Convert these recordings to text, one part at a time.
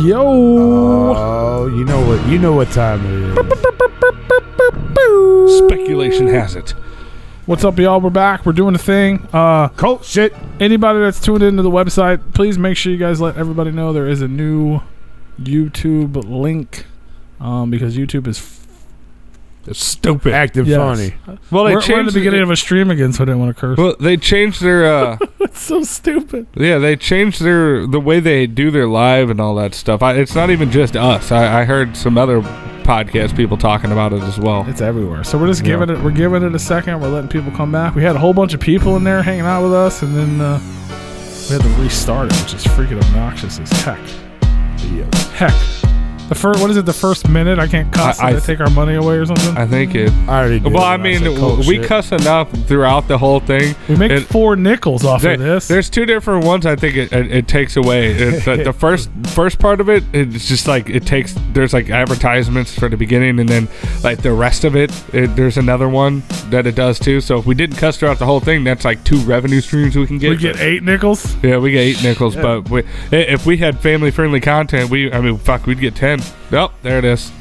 Yo. Oh, you know what time it is. Speculation has it. What's up, y'all? We're back. We're doing a thing. Cult shit. Anybody that's tuned into the website, please make sure you guys let everybody know there is a new YouTube link because YouTube is Stupid. Acting funny. Well, we're in the beginning of a stream again, so I didn't want to curse. Well, they changed their. It's so stupid. Yeah, they changed the way they do their live and all that stuff. It's not even just us. I heard some other podcast people talking about it as well. It's everywhere. So we're just giving it. We're giving it a second. We're letting people come back. We had a whole bunch of people in there hanging out with us, and then we had to restart it, which is freaking obnoxious as heck. Heck. The first minute I can't cuss and they take our money away or something? I think it. I already did. Well, I mean, we cuss enough throughout the whole thing. We make 4 nickels off of this. There's 2 different ones I think it takes away. The first part of it, it's just like it takes. There's like advertisements for the beginning, and then like the rest of it, there's another one that it does too. So if we didn't cuss throughout the whole thing, that's like 2 revenue streams we can get. We get 8 nickels. Yeah, we get 8 nickels. Yeah. But if we had family friendly content, we'd get 10. Nope, there it is.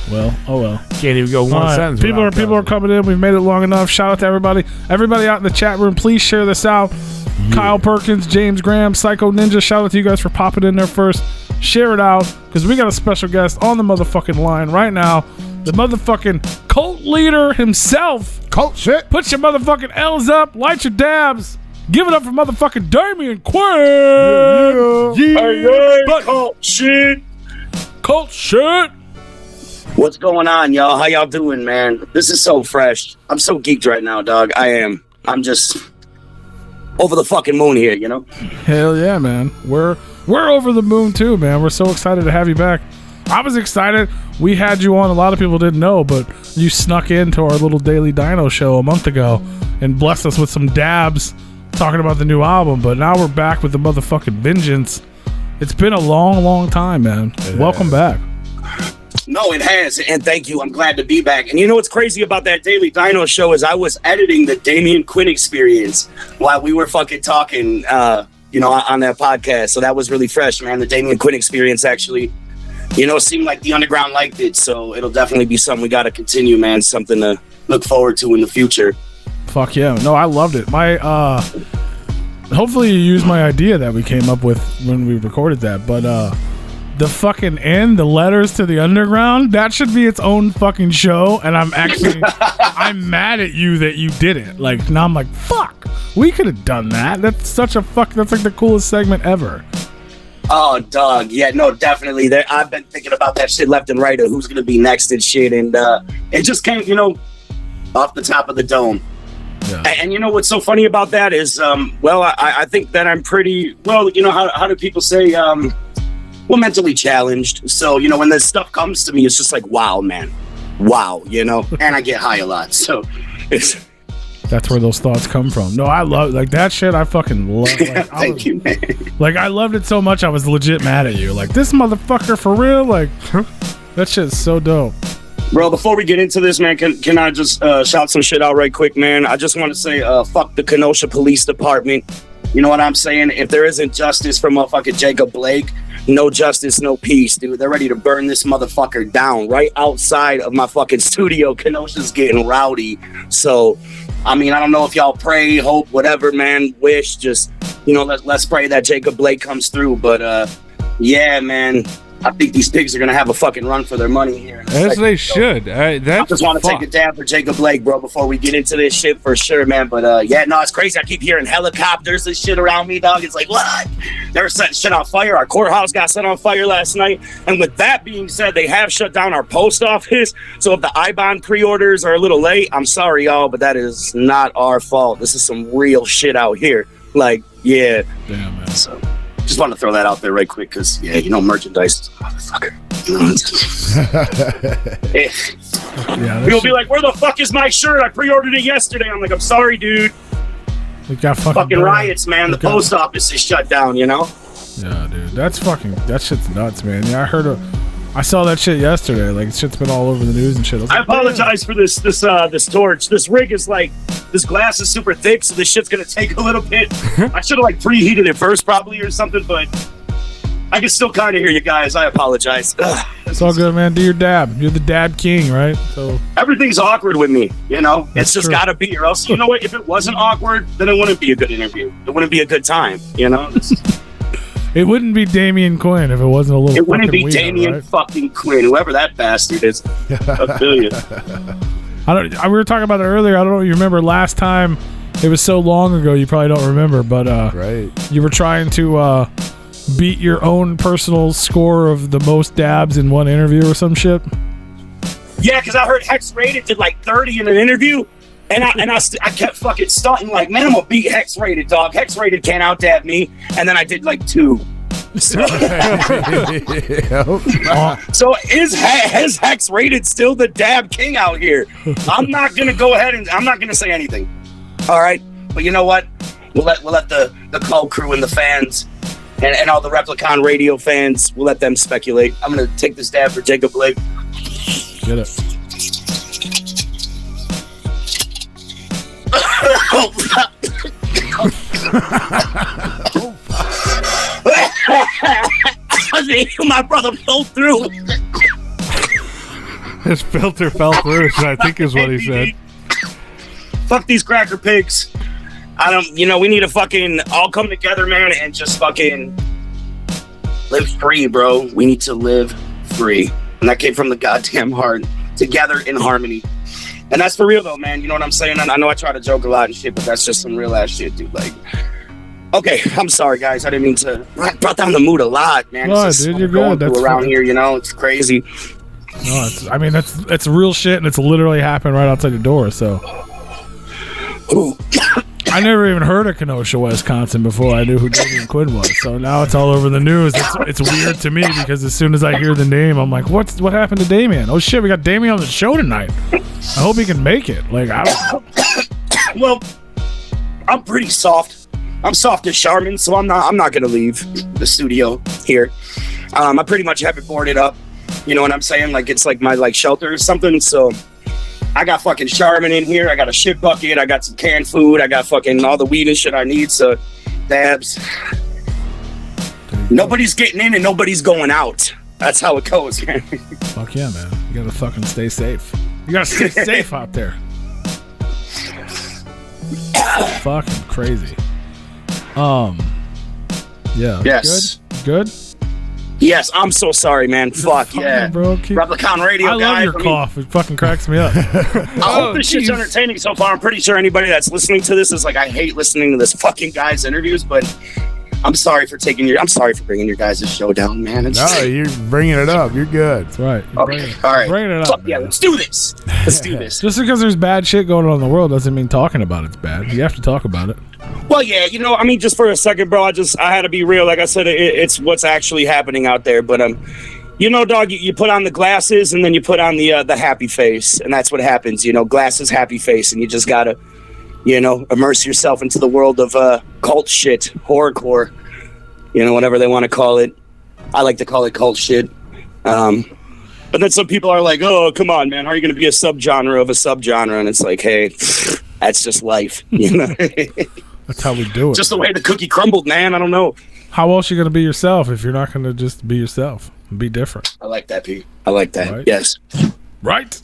Well, oh well. Can't even go one sentence. People are coming in. We've made it long enough. Shout out to everybody. Everybody out in the chat room, please share this out. Yeah. Kyle Perkins, James Graham, Psycho Ninja. Shout out to you guys for popping in there first. Share it out because we got a special guest on the motherfucking line right now. The motherfucking cult leader himself. Cult shit. Put your motherfucking L's up. Light your dabs. Give it up for motherfucking Damian Quinn. Yeah. Cult shit. Cult shit. What's going on, y'all? How y'all doing, man? This is so fresh. I'm so geeked right now, dog. I am. I'm just over the fucking moon here, you know? Hell yeah, man. We're over the moon too, man. We're so excited to have you back. I was excited. We had you on. A lot of people didn't know, but you snuck into our little Daily Dino show a month ago and blessed us with some dabs talking about the new album. But now we're back with the motherfucking vengeance. It's been a long, long time, man. Welcome back. No, it has, and thank you. I'm glad to be back. And you know what's crazy about that Daily Dino show is I was editing the Damien Quinn experience while we were fucking talking, on that podcast. So that was really fresh, man. The Damien Quinn experience actually, seemed like the underground liked it. So it'll definitely be something we got to continue, man. Something to look forward to in the future. Fuck yeah. No, I loved it. Hopefully you used my idea that we came up with when we recorded that, but the fucking end, the letters to the underground, that should be its own fucking show. And I'm mad at you that you did it. Like, now I'm like, fuck, we could have done that. That's like the coolest segment ever. Oh, dog. Yeah, no, definitely. I've been thinking about that shit left and right of who's going to be next and shit. And it just came, off the top of the dome. Yeah. And you know what's so funny about that is, I think that I'm pretty, how do people say, mentally challenged. So, when this stuff comes to me, it's just like, wow, man. Wow, and I get high a lot. So that's where those thoughts come from. No, I love that shit. I fucking love it. Thank you, man. Like, I loved it so much I was legit mad at you. Like, this motherfucker for real? Like, that shit's so dope. Bro, before we get into this, man, can I just shout some shit out right quick, man? I just want to say, fuck the Kenosha Police Department. You know what I'm saying? If there isn't justice for motherfucking Jacob Blake, no justice, no peace, dude. They're ready to burn this motherfucker down right outside of my fucking studio. Kenosha's getting rowdy. So, I don't know if y'all pray, hope, whatever, man, wish. Just, let's pray that Jacob Blake comes through. But, yeah, man, I think these pigs are going to have a fucking run for their money here. As they should. I just want to take a dab for Jacob Blake, bro, before we get into this shit for sure, man. But, it's crazy. I keep hearing helicopters and shit around me, dog. It's like, what? They're setting shit on fire. Our courthouse got set on fire last night. And with that being said, they have shut down our post office. So if the IBAN pre-orders are a little late, I'm sorry, y'all, but that is not our fault. This is some real shit out here. Like, yeah. Damn, man. So just want to throw that out there right quick because, merchandise is a motherfucker. People be like, where the fuck is my shirt? I pre-ordered it yesterday. I'm like, I'm sorry, dude. We got fucking riots, man. The post office is shut down, Yeah, dude. That shit's nuts, man. Yeah, I saw that shit yesterday. Like, shit's been all over the news and shit. I apologize for this torch. This rig is like, this glass is super thick, so this shit's gonna take a little bit. I should have preheated it first probably or something, but I can still kind of hear you guys. I apologize. It's all good, man. Do your dab. You're the dab king, right? So Everything's awkward with me, you know? That's It's just true. got to be, or else, you know what? If it wasn't awkward, then it wouldn't be a good interview. It wouldn't be a good time, you know? it wouldn't be Damien Quinn if it wasn't a little. It wouldn't be fucking weird, Damian right? fucking Quinn, whoever that bastard is. I feel you. We were talking about it earlier. I don't know if you remember last time. It was so long ago, you probably don't remember. But Right. you were trying to beat your own personal score of the most dabs in one interview or some shit. Yeah, because I heard Hex Rated did like 30 in an interview, and I kept fucking stunting like, man, I'm gonna beat Hex Rated, dog. Hex Rated can't out dab me, and then I did like 2. So, so is Hex Rated still the dab king out here? I'm not gonna go ahead and I'm not gonna say anything. All right, but you know what? We'll let the Cult crew and the fans and all the Replicon radio fans, we'll let them speculate. I'm gonna take this dab for Jacob Blake. Get it. My brother fell through. His filter fell through, I think is what he said. Fuck these cracker pigs. We need to fucking all come together, man, and just fucking live free, bro. We need to live free. And that came from the goddamn heart. Together in harmony. And that's for real, though, man. You know what I'm saying? I know I try to joke a lot and shit, but that's just some real ass shit, dude. Like, okay, I'm sorry, guys. I didn't mean to. I brought down the mood a lot, man. No, It's just dude, you're going good. through That's around fine. here, you know? It's crazy. No, that's real shit, and it's literally happened right outside your door. So Ooh. I never even heard of Kenosha, Wisconsin before I knew who Damian Quinn was. So now it's all over the news. It's weird to me because as soon as I hear the name, I'm like, what happened to Damian? Oh shit, we got Damian on the show tonight. I hope he can make it. Like, I don't. Well, I'm pretty soft. I'm soft as Charmin, so I'm not gonna leave the studio here. I pretty much have it boarded up. You know what I'm saying? Like, it's like my shelter or something. So I got fucking Charmin in here. I got a shit bucket. I got some canned food. I got fucking all the weed and shit I need. So dabs. Nobody's getting in and nobody's going out. That's how it goes, man. Fuck yeah, man. You gotta fucking stay safe. You gotta stay safe out there. Fucking crazy. Yeah. Yes. Good? Yes, I'm so sorry, man. Fuck Fucking, yeah. bro. Replicon Radio, I love guys. your cough. It fucking cracks me up. I hope this shit's entertaining so far. I'm pretty sure anybody that's listening to this is like, I hate listening to this fucking guy's interviews, but I'm sorry for bringing your guys' show down, man. It's No, you're bringing it up. You're good. That's right. okay. All right. Bringing it up. Fuck yeah, man. let's do this. Let's do this. Just because there's bad shit going on in the world doesn't mean talking about it's bad. You have to talk about it. Well, yeah, just for a second, bro, I had to be real. Like I said, it's what's actually happening out there. But dog, you put on the glasses and then you put on the happy face, and that's what happens. Glasses, happy face, and you just gotta, immerse yourself into the world of cult shit, horrorcore, whatever they want to call it. I like to call it cult shit. But then some people are like, "Oh, come on, man, how are you gonna be a subgenre of a subgenre?" And it's like, hey, that's just life, That's how we do it. Just the way the cookie crumbled, man. I don't know. How else you gonna be yourself if you're not gonna just be yourself and be different? I like that, Pete. I like that. Right. Yes. Right.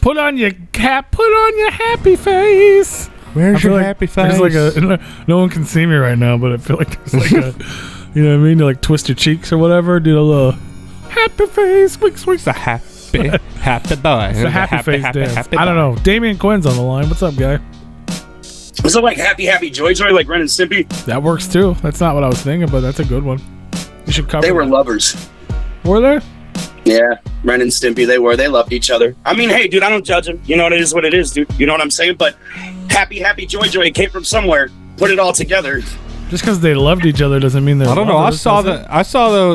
Put on your cap. Put on your happy face. Where's I feel your like happy face? There's no one can see me right now, but I feel like there's like a, you know what I mean? To like twist your cheeks or whatever. Do a little happy face. Squeak, squeak. It's a happy boy. It's a happy face dance. I don't know. Damian Quinn's on the line. What's up, guy? Was it like Happy Joy Joy, like Ren and Stimpy? That works too. That's not what I was thinking, but that's a good one. You should cover. They were that. lovers. Were they? Yeah, Ren and Stimpy, they were. They loved each other. I mean, hey, dude, I don't judge them. It is what it is, dude. You know what I'm saying? But Happy Joy Joy came from somewhere. Put it all together. Just because they loved each other doesn't mean they're. I don't know. I lovers, saw does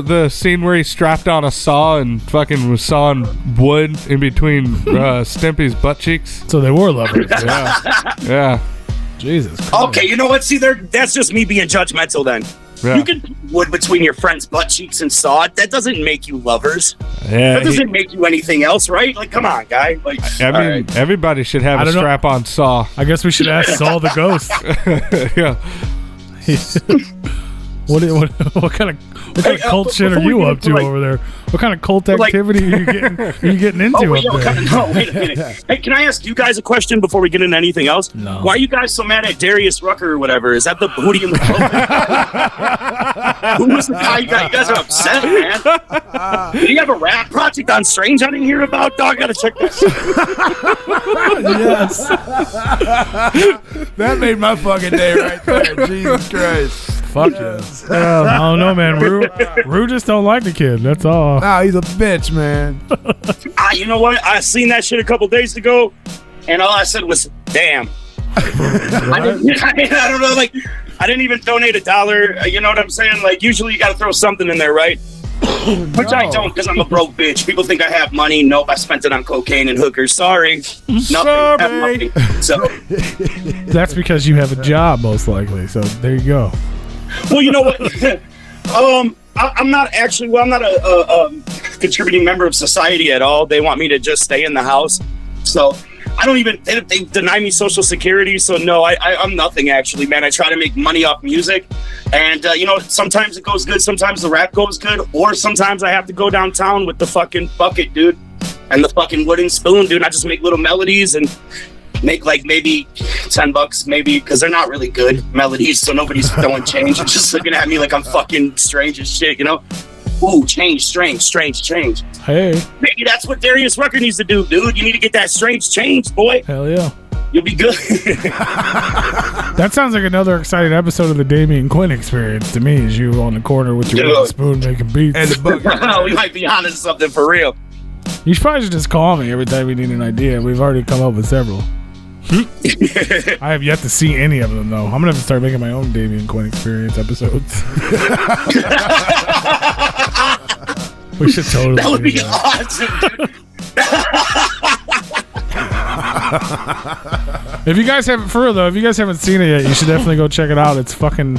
it? the the scene where he strapped on a saw and fucking was sawing wood in between Stimpy's butt cheeks. So they were lovers. Yeah. Jesus Christ. Okay, you know what? See, that's just me being judgmental then. Yeah. You can put wood between your friend's butt cheeks and saw it. That doesn't make you lovers. Yeah. That doesn't make you anything else, right? Like, come on, guy. Like, I all mean, right. everybody should have I a don't know. strap-on saw. I guess we should ask Saul the ghost. Yeah. What kind of cult shit are you up to over there? What kind of cult activity are you getting into up there? No, wait a minute. Hey, can I ask you guys a question before we get into anything else? No. Why are you guys so mad at Darius Rucker or whatever? Is that the booty in the Who was the guy you guys are upset, man? Do you have a rap project on Strange I didn't hear about? Dog, I gotta check this. Yes. That made my fucking day right there. Jesus Christ. Fuck yes. I don't know, man. Rue just don't like the kid. That's all. Nah, he's a bitch, man. You know what? I seen that shit a couple days ago, and all I said was, damn. I don't know, like, I didn't even donate $1. You know what I'm saying? Like, usually you gotta throw something in there, right? Which I don't, because I'm a broke bitch. People think I have money. Nope, I spent it on cocaine and hookers. Sorry. Nothing. So that's because you have a job, most likely. So there you go. Well, you know what? I'm not actually. Well, I'm not a contributing member of society at all. They want me to just stay in the house. So I don't even. They deny me Social Security. So no, I'm nothing actually, man. I try to make money off music, and you know, sometimes it goes good. Sometimes the rap goes good, or sometimes I have to go downtown with the fucking bucket, dude, and the fucking wooden spoon, dude. And I just make little melodies and make like maybe $10, maybe, because they're not really good melodies, so nobody's throwing change and just looking at me like I'm fucking strange as shit, you know? Ooh, change, strange. Hey. Maybe that's what Darius Rucker needs to do, dude. You need to get that strange change, boy. Hell yeah. You'll be good. That sounds like another exciting episode of the Damian Quinn experience to me, as you on the corner with your wooden spoon making beats. And the we might be onto something for real. You should probably just call me every time we need an idea. We've already come up with several. I have yet to see any of them, though. I'm gonna have to start making my own Damian Quinn experience episodes. We should totally. That would be awesome, dude. If you guys haven't, for real though, if you guys haven't seen it yet, you should definitely go check it out. It's fucking.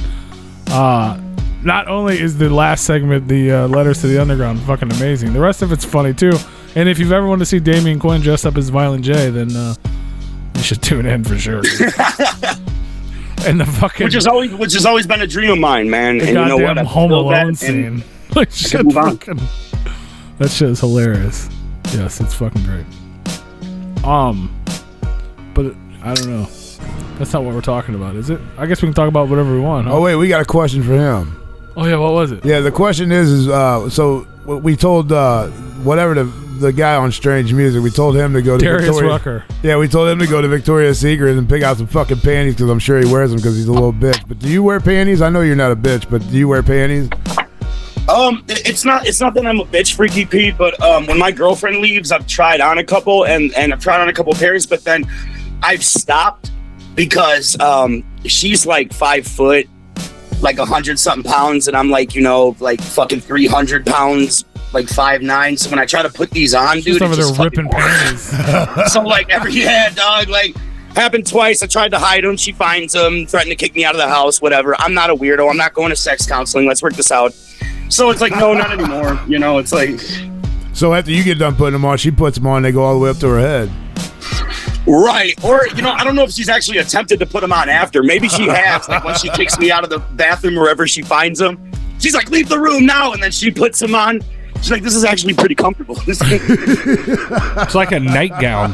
Not only is the last segment, the Letters to the Underground, fucking amazing. The rest of it's funny too. And if you've ever wanted to see Damian Quinn dressed up as Violent J, then you should tune in for sure. And the fucking which has always been a dream of mine, man. The and you know what? Home Alone scene. Like, shit, fucking, that shit is hilarious. Yes, it's fucking great. But I don't know. That's not what we're talking about, is it? I guess we can talk about whatever we want. Huh? Oh wait, we got a question for him. Oh yeah, what was it? Yeah, the question is so we told whatever the guy on Strange Music, we told him to go to Darius Victoria. Rucker. Yeah, we told him to go to Victoria's Secret and pick out some fucking panties because I'm sure he wears them because he's a little bitch. But do you wear panties? I know you're not a bitch, but do you wear panties? It's not that I'm a bitch, Freaky Pete, but when my girlfriend leaves, I've tried on a couple and I've tried on a couple pairs, but then I've stopped because she's like 5 foot, like 100-something pounds, and I'm like, you know, like fucking 300 pounds, like 5'9". So when I try to put these on, dude, just over there ripping panties. So like dog, like happened twice. I tried to hide them. She finds them, threatened to kick me out of the house, whatever. I'm not a weirdo. I'm not going to sex counseling. Let's work this out. So it's like, no, not anymore. You know, it's like. So after you get done putting them on, she puts them on. They go all the way up to her head. Right. Or, you know, I don't know if she's actually attempted to put them on after. Maybe she has. Like when she kicks me out of the bathroom, wherever she finds them, she's like, leave the room now. And then she puts them on. She's like, this is actually pretty comfortable. It's like a nightgown.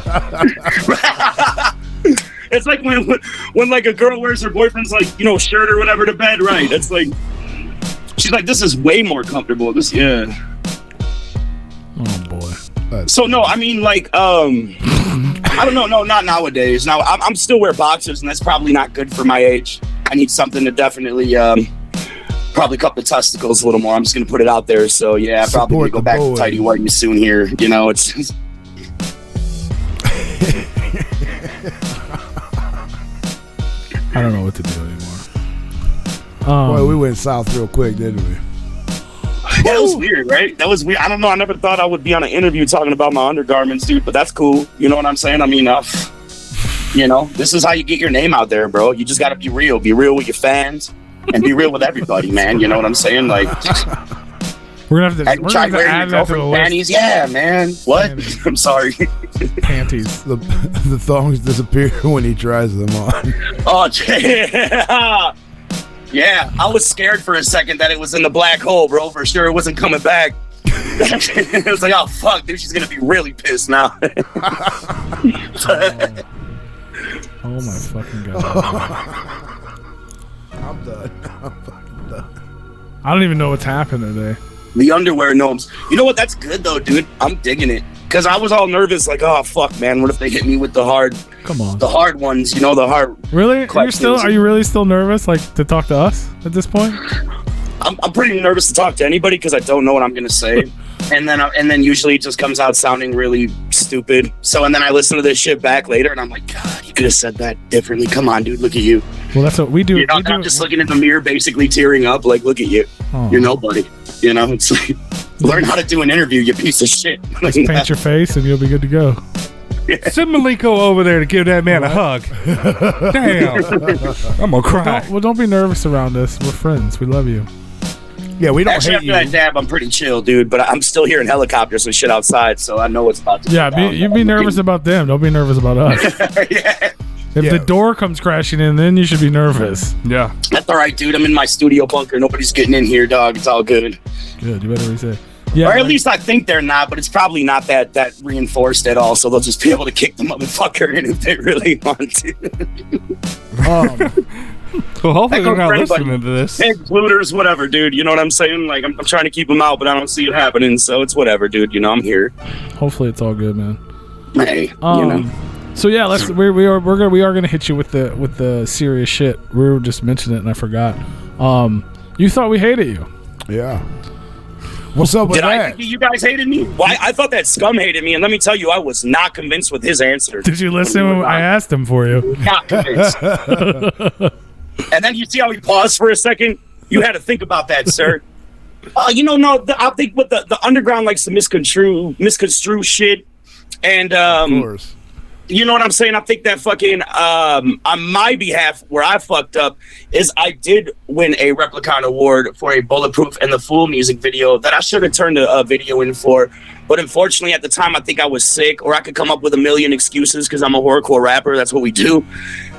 It's like when like a girl wears her boyfriend's like, you know, shirt or whatever to bed, right? It's like, she's like, this is way more comfortable. This, yeah. Oh boy. So no, I mean like, I don't know, no, not nowadays. Now I'm still wear boxers, and that's probably not good for my age. I need something to definitely probably cup the testicles a little more. I'm just gonna put it out there. So yeah, I probably gonna go back to tidy whities soon here. You know, it's. I don't know what to do anymore. Boy, we went south real quick, didn't we? That was weird, right? That was weird. I don't know. I never thought I would be on an interview talking about my undergarments, dude. But that's cool. You know what I'm saying? I mean, you know, this is how you get your name out there, bro. You just got to be real. Be real with your fans and be real with everybody, man. You know what I'm saying? Like, we're gonna have to add that to the list. Panties, yeah, man. What? Panties. I'm sorry. Panties. The thongs disappear when he tries them on. Oh, yeah. Yeah, I was scared for a second that it was in the black hole, bro. For sure, it wasn't coming back. It was like, oh fuck, dude, she's gonna be really pissed now. Oh my fucking god! I'm done. I'm fucking done. I don't even know what's happened today. The underwear gnomes. You know what? That's good though, dude. I'm digging it. Cause I was all nervous, like, oh fuck, man, what if they hit me with the hard ones? You know, the hard. Really? Are you really still nervous, like, to talk to us at this point? I'm pretty nervous to talk to anybody because I don't know what I'm gonna say, and then usually it just comes out sounding really stupid. So and then I listen to this shit back later, and I'm like, God, you could have said that differently. Come on, dude, look at you. Well, that's what we do. You know, I'm just looking in the mirror, basically tearing up, like, look at you. Oh. You're nobody. You know, it's like, learn how to do an interview, you piece of shit. Just paint your face, and you'll be good to go. Yeah. Send Maliko over there to give that man a hug. Damn. I'm gonna cry. Don't be nervous around us. We're friends. We love you. Yeah, we don't Actually, hate after you. that dab, I'm pretty chill, dude. But I'm still hearing helicopters and shit outside, so I know what's about to Yeah, go down. you be nervous about them. Don't be nervous about us. Yeah. If the door comes crashing in, then you should be nervous. Yeah. That's all right, dude. I'm in my studio bunker. Nobody's getting in here, dog. It's all good. Good. You better reset. Yeah, or at least I think they're not, but it's probably not that reinforced at all. So they'll just be able to kick the motherfucker in if they really want to. Well, hopefully they're not Anybody. listening to this. Pigs, looters, whatever, dude. You know what I'm saying? Like, I'm trying to keep them out, but I don't see it happening. So it's whatever, dude. You know, I'm here. Hopefully it's all good, man. Hey, you know. So yeah, we are gonna hit you with the serious shit. We were just mentioning it and I forgot. You thought we hated you. Yeah. What's up with Did that? I think you guys hated me? Well, I thought that Scum hated me, and let me tell you, I was not convinced with his answer. Did you listen when I asked him for you? Not convinced. And then you see how he paused for a second? You had to think about that, sir. I think with the underground likes to misconstrue shit. And of course. You know what I'm saying? I think that fucking on my behalf, where I fucked up is I did win a Replicon award for a Bulletproof and the Fool music video that I should have turned a video in for. But unfortunately, at the time, I think I was sick, or I could come up with a million excuses because I'm a horrorcore rapper. That's what we do.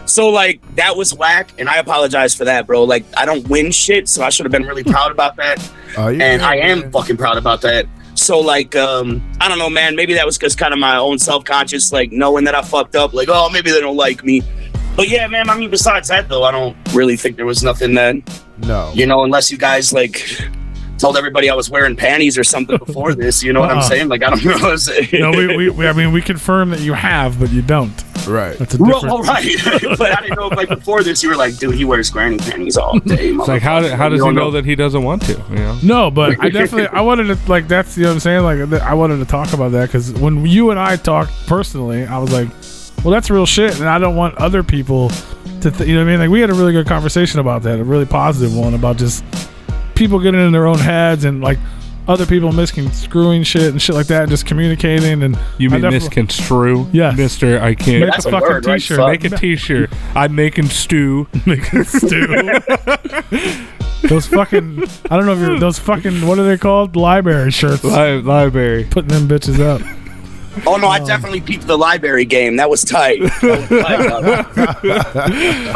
So, like, that was whack, and I apologize for that, bro. Like, I don't win shit, so I should have been really proud about that. And I am fucking proud about that. So, like, I don't know, man. Maybe that was just kind of my own self-conscious, like, knowing that I fucked up. Like, oh, maybe they don't like me. But, yeah, man, I mean, besides that, though, I don't really think there was nothing that, you know, unless you guys, like, told everybody I was wearing panties or something before this. You know what I'm saying? Like, I don't know. No, I mean, we confirm that you have, but you don't. Right. That's a different... Well, right. But I didn't know if, like, before this, you were like, dude, he wears granny panties all day. It's like, how does he know that he doesn't want to? You know? No, but I wanted to, like, that's, you know what I'm saying? Like, I wanted to talk about that because when you and I talked personally, I was like, well, that's real shit, and I don't want other people to, you know what I mean? Like, we had a really good conversation about that, a really positive one about just people getting in their own heads and, like, other people misconstruing shit and shit like that, and just communicating. And you mean misconstrue? Yes, Mister. I can't. Make a fucking word, t-shirt. Right? Make a t-shirt. I'm making stew. Making stew. Those fucking, I don't know if you're, those fucking, what are they called? Library shirts. Library. Putting them bitches up. Oh no, I definitely peeped the library game. That was tight. I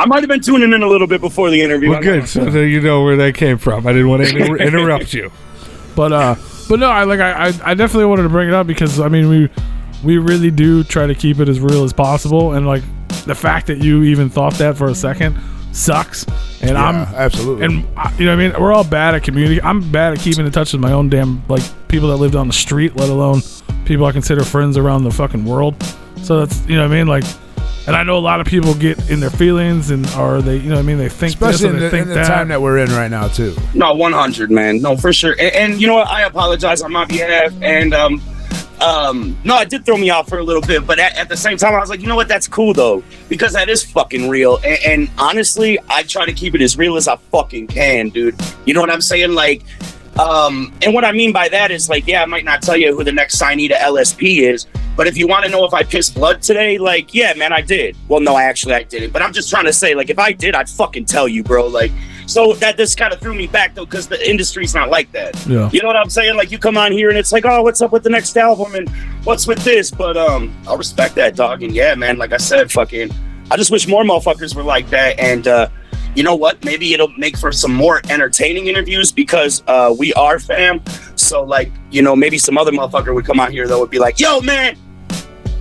might have been tuning in a little bit before the interview. Well, good. So you know where that came from. I didn't want to interrupt you. But no, I definitely wanted to bring it up because I mean we really do try to keep it as real as possible, and like the fact that you even thought that for a second sucks. And yeah, absolutely. And you know what I mean, we're all bad at community. I'm bad at keeping in touch with my own damn, like, people that live down the street, let alone people I consider friends around the fucking world. So that's, you know what I mean, like. And I know a lot of people get in their feelings and are they, you know what I mean, they think especially this and in the time that we're in right now too. No, 100, man. No, for sure. And you know what? I apologize on my behalf. And no, it did throw me off for a little bit, but at the same time, I was like, you know what? That's cool though, because that is fucking real. And honestly, I try to keep it as real as I fucking can, dude. You know what I'm saying? Like, and what I mean by that is, like, yeah, I might not tell you who the next signee to LSP is, but if you want to know if I pissed blood today, like, yeah, man, I did. Well, no, I didn't. But I'm just trying to say, like, if I did, I'd fucking tell you, bro. Like, so that just kind of threw me back, though, because the industry's not like that. Yeah. You know what I'm saying? Like, you come on here and it's like, oh, what's up with the next album and what's with this? But I'll respect that, dog. And yeah, man, like I said, fucking, I just wish more motherfuckers were like that. And you know what? Maybe it'll make for some more entertaining interviews because we are fam. So like, you know, maybe some other motherfucker would come out here that would be like, yo, man,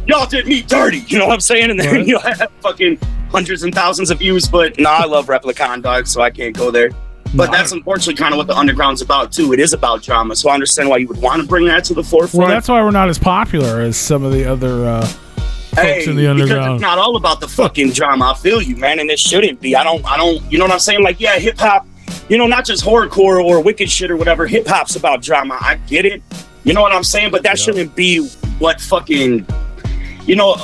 y'all did me dirty. You know what I'm saying? And then you'll have fucking hundreds and thousands of views. But no, I love Replicon, dog, so I can't go there. But that's unfortunately kind of what the underground's about too. It is about drama. So I understand why you would want to bring that to the forefront. Well, that's why we're not as popular as some of the other folks in the underground. Because it's not all about the fucking drama. I feel you, man, and it shouldn't be. I don't. You know what I'm saying? Like, yeah, hip hop. You know, not just horrorcore or wicked shit or whatever. Hip hop's about drama. I get it. You know what I'm saying? But that shouldn't be what fucking. You know,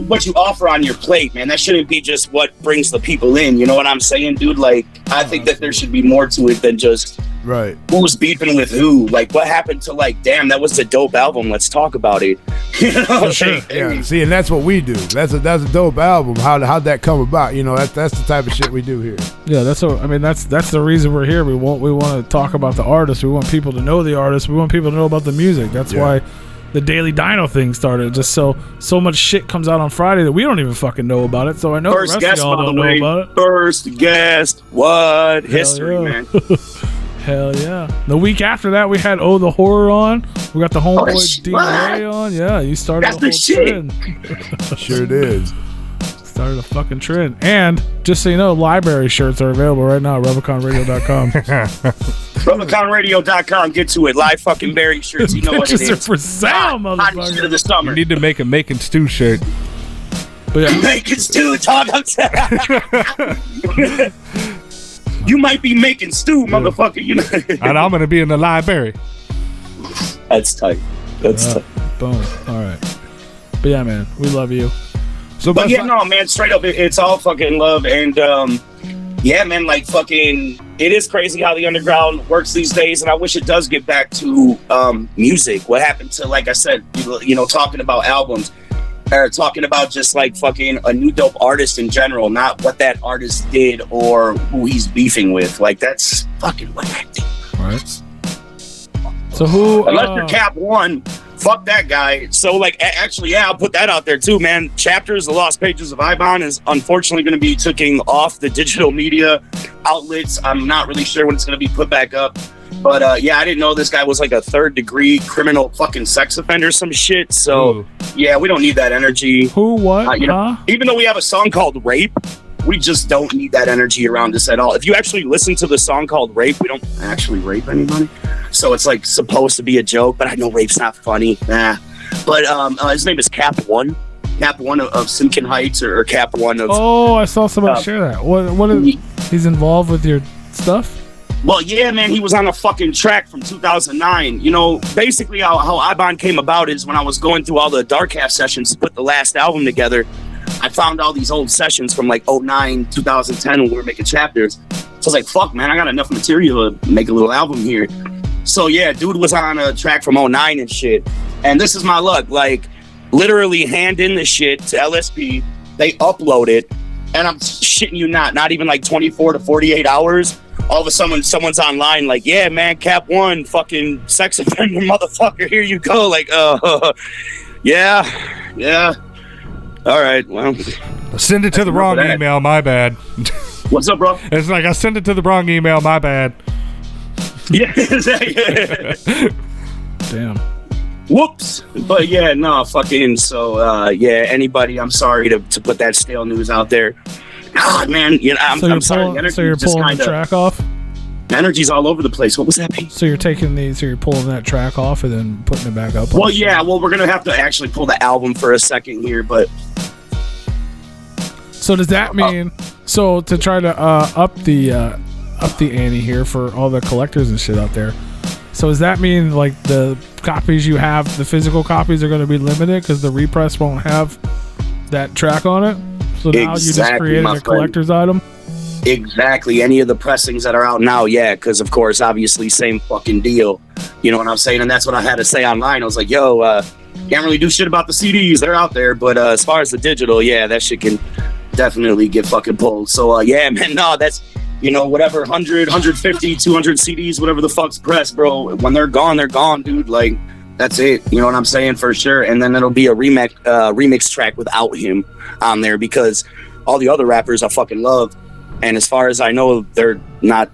what you offer on your plate, man. That shouldn't be just what brings the people in. You know what I'm saying, dude? Like, I think that there should be more to it than just who's beefing with who. Like, what happened to, like, damn, that was a dope album. Let's talk about it. You know? For sure. Yeah. See, and that's what we do. That's a dope album. How'd that come about? You know, that's the type of shit we do here. Yeah, that's the reason we're here. We want to talk about the artist. We want people to know the artist. We want people to know about the music. That's why the Daily Dino thing started. Just so much shit comes out on Friday that we don't even fucking know about it. So I know first the rest of y'all don't know about it. First guest, what? History, man. Hell yeah. The week after that, we had the Horror on. We got the homeboy D-Ray on. Yeah, you started That's the whole trend. Sure did. Started a fucking trend. And just so you know, library shirts are available right now at RepliconRadio.com. RepliconRadio.com. Get to it. Live fucking berry shirts. You know what it is. Are for sale, motherfucker. Shit of the summer. You need to make a Making Stew shirt. But yeah. Making stew, dog. You might be making stew, motherfucker. You know. And I'm gonna be in the library. That's tight. That's tight. Boom. All right. But yeah, man, we love you. So, but yeah, no, man, straight up, it's all fucking love. And yeah, man, like fucking, it is crazy how the underground works these days. And I wish it does get back to music. What happened to, like I said, you know, talking about albums or talking about just like fucking a new dope artist in general, not what that artist did or who he's beefing with. Like, that's fucking whack. Right. So who? Unless you're Cap One. Fuck that guy. So, like, actually, yeah, I'll put that out there too, man. Chapters, The Lost Pages of Ibon is unfortunately going to be taking off the digital media outlets. I'm not really sure when it's going to be put back up. But, yeah, I didn't know this guy was like a third-degree criminal fucking sex offender, some shit. So, yeah, we don't need that energy. Who, what, you know, even though we have a song called Rape, we just don't need that energy around us at all. If you actually listen to the song called Rape, we don't actually rape anybody. So it's like supposed to be a joke, but I know rape's not funny. Nah. But his name is Cap One. Cap One of Simkin Heights or Cap One of... Oh, I saw somebody share that. What is, he's involved with your stuff? Well, yeah, man, he was on a fucking track from 2009. You know, basically how Ibon came about is when I was going through all the Dark Half sessions to put the last album together, I found all these old sessions from like 09, 2010 when we were making chapters. So I was like, fuck, man, I got enough material to make a little album here. So yeah, dude was on a track from 09 and shit. And this is my luck. Like, literally hand in the shit to LSP. They upload it. And I'm shitting you not even like 24 to 48 hours. All of a sudden, someone's online like, yeah, man, Cap One, fucking sex offender motherfucker, here you go. Like, yeah. All right, well. Send it to the wrong email, my bad. What's up, bro? It's like, I sent it to the wrong email, my bad. Yeah. Damn. Whoops. But yeah, no, fucking, so, yeah, anybody, I'm sorry to put that stale news out there. God, man, you know, I'm sorry. So you're pulling the track off? Energy's all over the place. What was that, Pete? So you're you're pulling that track off and then putting it back up? Well, yeah, we're going to have to actually pull the album for a second here, but... So does that mean, so to try to up the ante here for all the collectors and shit out there, so does that mean like the copies you have, the physical copies are going to be limited because the repress won't have that track on it? So now you just created a collector's item? Exactly. Any of the pressings that are out now, yeah, because of course, obviously, same fucking deal. You know what I'm saying? And that's what I had to say online. I was like, yo, can't really do shit about the CDs. They're out there. But as far as the digital, yeah, that shit can definitely get fucking pulled. So, yeah, man, no, that's, you know, whatever, 100, 150, 200 CDs, whatever the fuck's pressed, bro. When they're gone, dude. Like, that's it. You know what I'm saying? For sure. And then it'll be a remix track without him on there because all the other rappers I fucking love, And as far as I know, they're not,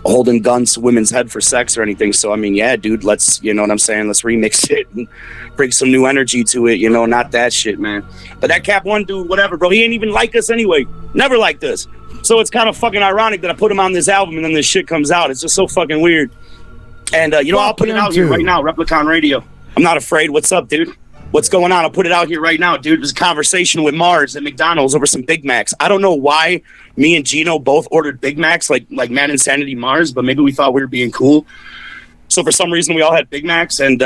holding guns to women's head for sex or anything. So, I mean, yeah, dude, let's, you know what I'm saying? Let's remix it and bring some new energy to it, not that shit, man. But that Cap One dude, whatever, bro, he ain't even like us anyway. Never liked us. So it's kind of fucking ironic that I put him on this album and then this shit comes out. It's just so fucking weird. And, I'll put it out here right now, Replicon Radio. I'm not afraid. What's up, dude? What's going on? I'll put it out here right now, dude. There's a conversation with Mars at McDonald's over some Big Macs. I don't know why me and Gino both ordered Big Macs, like Mad Insanity Mars, but maybe we thought we were being cool. So for some reason, we all had Big Macs, and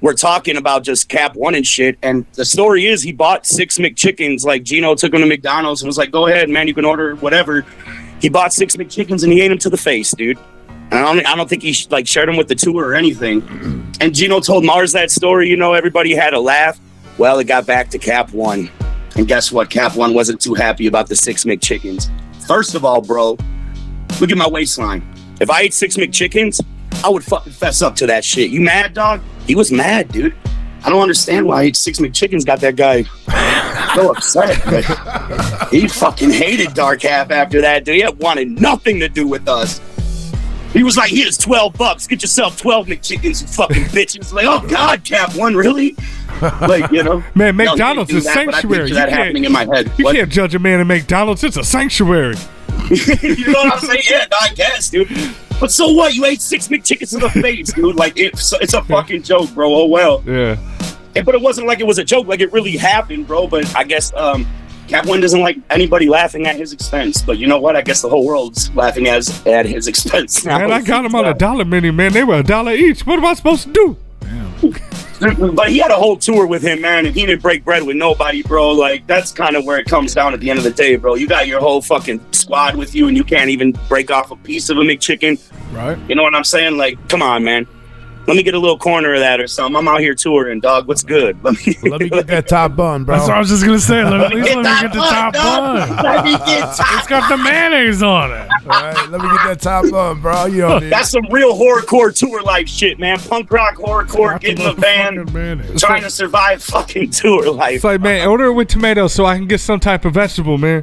we're talking about just Cap One and shit. And the story is he bought 6 McChickens. Like, Gino took him to McDonald's and was like, go ahead, man, you can order whatever. He bought 6 McChickens, and he ate them to the face, dude. And I don't think he shared them with the tour or anything. And Gino told Mars that story, everybody had a laugh. Well, it got back to Cap One. And guess what? Cap One wasn't too happy about the 6 McChickens. First of all, bro, look at my waistline. If I ate 6 McChickens, I would fucking fess up to that shit. You mad, dog? He was mad, dude. I don't understand why 6 McChickens got that guy so upset. But he fucking hated Dark Half after that, dude. He wanted nothing to do with us. He was like, here's $12. Get yourself 12 McChickens, you fucking bitches. Like, oh, God, Cap One, really? Like, Man, McDonald's is a sanctuary. That happening in my head. You can't judge a man in McDonald's. It's a sanctuary. You know what I'm saying? Yeah, I guess, dude. But so what? You ate 6 McChickens in the face, dude. Like, it's a fucking joke, bro. Oh, well. Yeah. But it wasn't like it was a joke. Like, it really happened, bro. But I guess Cap One doesn't like anybody laughing at his expense. But you know what? I guess the whole world's laughing at his expense now. Man, I got them on $1 menu, man. They were $1 each. What am I supposed to do? Damn. But he had a whole tour with him, man, and he didn't break bread with nobody, bro. Like, that's kind of where it comes down at the end of the day, bro. You got your whole fucking squad with you, and you can't even break off a piece of a McChicken. Right. You know what I'm saying? Like, come on, man. Let me get a little corner of that or something. I'm out here touring, dog. What's good? Let me get that top bun, bro. That's what I was just going to say. Let me get the top dog. bun. Let me get top It's got the mayonnaise on it. All right, let me get that top bun, bro. You don't need That's some real horrorcore tour life shit, man. Punk rock, horrorcore, get in the van, trying to survive fucking tour life. It's like, man, order it with tomatoes so I can get some type of vegetable, man.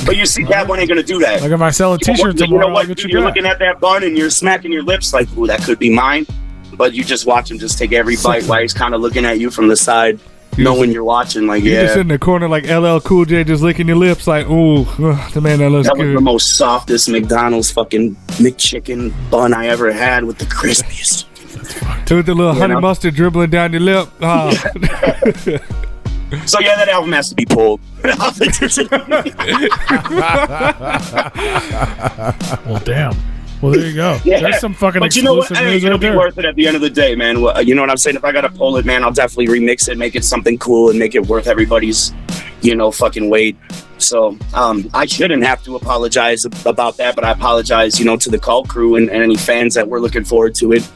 But you see, Cap One ain't gonna do that. Like if I sell a t-shirt You know tomorrow, I'll what? get you You're back. looking at that bun and you're smacking your lips like, ooh, that could be mine. But you just watch him just take every bite while he's kind of looking at you from the side, knowing you're watching. Like, You're just yeah, in the corner like LL Cool J just licking your lips like, ooh, the man that looks that was good. the most softest McDonald's fucking McChicken bun I ever had with the crispiest. With the little honey know? mustard dribbling down your lip. Oh. So yeah, that album has to be pulled. Well, damn. Well, there you go. Yeah. There's some fucking But you know what? exclusive Hey, news it'll right be there. worth it at the end of the day, man. Well, you know what I'm saying? If I gotta pull it, man, I'll definitely remix it, make it something cool, and make it worth everybody's, fucking wait. So I shouldn't have to apologize about that, but I apologize, to the cult crew and any fans that were looking forward to it.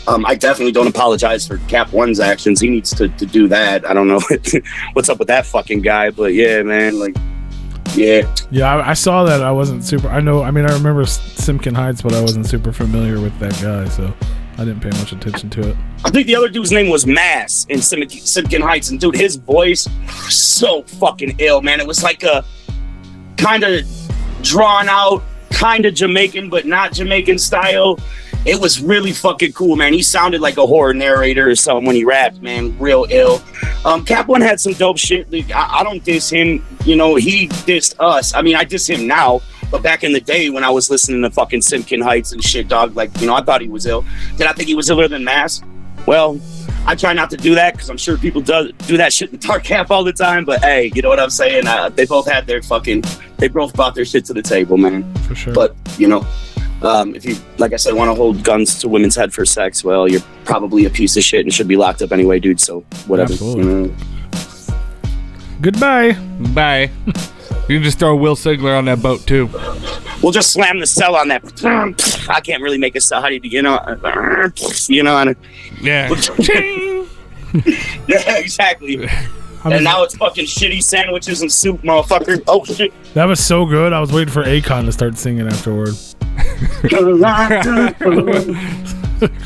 I definitely don't apologize for Cap One's actions. He needs to do that. I don't know what's up with that fucking guy, but yeah, man, like, yeah. Yeah, I saw that. I wasn't super. I remember Simpkin Heights, but I wasn't super familiar with that guy, so I didn't pay much attention to it. I think the other dude's name was Mass in Simpkin Heights, and dude, his voice so fucking ill, man. It was like a kind of drawn out, kind of Jamaican, but not Jamaican style. It was really fucking cool, man. He sounded like a horror narrator or something when he rapped, man. Real ill. Cap One had some dope shit. I don't diss him. He dissed us. I mean, I diss him now, but back in the day when I was listening to fucking Simpkin Heights and shit, dog, like, I thought he was ill. Did I think he was iller than Mass? Well, I try not to do that because I'm sure people do that shit in Dark Half all the time. But hey, you know what I'm saying? They both had they both brought their shit to the table, man. For sure. But, if you, like I said, want to hold guns to women's head for sex, well, you're probably a piece of shit and should be locked up anyway, dude. So whatever. Absolutely. Goodbye. Bye. You can just throw Will Sigler on that boat, too. We'll just slam the cell on that. I can't really make a cell. How do you, Yeah. Yeah, exactly. And now it's fucking shitty sandwiches and soup, motherfucker. Oh, shit. That was so good. I was waiting for Akon to start singing afterward.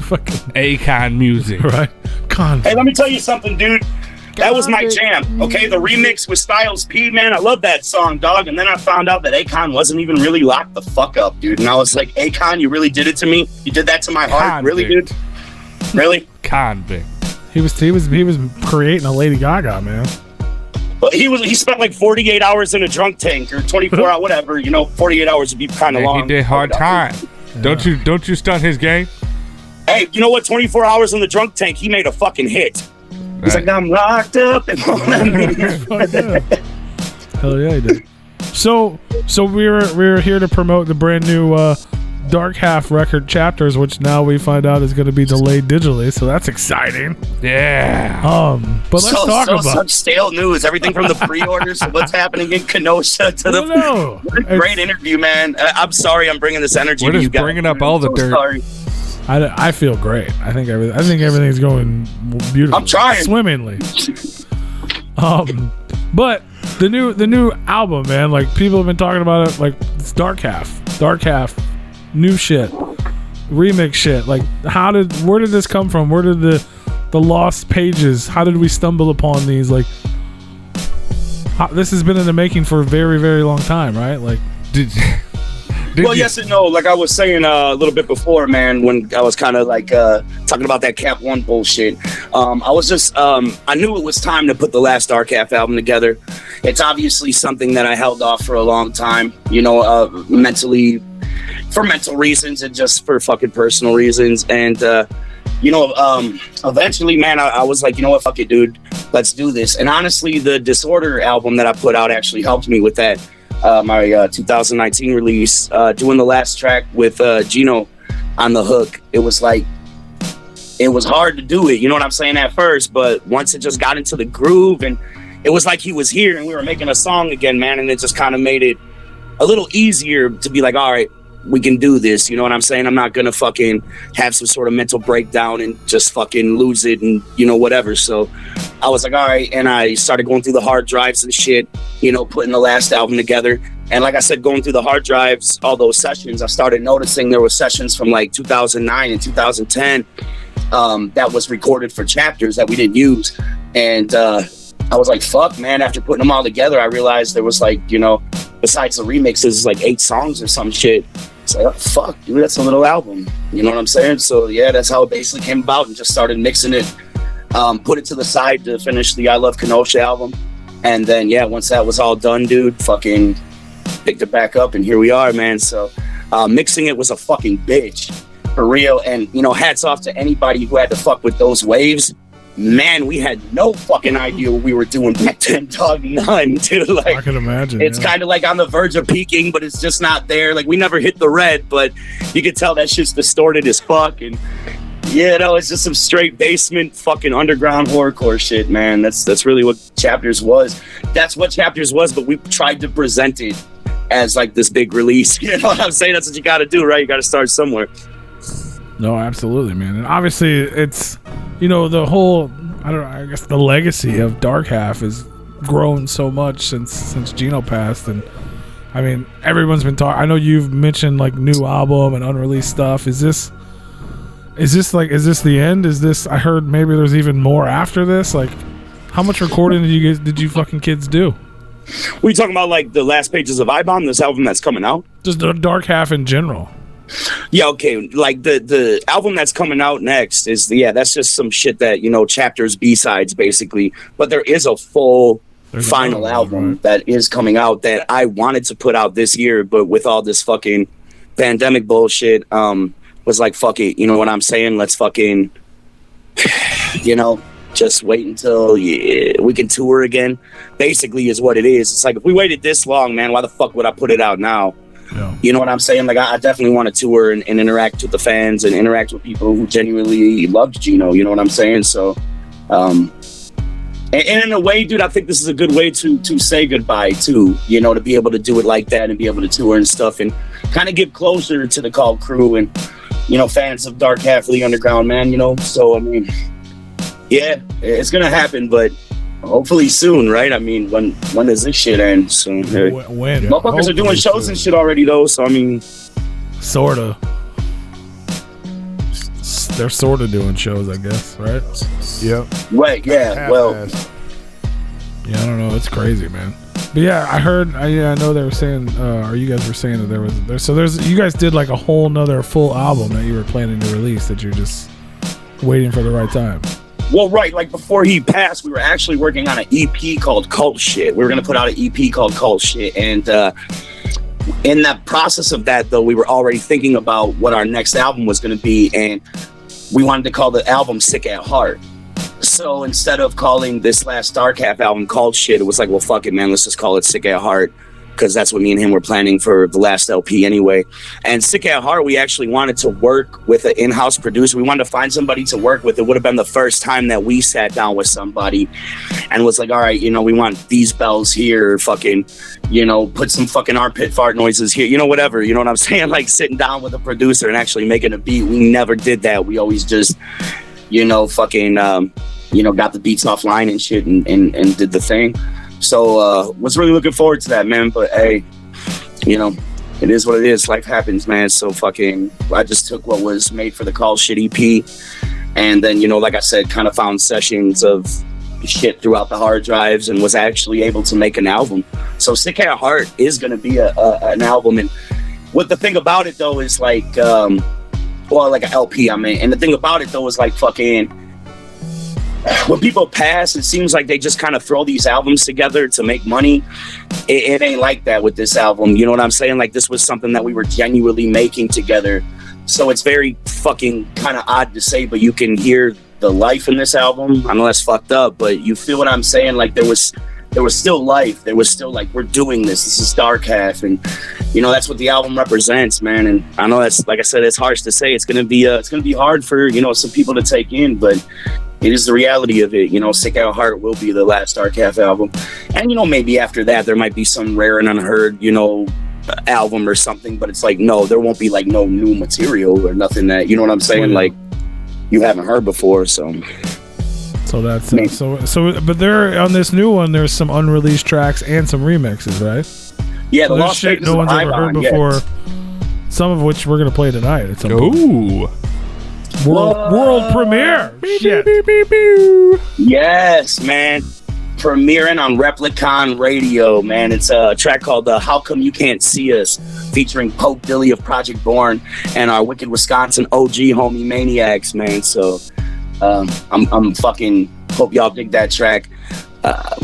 Fucking Akon music. right. Con. Hey, let me tell you something, dude. That was my jam. Okay, the remix with Styles P, man, I love that song, dog. And then I found out that Akon wasn't even really locked the fuck up, dude. And I was like, Akon, you really did it to me. You did that to my heart, really, dude. Really? Convict. He was creating a Lady Gaga, man. But he spent like 48 hours in a drunk tank or 24 hours, whatever. 48 hours would be kind of long. He did hard time. Yeah. Don't you stunt his game? Hey, you know what? 24 hours in the drunk tank, he made a fucking hit. He's like, I'm locked up. And all that. Hell yeah, he did. So we're here to promote the brand new Dark Half record Chapters, which now we find out is going to be delayed digitally. So that's exciting. Yeah. But let's talk about such stale news. Everything from the pre-orders to what's happening in Kenosha to the. What a great interview, man. I'm sorry, I'm bringing this energy. We're to you just guys. bringing up all the dirt. Sorry. I feel great. I think everything's going beautiful. I'm trying swimmingly. But the new album, man, like people have been talking about it, like it's Dark Half, new shit, remix shit. Like where did this come from? Where did the lost pages? How did we stumble upon these? Like this has been in the making for a very, very long time, right? Like yes and no. Like I was saying a little bit before, man, when I was kind of like talking about that Cap 1 bullshit. I was just, I knew it was time to put the last Dark Half album together. It's obviously something that I held off for a long time, mentally, for mental reasons and just for fucking personal reasons. And, eventually, man, I was like, you know what, fuck it, dude, let's do this. And honestly, the Disorder album that I put out actually helped me with that. My 2019 release, doing the last track with Gino on the hook. It was hard to do it, you know what I'm saying, at first, but once it just got into the groove and it was like he was here and we were making a song again, man, and it just kind of made it a little easier to be like, all right, we can do this, you know what I'm saying? I'm not gonna fucking have some sort of mental breakdown and just fucking lose it and whatever. So I was like, all right, and I started going through the hard drives and shit, putting the last album together. And like I said, going through the hard drives, all those sessions, I started noticing there were sessions from like 2009 and 2010 that was recorded for Chapters that we didn't use. And I was like, fuck, man, after putting them all together, I realized there was like, besides the remixes, like 8 songs or some shit. It's like, oh, fuck, dude, that's a little album. You know what I'm saying? So yeah, that's how it basically came about, and just started mixing it, put it to the side to finish the I Love Kenosha album. And then, yeah, once that was all done, dude, fucking picked it back up, and here we are, man. So mixing it was a fucking bitch, for real. And, hats off to anybody who had to fuck with those waves. Man, we had no fucking idea what we were doing back then, dog. None, dude. Like, I can imagine. It's kind of like on the verge of peaking, but it's just not there. Like, we never hit the red, but you could tell that shit's distorted as fuck. And it's just some straight basement fucking underground horrorcore shit, man. That's really what Chapters was. That's what Chapters was, but we tried to present it as like this big release. You know what I'm saying? That's what you got to do, right? You got to start somewhere. No, absolutely, man. And obviously, it's the whole, I guess the legacy of Dark Half has grown so much since Gino passed. And I mean, everyone's been talking. I know you've mentioned like new album and unreleased stuff. Is this the end? Is this, I heard maybe there's even more after this? Like, how much recording did you fucking kids do? What are you talking about, like the last pages of I-Bomb, this album that's coming out? Just the Dark Half in general. Yeah, okay. Like the album that's coming out next is that's just some shit that, Chapters B-sides basically. But there is a full final album, right, that is coming out that I wanted to put out this year, but with all this fucking pandemic bullshit, was like, fuck it, you know what I'm saying? Let's fucking, just wait until we can tour again, basically, is what it is. It's like, if we waited this long, man, why the fuck would I put it out now? Yeah. You know what I'm saying? Like, I definitely want to tour and interact with the fans and interact with people who genuinely loved Gino. You know what I'm saying? So, and in a way, dude, I think this is a good way to say goodbye too. To be able to do it like that and be able to tour and stuff and kind of give closure to the Call crew and fans of Dark Half of the Underground, man. So I mean, yeah, it's gonna happen, but hopefully soon, right? I mean, when does this shit end? So when motherfuckers are doing shows and shit already, though. So I mean, sorta. They're sorta doing shows, I guess, right? Yep. Right. Yeah. Well, Yeah, I don't know. It's crazy, man. But yeah, I heard. I know they were saying, or you guys were saying that you guys did like a whole nother full album that you were planning to release that you're just waiting for the right time. Well, right, like before he passed, we were actually working on an EP called Cult Shit. We were gonna put out an EP called Cult Shit, and in that process of that, though, we were already thinking about what our next album was gonna be, and we wanted to call the album Sick at Heart. So instead of calling this last Dark Half album Called Shit, it was like, well, fuck it, man, let's just call it Sick at Heart, because that's what me and him were planning for the last LP anyway. And Sick at Heart, we actually wanted to work with an in-house producer. We wanted to find somebody to work with. It would have been the first time that we sat down with somebody and was like, all right, we want these bells here, fucking, put some fucking armpit fart noises here, whatever, you know what I'm saying? Like sitting down with a producer and actually making a beat. We never did that. We always just, fucking, got the beats offline and shit and did the thing. So was really looking forward to that, man. But hey, it is what it is. Life happens, man. So fucking, I just took what was made for the Call Shit EP, and then like I said, kind of found sessions of shit throughout the hard drives and was actually able to make an album. So Sick at Heart is gonna be an album. And what the thing about it though is like, like an LP. I mean, and the thing about it though is like fucking. When people pass, it seems like they just kind of throw these albums together to make money. It ain't like that with this album. You know what I'm saying? Like, this was something that we were genuinely making together. So it's very fucking kind of odd to say, but you can hear the life in this album. I know that's fucked up, but you feel what I'm saying? Like, there was still life. There was still like, we're doing this. This is Dark Half, and that's what the album represents, man. And I know that's, like I said, it's harsh to say. It's gonna be hard for some people to take in, but it is the reality of it. Sick at Heart will be the last Dark Half album, and maybe after that there might be some rare and unheard album or something. But it's like, no, there won't be like no new material or nothing that what I'm saying, like you haven't heard before. So that's but there on this new one, there's some unreleased tracks and some remixes, right? Yeah, so the Lost shit no one's ever heard before. Some of which we're gonna play tonight at some point. World premiere. Shit. Yes, man. Premiering on Replicon Radio, man. It's a track called How Come You Can't See Us, featuring Pope Dilly of Project Born and our Wicked Wisconsin OG homie Maniacs, man. So I'm fucking hope y'all dig that track.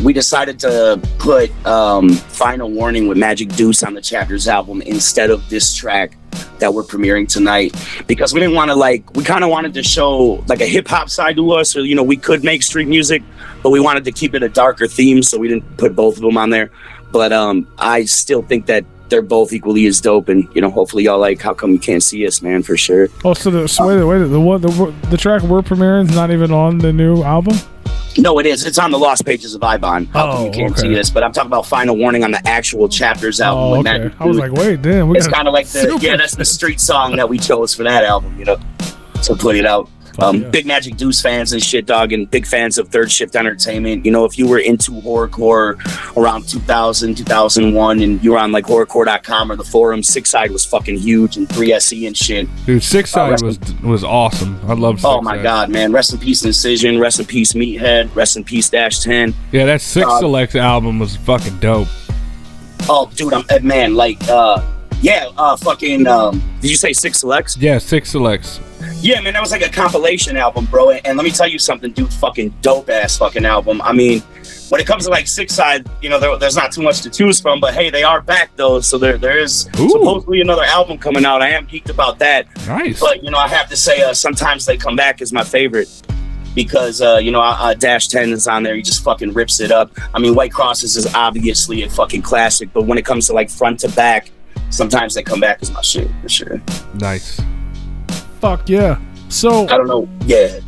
We decided to put Final Warning with Magic Deuce on the Chapters album instead of this track that we're premiering tonight, because we didn't want to we kind of wanted to show like a hip-hop side to us, or we could make street music, but we wanted to keep it a darker theme, so we didn't put both of them on there. But I still think that they're both equally as dope, and hopefully y'all like How Come You Can't See Us, man, for sure. Oh, so wait, the track we're premiering is not even on the new album? No, it is. It's on the Lost Pages of Ibon. How Come You Can't See This? But I'm talking about Final Warning on the actual Chapters album. Oh, okay. I was like, wait, damn. It's kind of like that's the street song that we chose for that album, to put it out. Big Magic Deuce fans and shit, dog, and big fans of Third Shift Entertainment. If you were into horrorcore around 2000, 2001, and you were on like horrorcore.com or the forum, Six Side was fucking huge, and 3SE and shit. Dude, Six Side was awesome. I love Six Side. Oh my God, man. Rest in peace Incision, rest in peace Meathead, rest in peace Dash 10. Yeah, that Six Selects album was fucking dope. Oh, dude, man, like, fucking, did you say Six Selects? Yeah, Six Selects. Yeah, man, that was like a compilation album, bro. And let me tell you something, dude, fucking dope ass fucking album. I mean, when it comes to like Six Side, there's not too much to choose from, but hey, they are back though. So there is supposedly another album coming out. I am geeked about that. Nice. But I have to say, Sometimes They Come Back is my favorite, because Dash 10 is on there. He just fucking rips it up. I mean, White Crosses is obviously a fucking classic, but when it comes to like front to back, Sometimes They Come Back is my shit for sure. Nice. Fuck yeah. So I don't know. Yeah.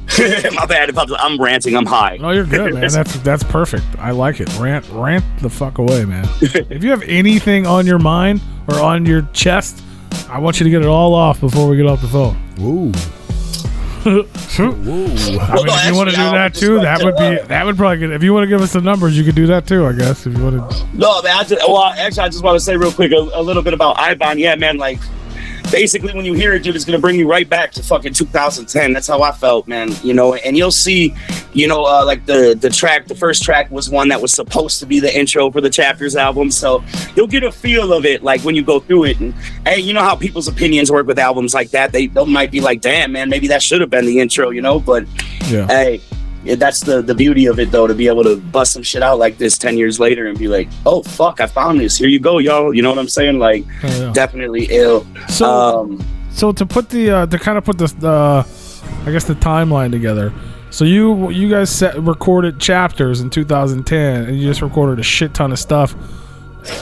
My bad if I'm ranting. I'm high. No, you're good, man. That's perfect. I like it. Rant the fuck away, man. If you have anything on your mind or on your chest, I want you to get it all off before we get off the phone. Ooh. I mean, if you want to do that too, that would probably get. If you want to give us the numbers, you could do that too, I guess. If you want to. No, man. I just want to say real quick a little bit about Ibon. Yeah, man. Like, basically when you hear it, dude, it's gonna bring you right back to fucking 2010. That's how I felt, man. You know, and you'll see, you know, like the first track was one that was supposed to be the intro for the Chapters album, so you'll get a feel of it like when you go through it. And hey, you know how people's opinions work with albums like that. They might be like, damn, man, maybe that should have been the intro, you know. But Yeah. hey, that's the beauty of it, though, to be able to bust some shit out like this 10 years later and be like, oh fuck, I found this. Here you go, y'all. You know what I'm saying? Like, definitely ill. So to put the to kind of put this I guess the timeline together. So you guys recorded Chapters in 2010, and you just recorded a shit ton of stuff.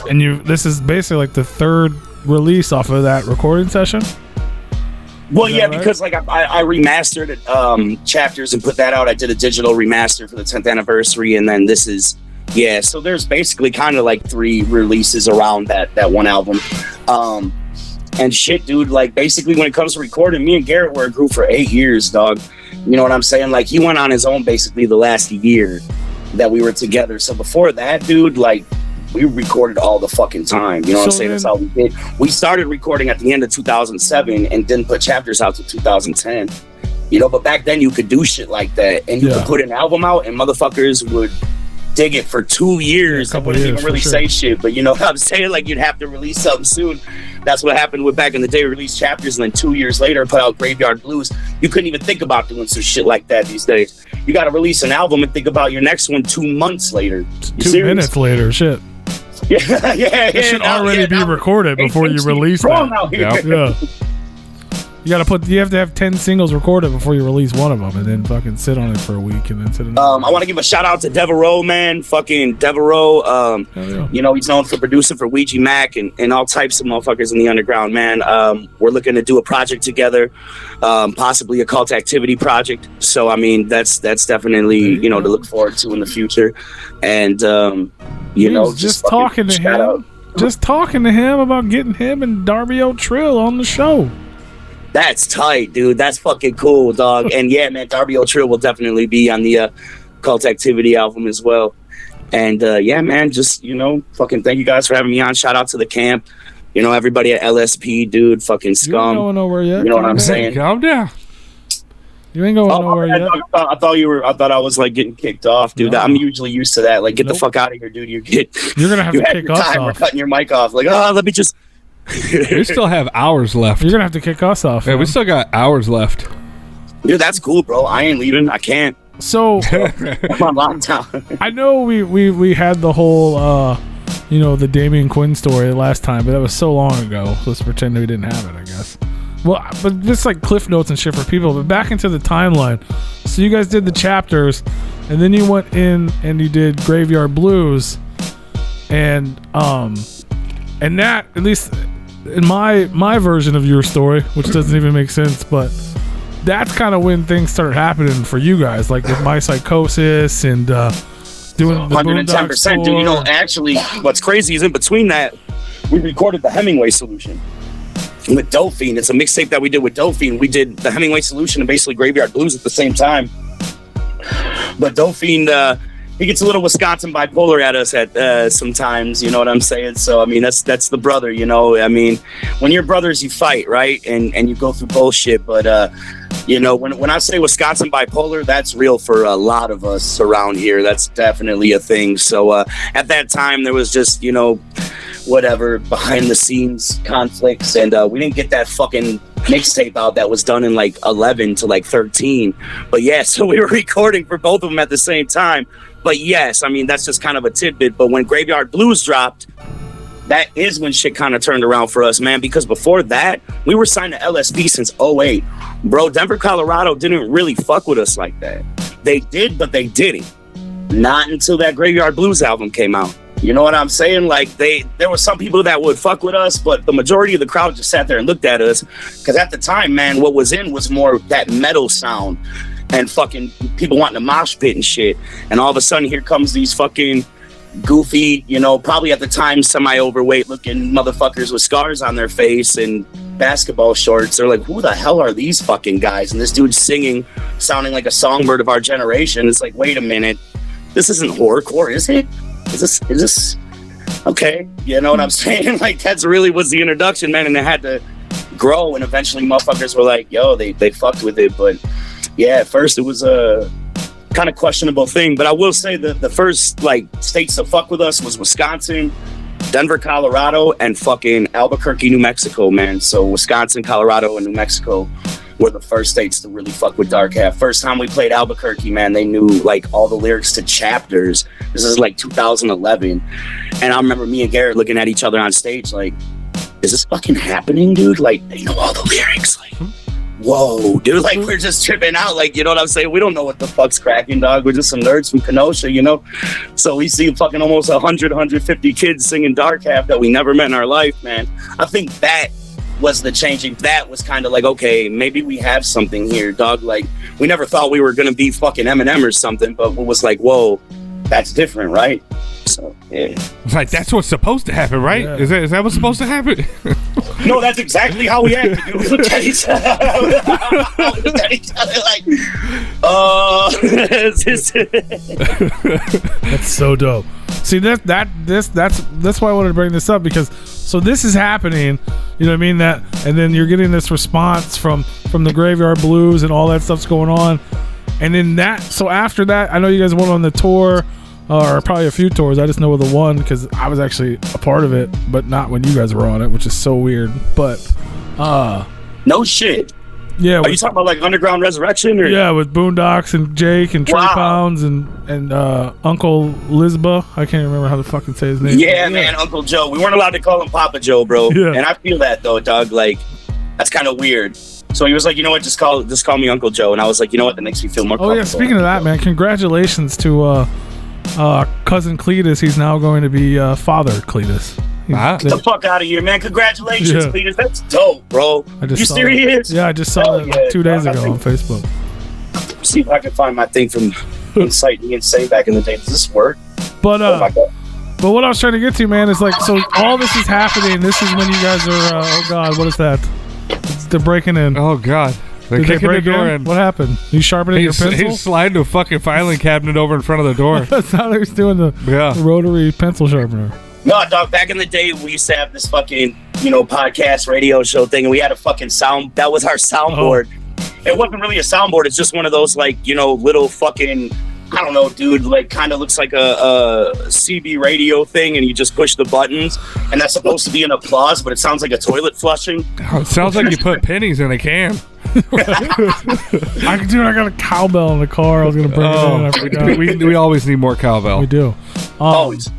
And this is basically like the third release off of that recording session. Well, yeah, right? Because like I remastered Chapters and put that out. I did a digital remaster for the 10th anniversary, and then this is so there's basically kind of like 3 releases around that one album. And shit, dude, like basically when it comes to recording, me and Garrett were a group for 8 years, dog. You know what I'm saying? Like he went on his own basically the last year that we were together. So before that, dude, like we recorded all the fucking time. You know what I'm saying? That's how we did. We started recording at the end of 2007 and didn't put Chapters out to 2010. You know, but back then you could do shit like that, and you could put an album out, and motherfuckers would dig it for 2 years. Yeah, a couple and years, even really say shit, but you know what I'm saying? Like you'd have to release something soon. That's what happened with back in the day. Release Chapters, and then 2 years later put out Graveyard Blues. You couldn't even think about doing some shit like that these days. You got to release an album and think about your next one 2 months later. 2 minutes later, shit. Yeah. It should already be recorded before you release that. Yeah. You have to have 10 singles recorded before you release one of them, and then fucking sit on it for a week, and then sit on it. I want to give a shout out to Devereaux, man. Fucking Devereaux. You know, he's known for producing for Ouija Mac and all types of motherfuckers in the underground, man. We're looking to do a project together, possibly a cult activity project. So I mean, that's definitely, you know, to look forward to in the future. And you know, just talking to him. Just talking to him about getting him and Darby O'Trill on the show. That's tight, dude. That's fucking cool, dog. And yeah, man, Darby O'Trill will definitely be on the Cult Activity album as well. And yeah, man, just, you know, fucking thank you guys for having me on. Shout out to the camp. You know, everybody at LSP, dude, fucking scum. You ain't going nowhere yet. You know what I'm saying? Calm down. You ain't going nowhere yet. I thought I was like getting kicked off, dude. No. I'm usually used to that. Like, get the fuck out of here, dude. You're gonna have to kick us off. We're cutting your mic off. Like, let me just. We still have hours left. You're gonna have to kick us off. Yeah, we still got hours left. Dude, that's cool, bro. I ain't leaving. I can't. So I'm on lockdown. I know we had the whole you know, the Damien Quinn story last time, but that was so long ago. Let's pretend we didn't have it, I guess. Well, but just like cliff notes and shit for people. But back into the timeline. So you guys did the Chapters, and then you went in and you did Graveyard Blues, and that, at least in my version of your story, which doesn't even make sense, but that's kind of when things started happening for you guys, like with My Psychosis and doing the 110%. Dude, you know, actually, what's crazy is in between that, we recorded the Hemingway Solution with Dophine. It's a mixtape that we did with Dophine. We did the Hemingway Solution and basically Graveyard Blues at the same time. But Dophine, he gets a little Wisconsin bipolar at us at sometimes, you know what I'm saying? So I mean, that's the brother, you know. I mean, when you're brothers, you fight, right? And you go through bullshit. But you know, when I say Wisconsin bipolar, that's real for a lot of us around here. That's definitely a thing. So at that time, there was just, you know, whatever behind the scenes conflicts, and we didn't get that fucking mixtape out that was done in like 11 to like 13. But yeah, so we were recording for both of them at the same time. But yes, I mean, that's just kind of a tidbit. But when Graveyard Blues dropped, that is when shit kind of turned around for us, man. Because before that, we were signed to LSP since 08. Bro, Denver, Colorado didn't really fuck with us like that. They did, but they didn't. Not until that Graveyard Blues album came out. You know what I'm saying? Like, there were some people that would fuck with us, but the majority of the crowd just sat there and looked at us. Because at the time, man, what was in was more that metal sound. And fucking people wanting to mosh pit and shit. And all of a sudden, here comes these fucking goofy, you know, probably at the time semi-overweight looking motherfuckers with scars on their face and basketball shorts. They're like, who the hell are these fucking guys? And this dude's singing, sounding like a songbird of our generation. It's like, wait a minute, this isn't horrorcore, is it? Is this okay? You know what I'm saying? Like, that's really was the introduction, man. And it had to grow, and eventually motherfuckers were like, yo, they fucked with it. But yeah, at first it was a kind of questionable thing. But I will say that the first like states to fuck with us was Wisconsin, Denver, Colorado, and fucking Albuquerque, New Mexico, man. So Wisconsin, Colorado, and New Mexico were the first states to really fuck with Dark Half. First time we played Albuquerque, man, they knew like all the lyrics to Chapters. This is like 2011. And I remember me and Garrett looking at each other on stage like, is this fucking happening, dude? Like, they know all the lyrics. Like, whoa, dude, like, we're just tripping out. Like, you know what I'm saying? We don't know what the fuck's cracking, dog. We're just some nerds from Kenosha, you know? So we see fucking almost 150 kids singing Dark Half that we never met in our life, man. I think that was the changing. That was kind of like, okay, maybe we have something here, dog. Like, we never thought we were going to be fucking Eminem or something, but it was like, whoa, that's different, right? So, yeah. Like, that's what's supposed to happen, right? Yeah. Is that what's supposed to happen? No, that's exactly how we acted. Dude. We looked at each other. Like, That's so dope. See, that's why I wanted to bring this up, because so this is happening, you know what I mean? That, and then you're getting this response from the Graveyard Blues and all that stuff's going on, and then that. So after that, I know you guys went on the tour, or probably a few tours. I just know of the one because I was actually a part of it, but not when you guys were on it, which is so weird. But no shit. yeah, Are you talking about like Underground Resurrection? Or? yeah, with Boondocks and Jake and Trey Wow. Pounds and Uncle Lisba. I can't remember how to fucking say his name. Yeah, man, Uncle Joe. We weren't allowed to call him Papa Joe, bro. Yeah. And I feel that though, dog. Like, that's kind of weird. So he was like, you know what, just call me Uncle Joe. And I was like, you know what, that makes me feel more Oh comfortable. yeah, speaking of that, man, congratulations to cousin Cletus. He's now going to be father Cletus. Ah. Get the fuck out of here, man. Congratulations, Yeah. Cletus. That's dope, bro. I just You saw serious? That. Yeah, I just saw Hell that yeah, like 2 days dog. ago on Facebook. See if I can find my thing from Incite Me Insane back in the day. Does this work? But Oh my God. but what I was trying to get to, man, is like, so all this is happening. This is when you guys are. Oh God, what is that? They're breaking in. Oh, God. They're Did they kicking the break door in? in. What happened? You sharpening your pencil? He's sliding a fucking filing cabinet over in front of the door. That's how they're doing the Yeah. rotary pencil sharpener. No, dog, back in the day, we used to have this fucking, podcast radio show thing, and we had a fucking sound. That was our soundboard. It wasn't really a soundboard. It's just one of those, like, little fucking, I don't know, dude, like, kind of looks like a CB radio thing, and you just push the buttons, and that's supposed to be an applause, but it sounds like a toilet flushing. Oh, it sounds like you put pennies in a can. I got a cowbell in the car. I was gonna bring it in. I forgot. We always need more cowbell. We do. Always.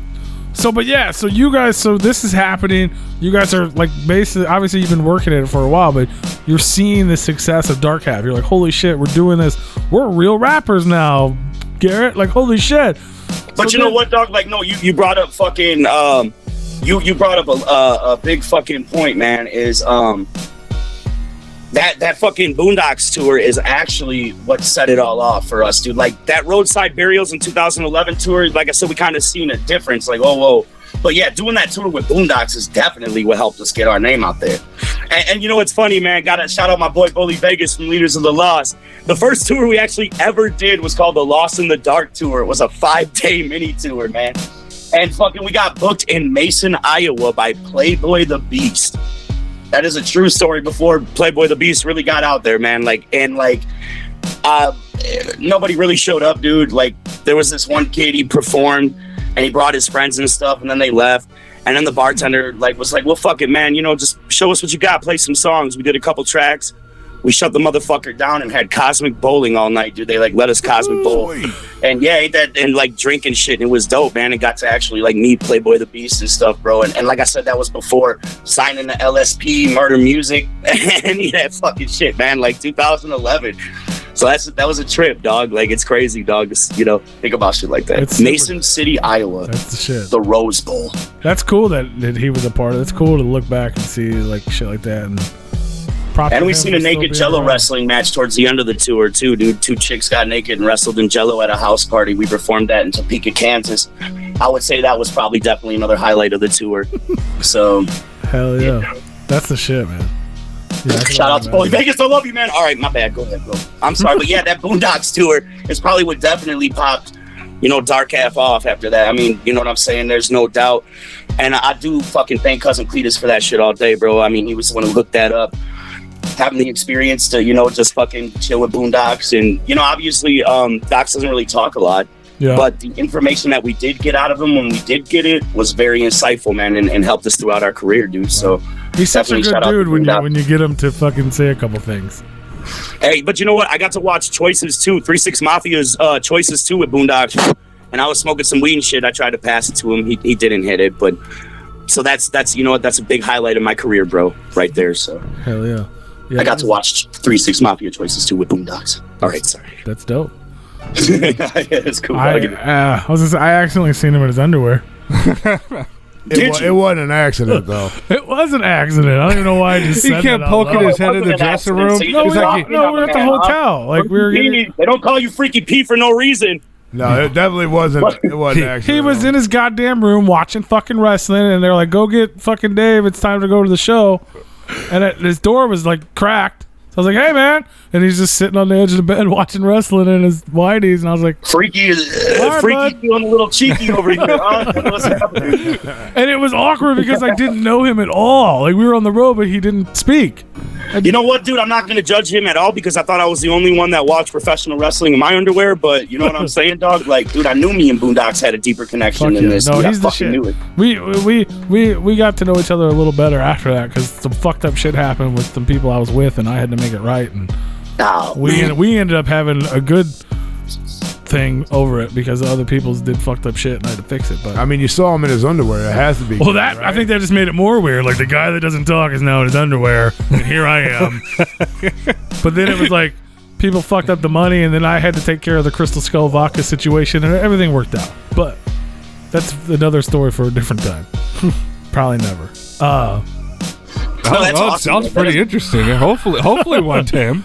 So, but yeah, so you guys, so this is happening. You guys are like, basically, obviously you've been working at it for a while, but you're seeing the success of Dark Half. You're like, holy shit, we're doing this. We're real rappers now, Garrett. Like, holy shit. But So you know then- what, dog? Like, no, you brought up fucking, you brought up a big fucking point, man, is, that fucking Boondocks tour is actually what set it all off for us, dude. Like, that Roadside Burials in 2011 tour, like I said, we kind of seen a difference. Like, whoa. But yeah, doing that tour with Boondocks is definitely what helped us get our name out there. And you know what's funny, man? Gotta shout out my boy Bully Vegas from Leaders of the Lost. The first tour we actually ever did was called the Lost in the Dark tour. It was a 5-day mini tour, man. And fucking we got booked in Mason, Iowa by Playboy the Beast. That is a true story before Playboy the Beast really got out there, man. Nobody really showed up, dude. Like, there was this one kid, he performed and he brought his friends and stuff, and then they left. And then the bartender was like, well, fuck it, man. Just show us what you got. Play some songs. We did a couple tracks. We shut the motherfucker down and had cosmic bowling all night, dude. They let us cosmic bowl. And yeah, ate that and drink and shit. And it was dope, man. And got to actually meet Playboy the Beast and stuff, bro. And like I said, that was before signing the LSP, Murder Music, and any of that fucking shit, man. 2011. So that was a trip, dog. It's crazy, dog. Just, think about shit like that. It's super- Mason City, Iowa. That's the shit. The Rose Bowl. That's cool that he was a part of it. It's cool to look back and see shit like that. And we seen a naked Jello wrestling match towards the end of the tour too, dude. 2 chicks got naked and wrestled in Jello at a house party. We performed that in Topeka, Kansas. I would say that was probably definitely another highlight of the tour. So hell yeah. That's the shit, man. Yeah, shout out to Bully Vegas. I love you, man. All right, my bad. Go ahead, bro. I'm sorry, but yeah, that Boondocks tour is probably what definitely popped, Dark Half off after that. I mean, you know what I'm saying? There's no doubt. And I do fucking thank Cousin Cletus for that shit all day, bro. I mean, he was the one who hooked that up. having the experience to, you know, just fucking chill with Boondocks. And, you know, obviously, Docs doesn't really talk a lot. Yeah. But the information that we did get out of him when we did get it was very insightful, man, and helped us throughout our career, dude. So he's such a definitely good shout out dude to when Boondock. you get him to fucking say a couple things. Hey, but you know what? I got to watch Choices 2, 3-6 Mafia's Choices 2 with Boondocks, and I was smoking some weed and shit. I tried to pass it to him. He didn't hit it, but so that's you know what? That's a big highlight of my career, bro, right there. So Hell yeah. I got to watch 3-6 Mafia Choices 2 with Boondocks. All right, sorry. That's dope. Yeah, it's cool. I was gonna say, I accidentally seen him in his underwear. It wasn't an accident, though. It was an accident. I don't even know why I just He said kept that out poking loud. his head in the dressing room. No, He's like, we're at the hotel. Like we were getting. They don't call you Freaky P for no reason. No, it definitely wasn't. It wasn't an accident. He was in his goddamn room watching fucking wrestling, and they're like, "Go get fucking Dave. It's time to go to the show." And his door was like cracked. So I was like, "Hey, man!" And he's just sitting on the edge of the bed watching wrestling in his whiteies, and I was like, Freaky is All right, Freaky bud. feeling a little cheeky over here. Huh? What's happening? and it was awkward because I didn't know him at all. Like we were on the road, but he didn't speak. You know what, dude? I'm not going to judge him at all because I thought I was the only one that watched professional wrestling in my underwear. But you know what I'm saying, dog? Like, dude, I knew me and Boondocks had a deeper connection Fuck than yeah. this. No, dude. he's I the fucking shit. knew it. We got to know each other a little better after that because some fucked up shit happened with some people I was with, and I had to make it right. And Oh, we ended up having a good thing over it because the other people's did fucked up shit, and I had to fix it. But I mean, you saw him in his underwear. It has to be. well, good, that right? I think that just made it more weird. Like the guy that doesn't talk is now in his underwear, and here I am. But then it was like people fucked up the money, and then I had to take care of the Crystal Skull vodka situation, and everything worked out. But that's another story for a different time. Probably never. that's awesome. Sounds pretty interesting. Hopefully one time.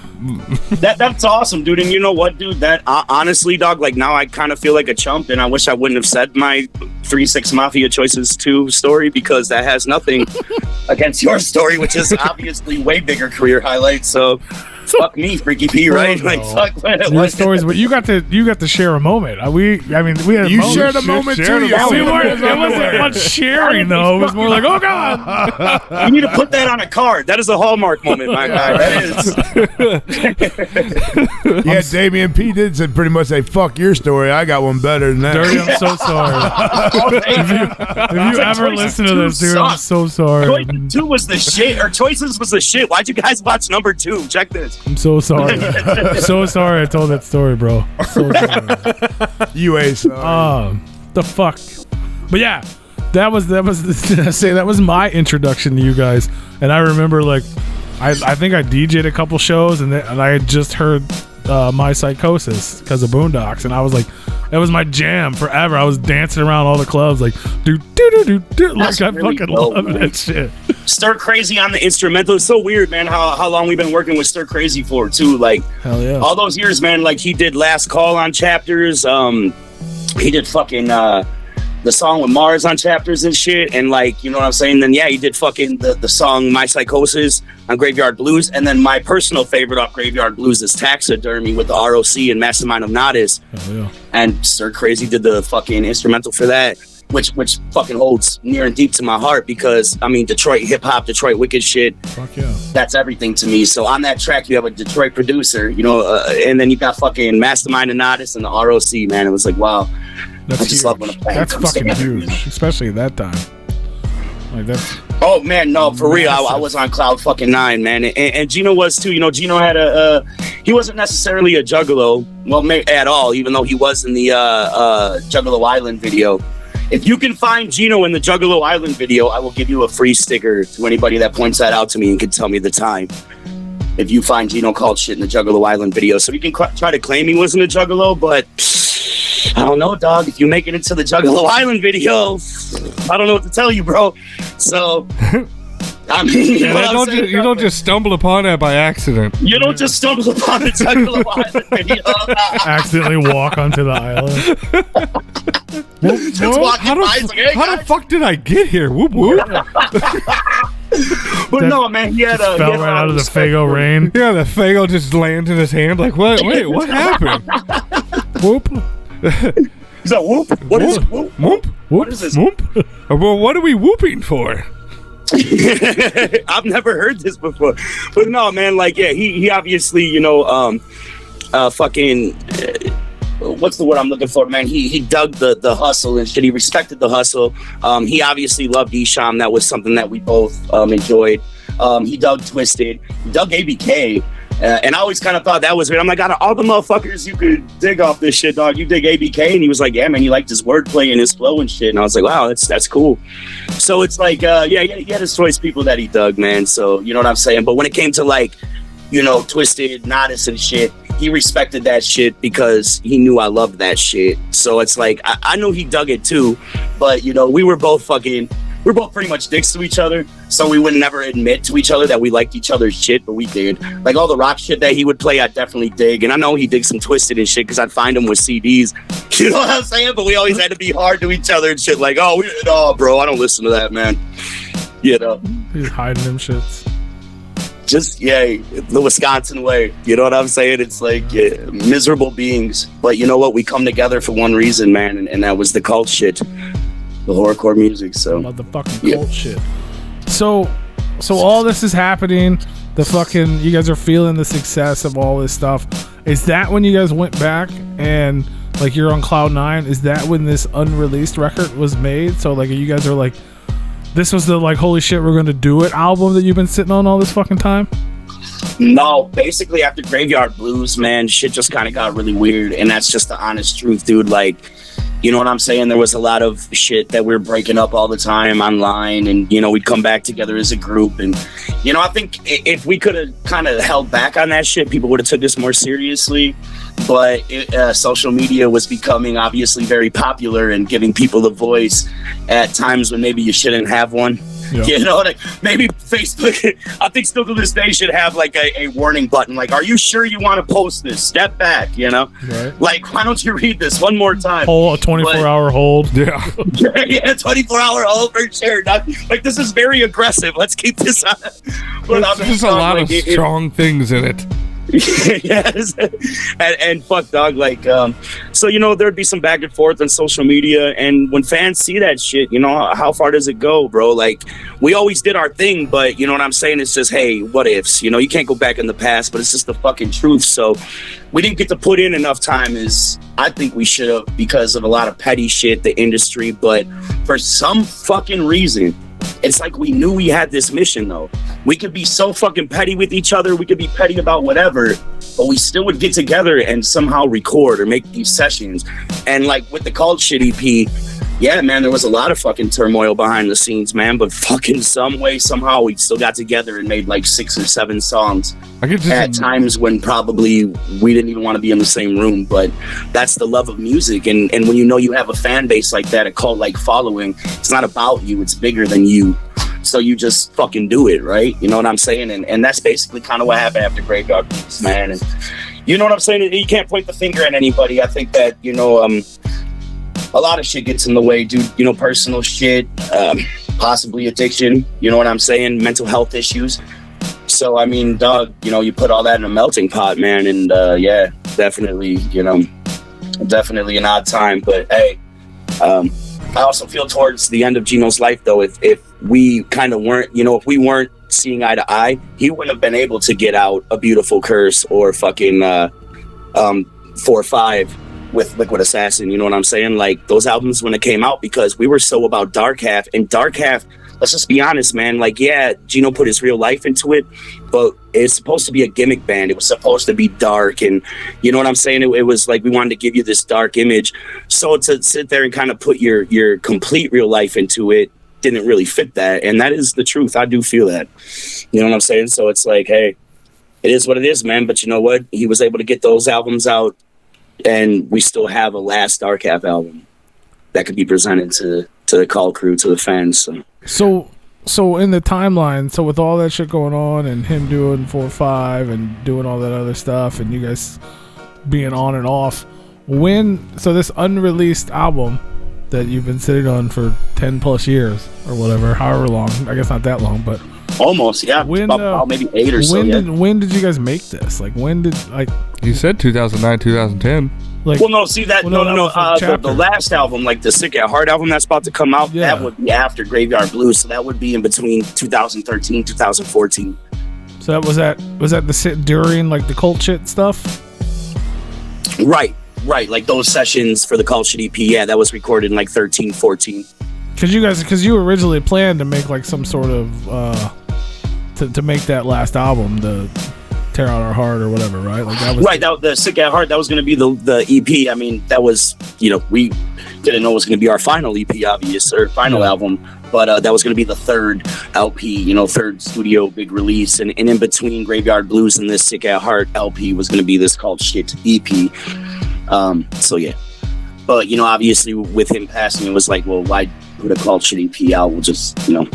That's awesome, dude. And you know what, dude? That honestly, dog, like now I kind of feel like a chump, and I wish I wouldn't have said my 3-6 Mafia Choices 2 story because that has nothing against your story, which is obviously way bigger career highlight. So fuck me, Freaky P, right? Like fuck Your stories, but you got to share a moment. We had a You moment. shared a moment too. You We saw him in weren't. his It wasn't underwear. much sharing though. It was more like, oh god. You need to put that on a card. That is a Hallmark moment, my guy. That is. Yeah, Damien P did say pretty much say, "Fuck your story. I got one better than that." Dirty, I'm so sorry. If you ever listen to this, dude, I'm so sorry. Choices 2 was the shit, or Choices was the shit. Why'd you guys watch number 2? Check this. I'm so sorry. So sorry I told that story, bro. So sorry. You ain't sorry. The fuck. But yeah, that was that was my introduction to you guys, and I remember like I think I DJ'd a couple shows, and I had just heard My Psychosis because of Boondocks, and I was like, that was my jam forever. I was dancing around all the clubs like do do do do do. Like I really fucking dope, love man. that shit. Stir Crazy on the instrumental. It's so weird, man, how long we've been working with Stir Crazy for, too. Like, Hell yeah. all those years, man, like, he did Last Call on Chapters. He did fucking the song with Mars on Chapters and shit. And, like, you know what I'm saying? Then, yeah, he did fucking the song My Psychosis on Graveyard Blues. And then my personal favorite off Graveyard Blues is Taxidermy with the ROC and Mastermind of Nodis. Hell yeah. And Stir Crazy did the fucking instrumental for that. Which fucking holds near and deep to my heart because, I mean, Detroit hip-hop, Detroit wicked shit, Fuck yeah. that's everything to me. So on that track, you have a Detroit producer, you know, and then you got fucking Mastermind and Nodis and the ROC, man. It was like, wow. That's I just huge. love when a band That's comes fucking together. huge, especially at that time. Like that's Oh, man, no, for real. I Massive. was on cloud fucking 9, man. And Gino was, too. You know, Gino had he wasn't necessarily a juggalo, well, at all, even though he was in the Juggalo Island video. If you can find Gino in the Juggalo Island video, I will give you a free sticker to anybody that points that out to me and can tell me the time. If you find Gino called shit in the Juggalo Island video. So you can try to claim he wasn't a Juggalo, but I don't know, dog. If you make it into the Juggalo Island video, I don't know what to tell you, bro. So, I mean, you know what I'm saying, You don't just stumble upon that by accident. You don't just stumble upon the Juggalo Island video. accidentally walk onto the island. Just walking by, it's like, hey, How the guys. fuck did I get here? Whoop whoop. But no, man, he had a... Fell right out of the Fago rain. Yeah, the Fago just lands in his hand. Like, what? Wait, what happened? Whoop. He's like, whoop? What is it? Whoop? Whoop. What is this? Whoop. Well, what are we whooping for? I've never heard this before, but no, man. Like, yeah, he obviously, fucking. What's the word I'm looking for, man? He dug the hustle and shit. He respected the hustle. He obviously loved Esham. That was something that we both enjoyed. He dug Twisted. He dug ABK. And I always kind of thought that was weird. I'm like, out of all the motherfuckers you could dig off this shit, dog, you dig ABK. And he was like, yeah, man, he liked his wordplay and his flow and shit. And I was like, wow, that's cool. So it's like, he had his choice people that he dug, man. So, you know what I'm saying? But when it came to like, Twisted, Nodis and shit, he respected that shit because he knew I loved that shit. So it's like, I knew he dug it too. But, we were both pretty much dicks to each other, so we would never admit to each other that we liked each other's shit, but we did. Like all the rock shit that he would play, I definitely dig, and I know he digs some Twisted and shit because I'd find him with CDs. You know what I'm saying? But we always had to be hard to each other and shit. Like, bro, I don't listen to that, man. He's hiding them shits. Just the Wisconsin way. You know what I'm saying? It's like miserable beings, but you know what? We come together for one reason, man, and that was the cult shit. The horrorcore music, so motherfucking cult shit. So all this is happening. You guys are feeling the success of all this stuff. Is that when you guys went back and like you're on cloud 9? Is that when this unreleased record was made? So like you guys are like, this was the like holy shit we're gonna do it album that you've been sitting on all this fucking time? No, basically after Graveyard Blues, man, shit just kind of got really weird, and that's just the honest truth, dude. Like, you know what I'm saying? There was a lot of shit that we were breaking up all the time online, and we'd come back together as a group, and I think if we could have kind of held back on that shit, people would have took this more seriously. But social media was becoming obviously very popular and giving people a voice at times when maybe you shouldn't have one. Yeah. Like maybe Facebook, I think still to this day, should have like a warning button. Like, are you sure you want to post this? Step back, Right. Like, why don't you read this one more time? A 24-hour hold. Yeah. 24-hour hold for sure. Like, this is very aggressive. Let's keep this on. There's a lot of strong things in it. Yes. And fuck, dog, like so there'd be some back and forth on social media, and when fans see that shit, how far does it go, bro? Like, we always did our thing, but you know what I'm saying, it's just, hey, what ifs, you can't go back in the past, but it's just the fucking truth. So we didn't get to put in enough time as I think we should have, because of a lot of petty shit, the industry. But for some fucking reason, it's like we knew we had this mission, though. We could be so fucking petty with each other. We could be petty about whatever, but we still would get together and somehow record or make these sessions. And like with the Cult Shit EP, yeah, man, there was a lot of fucking turmoil behind the scenes, man. But fucking some way, somehow, we still got together and made like 6 or 7 songs at times when probably we didn't even want to be in the same room. But that's the love of music. And when you have a fan base like that, a cult-like following, it's not about you. It's bigger than you. So you just fucking do it, right? You know what I'm saying? And that's basically kind of what happened after Graveyard Blues, man. And you know what I'm saying? You can't point the finger at anybody. I think that, a lot of shit gets in the way, dude. Personal shit, possibly addiction. You know what I'm saying? Mental health issues. So, I mean, dog, you put all that in a melting pot, man. And, yeah, definitely, definitely an odd time. But, hey, I also feel towards the end of Gino's life, though, if we kind of weren't, if we weren't seeing eye to eye, he wouldn't have been able to get out A Beautiful Curse or fucking 4-5 with Liquid Assassin. You know what I'm saying? Like, those albums when it came out, because we were so about Dark Half, and Dark Half, let's just be honest, man. Like, yeah, Gino put his real life into it, but it's supposed to be a gimmick band. It was supposed to be dark, and you know what I'm saying? It was like we wanted to give you this dark image. So to sit there and kind of put your complete real life into it didn't really fit that, and that is the truth. I do feel that. You know what I'm saying? So it's like, hey, it is what it is, man. But you know what? He was able to get those albums out, and we still have a last Dark Half album that could be presented to the call crew, to the fans. So in the timeline, so with all that shit going on and him doing 4-5 and doing all that other stuff and you guys being on and off, so this unreleased album that you've been sitting on for 10 plus years or whatever, however long, I guess not that long, but almost, yeah. About maybe 8 or so. When did you guys make this? Like, when did, like, you said 2009, 2010. Like, Well, no, see that. Well, no, no, no, that was like the chapter. last album, like the Sick at Heart album that's about to come out, Yeah. that would be after Graveyard Blues. So that would be in between 2013, 2014. so that was that the sit during like the cult shit stuff? Right. Like those sessions for the Cult Shit EP. Yeah, that was recorded in like 13, 14. Because you originally planned to make like some sort of to make that last album, the Tear Out Our Heart or whatever, right? Like that was Right, the Sick at Heart, that was going to be the EP. I mean, that was, we didn't know it was going to be our final EP, obvious, or final album, but that was going to be the third LP, third studio big release. And in between Graveyard Blues and this Sick at Heart LP was going to be this Called Shit EP. So yeah. But, obviously with him passing, it was like, well, why put a Called Shit EP out? We'll just, do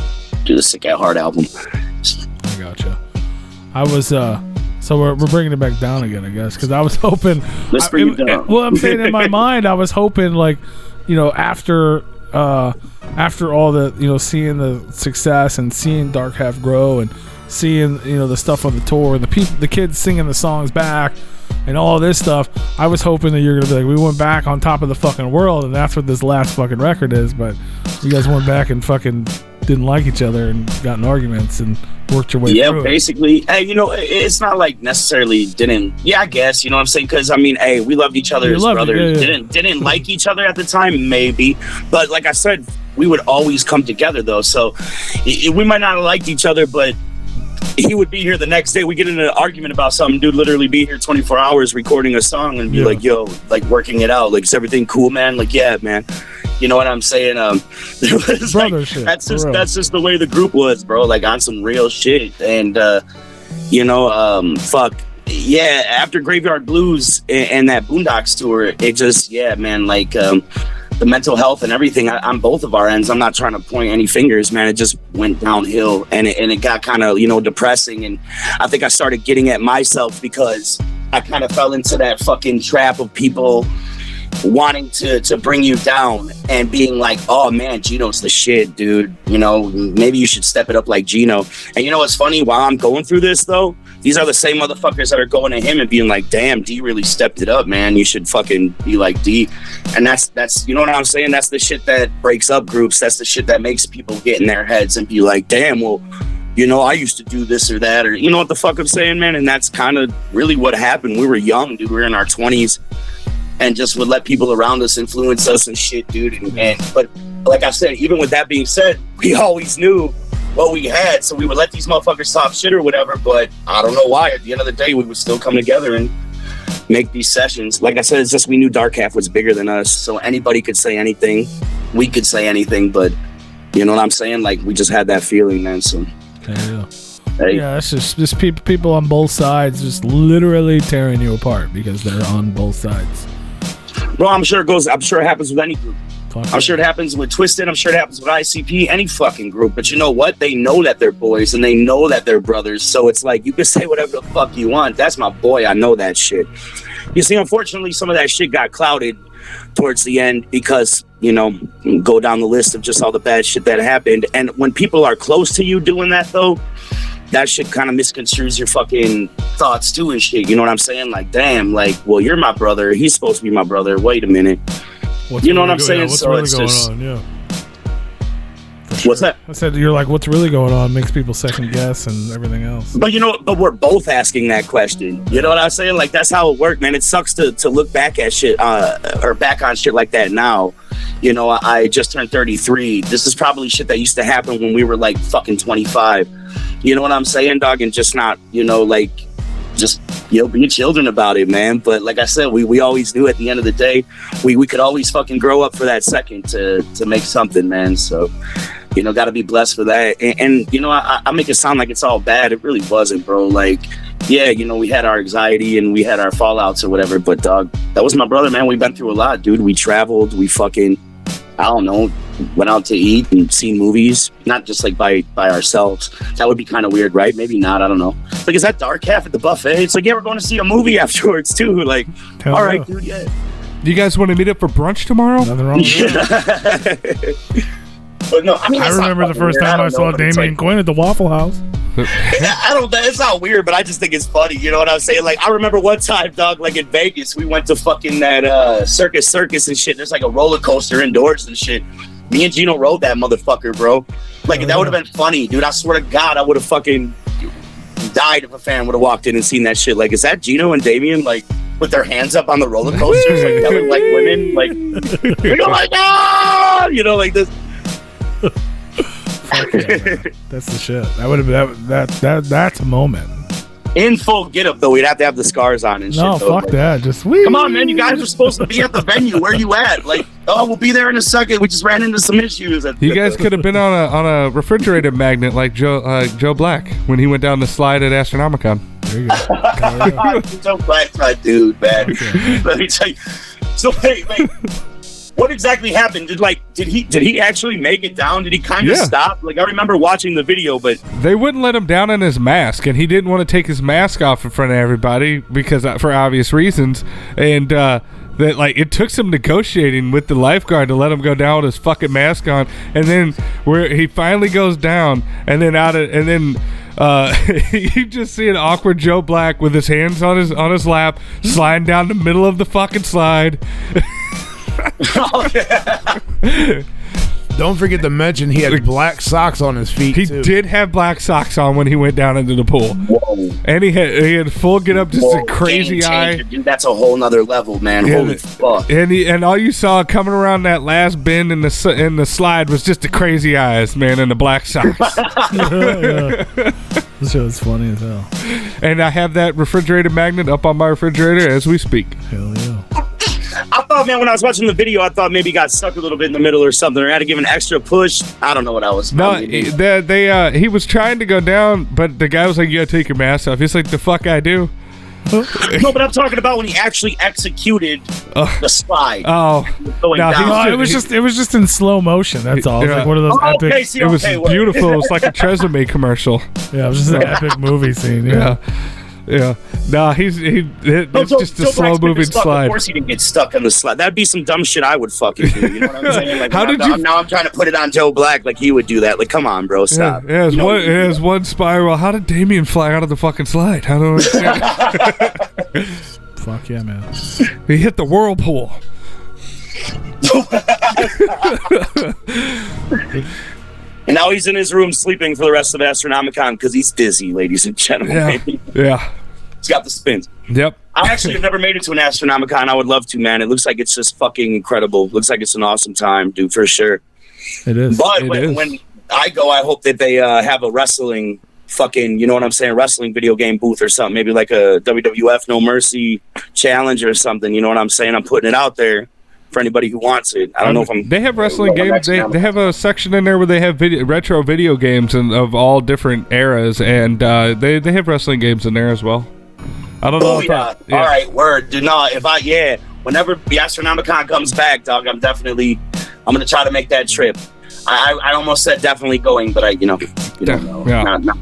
the Sick at Heart album. I gotcha. I was so we're bringing it back down again, I guess, because I was hoping. Let's bring it down. Well, I'm saying in my mind, I was hoping like, after all the seeing the success and seeing Dark Half grow and seeing the stuff on the tour, the kids singing the songs back and all this stuff, I was hoping that you're gonna be like, we went back on top of the fucking world, and that's what this last fucking record is. But you guys went back and fucking didn't like each other and got in arguments and worked your way through it. Basically. Hey, it's not like necessarily didn't. Yeah, I guess, you know what I'm saying? Because I mean, hey, we loved each other as brothers. Yeah. Didn't like each other at the time, maybe. But like I said, we would always come together though. So we might not have liked each other, but he would be here the next day. We get in an argument about something. Dude literally be here 24 hours recording a song and be like, yo, like working it out. Like, is everything cool, man? Like, yeah, man. You know what I'm saying? It was shit, that's just the way the group was, bro. Like on some real shit. And fuck. Yeah, after Graveyard Blues and that Boondocks tour, it just, yeah, man, like the mental health and everything on both of our ends. I'm not trying to point any fingers, man. It just went downhill and it got kind of, depressing. And I think I started getting at myself because I kind of fell into that fucking trap of people wanting to bring you down and being like, oh man, Gino's the shit, dude. Maybe you should step it up like Gino. And what's funny? While I'm going through this though, these are the same motherfuckers that are going to him and being like, damn, D really stepped it up, man. You should fucking be like D. And that's you know what I'm saying? That's the shit that breaks up groups. That's the shit that makes people get in their heads and be like, damn, well, I used to do this or that, or you know what the fuck I'm saying, man? And that's kind of really what happened. We were young, dude. We were in our 20s. And just would let people around us influence us and shit, dude. But like I said, even with that being said, we always knew what we had, so we would let these motherfuckers talk shit or whatever. But I don't know why. At the end of the day, we would still come together and make these sessions. Like I said, it's just we knew Dark Half was bigger than us, so anybody could say anything. We could say anything, but you know what I'm saying? Like we just had that feeling, man. So yeah. Hey. Yeah, it's just people on both sides just literally tearing you apart because they're on both sides. Bro, I'm sure it happens with any group. I'm sure it happens with Twisted. I'm sure it happens with ICP, any fucking group. But you know what? They know that they're boys and they know that they're brothers. So it's like, you can say whatever the fuck you want. That's my boy. I know that shit. You see, unfortunately, some of that shit got clouded towards the end because, go down the list of just all the bad shit that happened. And when people are close to you doing that, though, that shit kind of misconstrues your fucking thoughts too and shit. You know what I'm saying? Like, damn, like, well, you're my brother. He's supposed to be my brother. Wait a minute. You know what I'm saying? What's so really it's going just, on? Yeah. What's that? I said, you're like, what's really going on? Makes people second guess and everything else. But but we're both asking that question. You know what I'm saying? Like, that's how it worked, man. It sucks to look back at shit or back on shit like that now. I just turned 33. This is probably shit that used to happen when we were like fucking 25. You know what I'm saying, dog? And just not, be children about it, man. But like I said, we always knew at the end of the day, we could always fucking grow up for that second to make something, man. So, got to be blessed for that. And I make it sound like it's all bad. It really wasn't, bro. Like, yeah, we had our anxiety and we had our fallouts or whatever. But dog, that was my brother, man. We've been through a lot, dude. We traveled. We fucking, I don't know, went out to eat and seen movies, not just like by ourselves. That would be kind of weird, right? Maybe not. I don't know. Like, is that Dark Half at the buffet? It's like, yeah, we're going to see a movie afterwards too. Like, Hell all right, yeah. dude, yeah. Do you guys want to meet up for brunch tomorrow? Nothing wrong with that. But no, I mean, I it's not remember the fucking first weird. time I don't saw know, but it's Damien and Quinn at the Waffle House. I don't know. It's not weird, but I just think it's funny. You know what I'm saying? Like, I remember one time, dog, like in Vegas, we went to fucking that circus and shit. There's like a roller coaster indoors and shit. Me and Gino rode that motherfucker, bro. Like, that would have been funny, dude. I swear to God, I would have fucking died if a fan would have walked in and seen that shit. Like, is that Gino and Damian, like, with their hands up on the roller coasters, like, yelling like women? Like, you know, like, ah! You know, like this. Fuck yeah, that's the shit. That would have been that's a moment. In full getup though, we'd have to have the scars on and shit. No, though. fuck Like, that. Just come on, man. You guys are supposed to be at the venue. Where you at? Like, oh, we'll be there in a second. We just ran into some issues. You guys could have been on a refrigerator magnet like Joe Black when he went down the slide at Astronomicon. There you go. Joe Black's my dude, man. Let me tell you. So wait. What exactly happened? Did he actually make it down? Did he kind of stop? Like, I remember watching the video, but they wouldn't let him down in his mask, and he didn't want to take his mask off in front of everybody because for obvious reasons. And that, like, it took some negotiating with the lifeguard to let him go down with his fucking mask on. And then where he finally goes down, and then you just see an awkward Joe Black with his hands on his lap, sliding down the middle of the fucking slide. oh, yeah. Don't forget to mention he had black socks on his feet. He too. did have black socks on when he went down into the pool. Whoa. And he had full get up, just a crazy Game eye. changer, dude. That's a whole nother level, man. Yeah, Holy fuck. And all you saw coming around that last bend in the slide was just the crazy eyes, man, and the black socks. Yeah. This show is funny as hell. And I have that refrigerator magnet up on my refrigerator as we speak. Hell yeah. I thought, man, when I was watching the video, I thought maybe he got stuck a little bit in the middle or something, or had to give an extra push. I don't know what I was. No, he was trying to go down, but the guy was like, "You gotta take your mask off." He's like, "The fuck I do." No, but I'm talking about when he actually executed the slide. Oh, going no, down. It was just in slow motion. That's all. It was Yeah. like one of those epic. Okay, see, it was okay, beautiful. It was like a Tresemme commercial. Yeah, it was just an epic movie scene. Yeah. Yeah. No, it's just a slow moving slide. Of course, he didn't get stuck on the slide. That'd be some dumb shit I would fucking do. You know what I'm saying? Like, How did you? Now I'm trying to put it on Joe Black like he would do that. Like, come on, bro, stop. Yeah, it has one spiral. How did Damien fly out of the fucking slide? I don't understand. Fuck yeah, man. He hit the whirlpool. And now he's in his room sleeping for the rest of Astronomicon because he's dizzy, ladies and gentlemen. Yeah. He's got the spins. Yep. I actually have never made it to an Astronomicon. I would love to, man. It looks like it's just fucking incredible. Looks like it's an awesome time, dude, for sure. It is. But when I go, I hope that they have a wrestling fucking, you know what I'm saying, wrestling video game booth or something. Maybe like a WWF No Mercy challenge or something. You know what I'm saying? I'm putting it out there for anybody who wants it. I don't know if I'm... They have wrestling games. They have a section in there where they have retro video games of all different eras, and they have wrestling games in there as well. I don't know. All right, word. Do not. Whenever the Astronomicon comes back, dog, I'm gonna try to make that trip. I almost said definitely going, but you don't know. Yeah. Not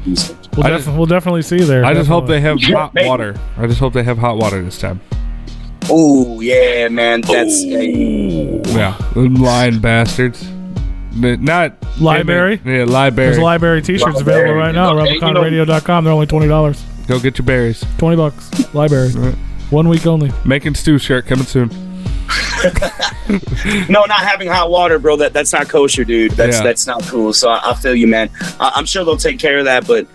We'll definitely see you there. I just hope they have Yeah, hot maybe. water. I just hope they have hot water this time. Oh yeah, man. That's Yeah, them lying bastards. Not Library? Yeah, library. There's library t-shirts available right now. RepliconRadio.com. They're only $20. Go get your berries. $20. Library. Right. 1 week only. Making stew shirt coming soon. No, not having hot water, bro. That's not kosher, dude. That's not cool. So I feel you, man. I'm sure they'll take care of that, but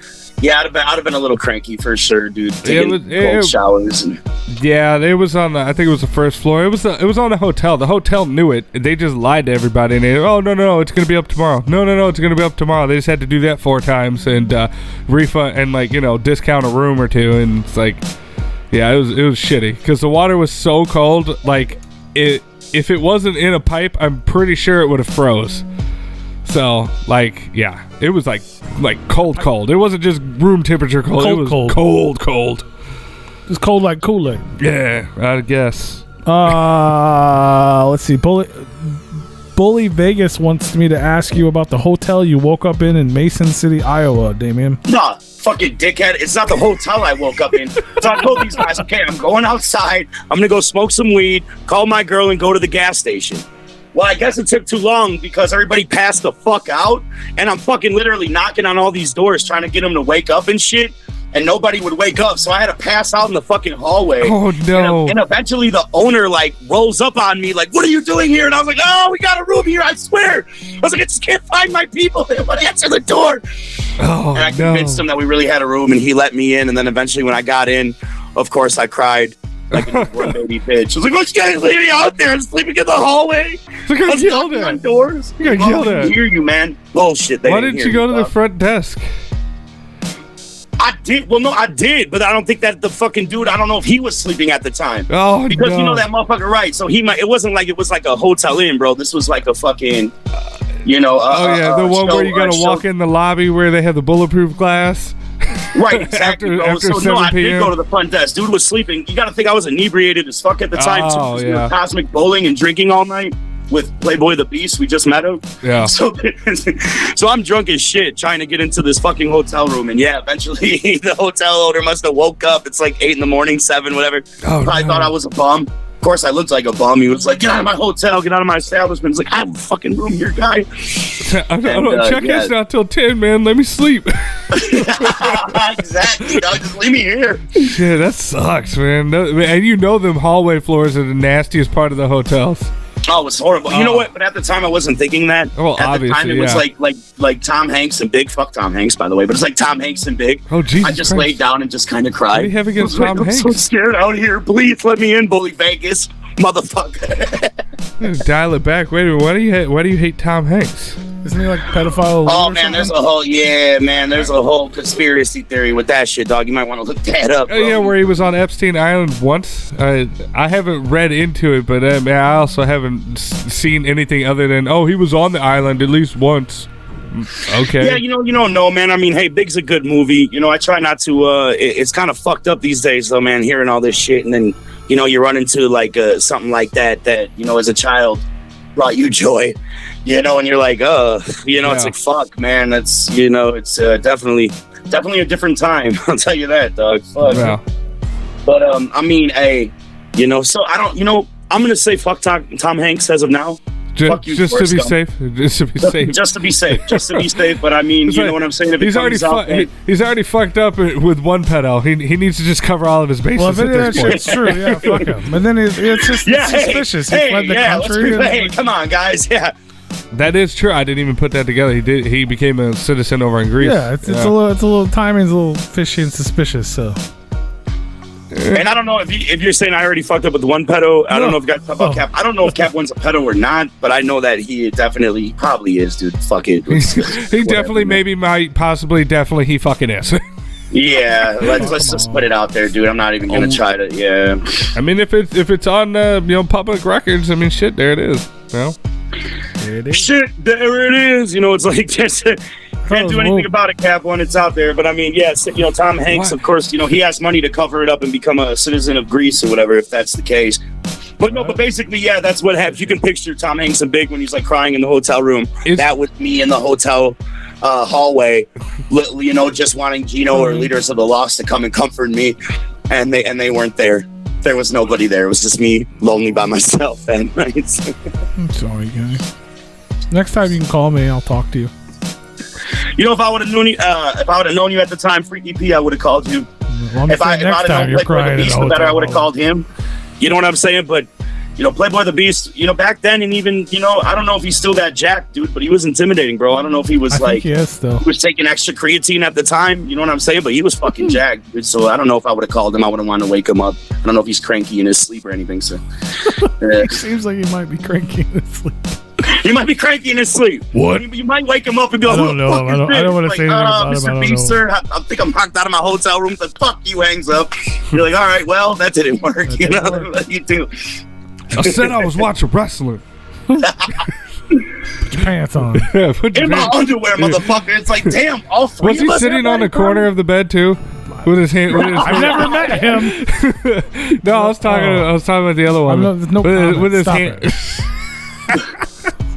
yeah, I'd have been a little cranky for sure, dude. Taking cold showers and. Yeah, it was on I think it was the first floor. It was on the hotel. The hotel knew it. They just lied to everybody. And they, no, it's gonna be up tomorrow. No, it's gonna be up tomorrow. They just had to do that 4 times and refund and discount a room or two. And it's like, yeah, it was shitty because the water was so cold. Like if it wasn't in a pipe, I'm pretty sure it would have froze. So yeah, it was like cold. It wasn't just room temperature cold. It was cold. It's cold like Kool-Aid. Yeah, I guess. Let's see. Bully Vegas wants me to ask you about the hotel you woke up in Mason City, Iowa, Damien. Nah, fucking dickhead. It's not the hotel I woke up in. So I told these guys, okay, I'm going outside. I'm going to go smoke some weed, call my girl, and go to the gas station. Well, I guess it took too long because everybody passed the fuck out, and I'm fucking literally knocking on all these doors trying to get them to wake up and shit, and nobody would wake up, so I had to pass out in the fucking hallway. Oh no! And eventually the owner like rolls up on me like, "What are you doing here?" And I was like, "Oh, we got a room here, I swear." I was like, "I just can't find my people. They would answer the door." Oh And I convinced him that we really had a room, and he let me in. And then eventually, when I got in, of course, I cried like a newborn baby bitch. I was like, "What, you guys leave me out there and sleeping in the hallway?" Look, I was knocking on doors. You got yelled at. I hear you, man. Bullshit. Why didn't you go to the front desk? I did. Well, no, I did, but I don't think that the fucking dude. I don't know if he was sleeping at the time. Oh, because no. you know that motherfucker, right? So he might. It wasn't like it was like a hotel inn, bro. This was like a fucking, you know. The one where you gotta walk in the lobby where they have the bulletproof glass. Right, exactly. after so 7 no, I did p.m.? go to the front desk. Dude was sleeping. You got to think I was inebriated as fuck at the time too. Oh, 'Cause we yeah. were cosmic bowling and drinking all night with Playboy the Beast. We just met him. Yeah. So I'm drunk as shit trying to get into this fucking hotel room, and yeah, eventually the hotel owner must have woke up. It's like 8 a.m, 7, whatever. Oh, Probably no. thought I was a bum. Of course, I looked like a bum. He was like, "Get out of my hotel, get out of my establishment." It's like, "I have a fucking room here, guy." I don't check yeah. this not till 10, man. Let me sleep. Exactly, dog. Just leave me here. Yeah, that sucks, man. And you know them hallway floors are the nastiest part of the hotels. Oh, it was horrible. You know what? But at the time, I wasn't thinking that. Well, at the obviously, time, it was yeah. like Tom Hanks and Big. Fuck Tom Hanks, by the way. But it's like Tom Hanks and Big. Oh, Jesus I just Christ. laid down and just kind of cried. What do you have against I was Tom like, Hanks? I'm so scared out here. Please let me in, Bully Vegas, motherfucker. Dial it back. Wait a minute. Why do you hate Tom Hanks? Isn't he like pedophile? Oh or man, there's something? there's a whole conspiracy theory with that shit, dog. You might want to look that up. Oh, Bro. yeah, where he was on Epstein Island once. I haven't read into it, but I also haven't seen anything other than, he was on the island at least once. Okay. Yeah, you don't know, man. I mean, hey, Big's a good movie. You know, I try not to. It's kind of fucked up these days, though, man. Hearing all this shit, and then you run into like something like that as a child brought you joy. And you're like, it's like, fuck, man. That's it's definitely a different time. I'll tell you that, dog. Fuck. Yeah. But I mean, hey, so I don't. I'm gonna say fuck Tom Hanks as of now. Fuck you, Just to Forrest be Gump. safe. Just to be safe. Just to be safe. But I mean, It's you like, know what I'm saying? If it he's already comes out, he's already fucked up with one pedo. He needs to just cover all of his bases Well, if at that this point. shit's true, yeah, fuck him. And then it's just suspicious. He fled the country. Hey, come on, guys. Yeah. That is true. I didn't even put that together. He became a citizen over in Greece. Yeah, it's a little timing's a little fishy and suspicious. So And I don't know if you're saying I already fucked up with one pedo. I don't know if you guys talk about Cap. I don't know if Cap one's a pedo or not, but I know that he probably is, dude. Fuck it. He definitely, maybe, might, possibly, definitely, he fucking is. Yeah, let's just put it out there, dude. I'm not even gonna try to. Yeah. I mean, if it's on public records, I mean, shit, there it is. There it is. Shit, there it is. It's like just can't do anything about it, Cap one. It's out there, but I mean, yes, Tom Hanks, of course, he has money to cover it up and become a citizen of Greece or whatever, if that's the case. But no, but basically, yeah, that's what happens. You can picture Tom Hanks and Big when he's like crying in the hotel room. That was me in the hotel hallway, just wanting Gino or leaders of the Lost to come and comfort me, and they weren't there. There was nobody there. It was just me, lonely by myself that night. I'm sorry, guys. Next time you can call me, I'll talk to you. If I would have known you at the time, Freaky P, I would have called you. Well, If I'd have known Playboy the Beast, the better I would have called him. You know what I'm saying? But Playboy the Beast, back then, and even I don't know if he's still that jacked, dude, but he was intimidating, bro. I don't know if he was I think he is still. he was taking extra creatine at the time. You know what I'm saying? But he was fucking jacked, dude. So I don't know if I would have called him. I would have wanted to wake him up. I don't know if he's cranky in his sleep or anything. So Seems like he might be cranky in his sleep. he might be cranky in his sleep. What? You might wake him up and be like, I don't know. I don't want to say anything about him. I Mr. don't Beast, know. sir, I think I'm knocked out of my hotel room. The fuck you, hangs up. You're like, all right, well, that didn't work. What do you do? I said I was watching wrestling. Put your pants on. Yeah, put your In my pants- underwear, motherfucker. It's like, damn, all three Was of he us sitting have on the that corner of the bed too, with his hand? I've never met him. No, I was talking about the other one. There's no with comment. his Stop hand.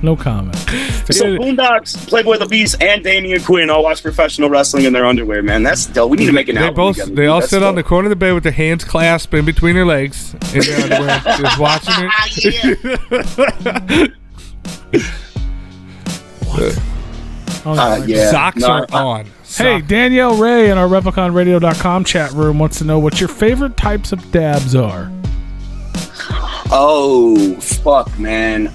No comment. So Boondocks, Playboy the Beast, and Damien Quinn all watch professional wrestling in their underwear, man. That's dope. We need to make an album together, They dude. all That's sit on the dope. corner of the bed with their hands clasped in between their legs in their underwear, just watching it. Yeah. Socks No, are on. Hey, Danielle Ray in our RepliconRadio.com chat room wants to know what your favorite types of dabs are. Oh, fuck, man.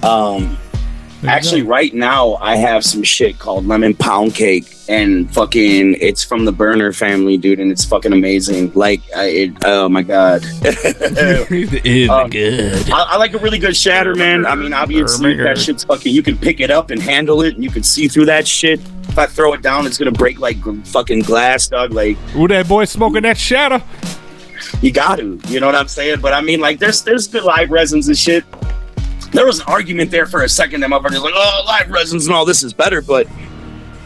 Actually, go. right now, I have some shit called lemon pound cake, and fucking, it's from the Burner family, dude, and it's fucking amazing. Like, oh my god. Good. I like a really good shatter, man. I mean, obviously, that shit's fucking, you can pick it up and handle it, and you can see through that shit. If I throw it down, it's gonna break like fucking glass, dog. Like, Ooh, that boy smoking that shatter. you got to, you know what I'm saying? But I mean, like, there's good live resins and shit. There was an argument there for a second. That motherfucker's like, oh, live resins and all this is better. But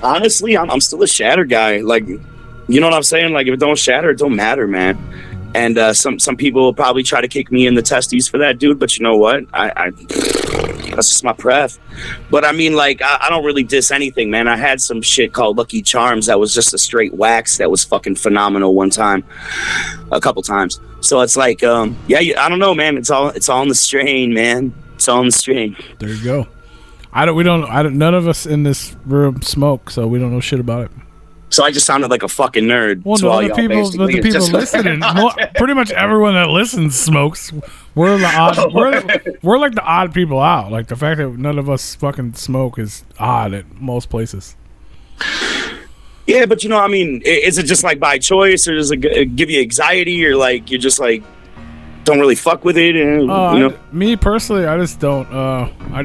honestly, I'm still a shatter guy. Like, you know what I'm saying? Like, if it don't shatter, it don't matter, man. And some people will probably try to kick me in the testes for that, dude. But you know what? I that's just my pref. But I mean, like, I don't really diss anything, man. I had some shit called Lucky Charms that was just a straight wax that was fucking phenomenal a couple times. So it's like, I don't know, man. It's all in the strain, man. It's all in the strain. There you go. None of us in this room smoke, so we don't know shit about it. So I just sounded like a fucking nerd. Well, no, the people listening, pretty much everyone that listens smokes. We're the odd. We're like the odd people out. Like the fact that none of us fucking smoke is odd at most places. Yeah, but you know, I mean, is it just like by choice, or does it give you anxiety, or like you're just like don't really fuck with it? And, you know? Me personally, I just don't. I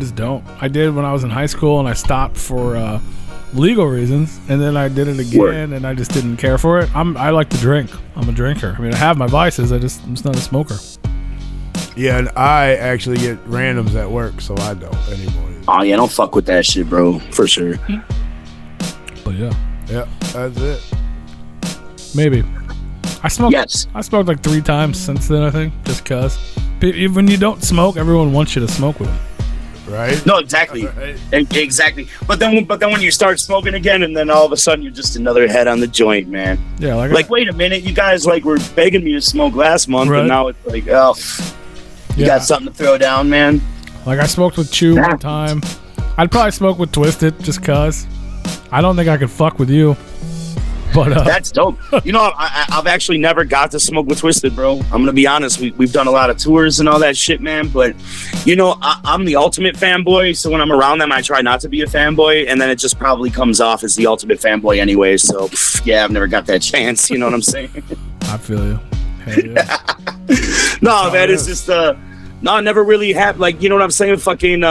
did when I was in high school, and I stopped for legal reasons, and then I did it again, and I just didn't care for it. I like to drink. I'm a drinker. I mean, I have my vices. I'm just not a smoker. Yeah, and I actually get randoms at work, so I don't anymore. Oh yeah, don't fuck with that shit, bro. For sure. But yeah, that's it. Maybe. I smoked. Yes. I smoked like 3 times since then. I think just cause. When you don't smoke, everyone wants you to smoke with them. Right? No, exactly. Right. Exactly. But then when you start smoking again, and then all of a sudden you're just another head on the joint, man. Yeah, like wait a minute, you guys like were begging me to smoke last month, right. But now it's like, oh, you got something to throw down, man. Like I smoked with Chew one time. I'd probably smoke with Twisted just cause. I don't think I could fuck with you. But that's dope. You know, I've actually never got to smoke with Twisted, bro. I'm gonna be honest. We've done a lot of tours and all that shit, man. But you know, I'm the ultimate fanboy. So when I'm around them, I try not to be a fanboy, and then it just probably comes off as the ultimate fanboy anyway. So yeah, I've never got that chance. You know what I'm saying? I feel you. Hell yeah. No, man, it's just no, I never really had, like, you know what I'm saying? Fucking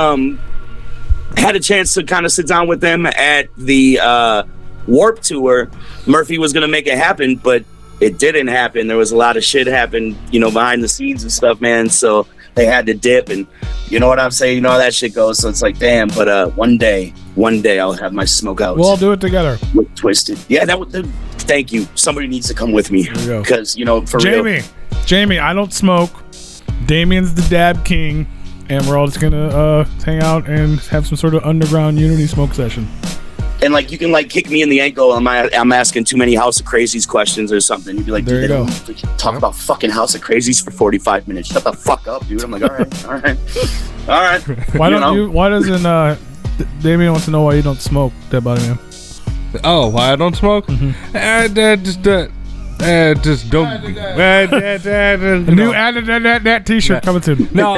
had a chance to kind of sit down with them at the Warp Tour. Murphy was gonna make it happen, but it didn't happen. There was a lot of shit happened, you know, behind the scenes and stuff, man. So they had to dip, and you know what I'm saying? You know how that shit goes. So it's like, damn. But one day I'll have my smoke out. We'll all do it together. With Twisted. Yeah, that would. Thank you. Somebody needs to come with me, because you know, for real. Jamie, I don't smoke. Damien's the dab king, and we're all just gonna hang out and have some sort of underground unity smoke session. And like, you can like kick me in the ankle. I'm asking too many House of Crazies questions or something. You'd be like, there you go. Talk about fucking House of Crazies for 45 minutes. Shut the fuck up, dude. I'm like, all right. Why doesn't Damien wants to know why you don't smoke, Dead Body Man? Oh, why I don't smoke? Just don't. New that t-shirt coming soon. No,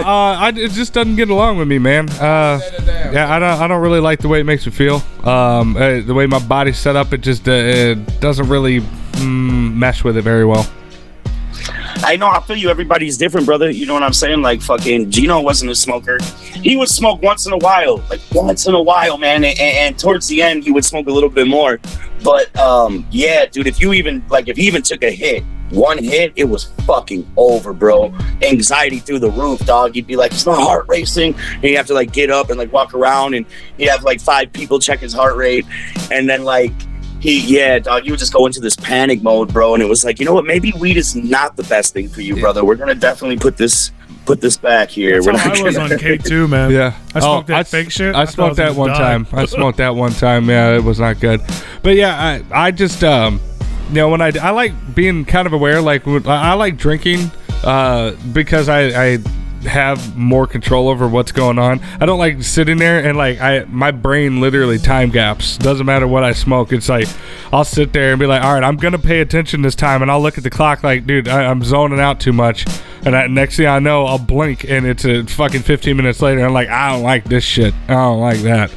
it just doesn't get along with me, man. Yeah, I don't really like the way it makes me feel. The way my body's set up, it just it doesn't really mesh with it very well. I know, I feel you. Everybody's different, brother. You know what I'm saying? Like, fucking Gino wasn't a smoker. He would smoke once in a while, man. And towards the end, he would smoke a little bit more. But yeah, dude, if he even took a hit, one hit, it was fucking over, bro. Anxiety through the roof, dog. He'd be like, it's my heart racing. And he'd have to like get up and like walk around, and he'd have like 5 people check his heart rate. And then like, dog, you would just go into this panic mode, bro. And it was like, you know what? Maybe weed is not the best thing for you, brother. We're gonna definitely put this back here. I was on K2, man. Yeah, I smoked that fake shit. I smoked that one time. I smoked that one time. Yeah, it was not good. But yeah, I just you know, when I like being kind of aware. Like, I like drinking because I have more control over what's going on. I don't like sitting there and like my brain literally time gaps. Doesn't matter what I smoke. It's like I'll sit there and be like, all right, I'm gonna pay attention this time, and I'll look at the clock like, dude, I'm zoning out too much. And next thing I know, I'll blink and it's a fucking 15 minutes later. I'm like, I don't like this shit. I don't like that.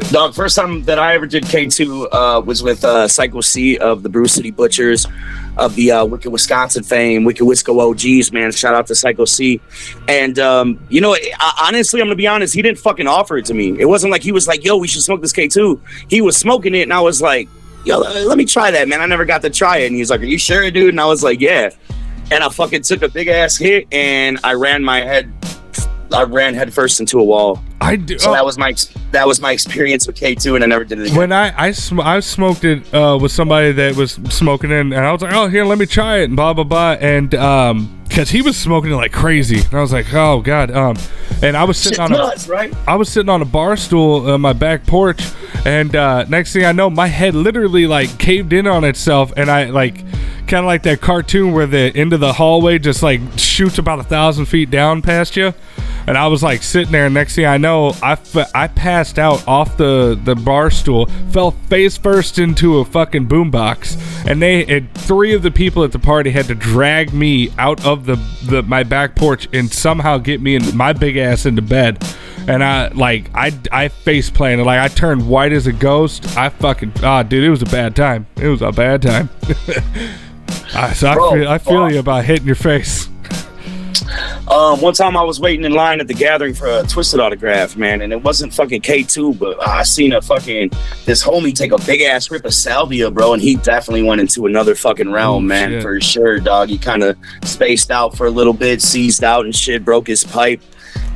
Dog, first time that I ever did K2 was with Psycho C of the Brew City Butchers, of the Wicked Wisconsin fame, Wicked Wisco OGs, man. Shout out to Psycho C. And, honestly, I'm going to be honest, he didn't fucking offer it to me. It wasn't like he was like, yo, we should smoke this K2. He was smoking it, and I was like, yo, let me try that, man. I never got to try it. And he was like, are you sure, dude? And I was like, yeah. And I fucking took a big-ass hit, and I ran head first into a wall. So that was my experience with K2, and I never did it again. When I smoked it with somebody that was smoking it, and I was like, oh, here, let me try it, and blah blah blah, and because he was smoking it like crazy, and I was like, oh god, and I was sitting I was sitting on a bar stool on my back porch, and next thing I know, my head literally like caved in on itself, and I like kind of like that cartoon where the end of the hallway just like shoots about 1,000 feet down past you. And I was like sitting there, and next thing I know, I passed out off the bar stool, fell face first into a fucking boombox, and three of the people at the party had to drag me out of my back porch and somehow get me and my big ass into bed. And I face planted, like I turned white as a ghost. I fucking dude, it was a bad time. It was a bad time. I feel you about hitting your face. One time I was waiting in line at the gathering for a Twisted autograph, man, and it wasn't fucking K2, but I seen this homie take a big ass rip of salvia, bro, and he definitely went into another fucking realm, man, shit. For sure, dog. He kind of spaced out for a little bit, seized out and shit, broke his pipe,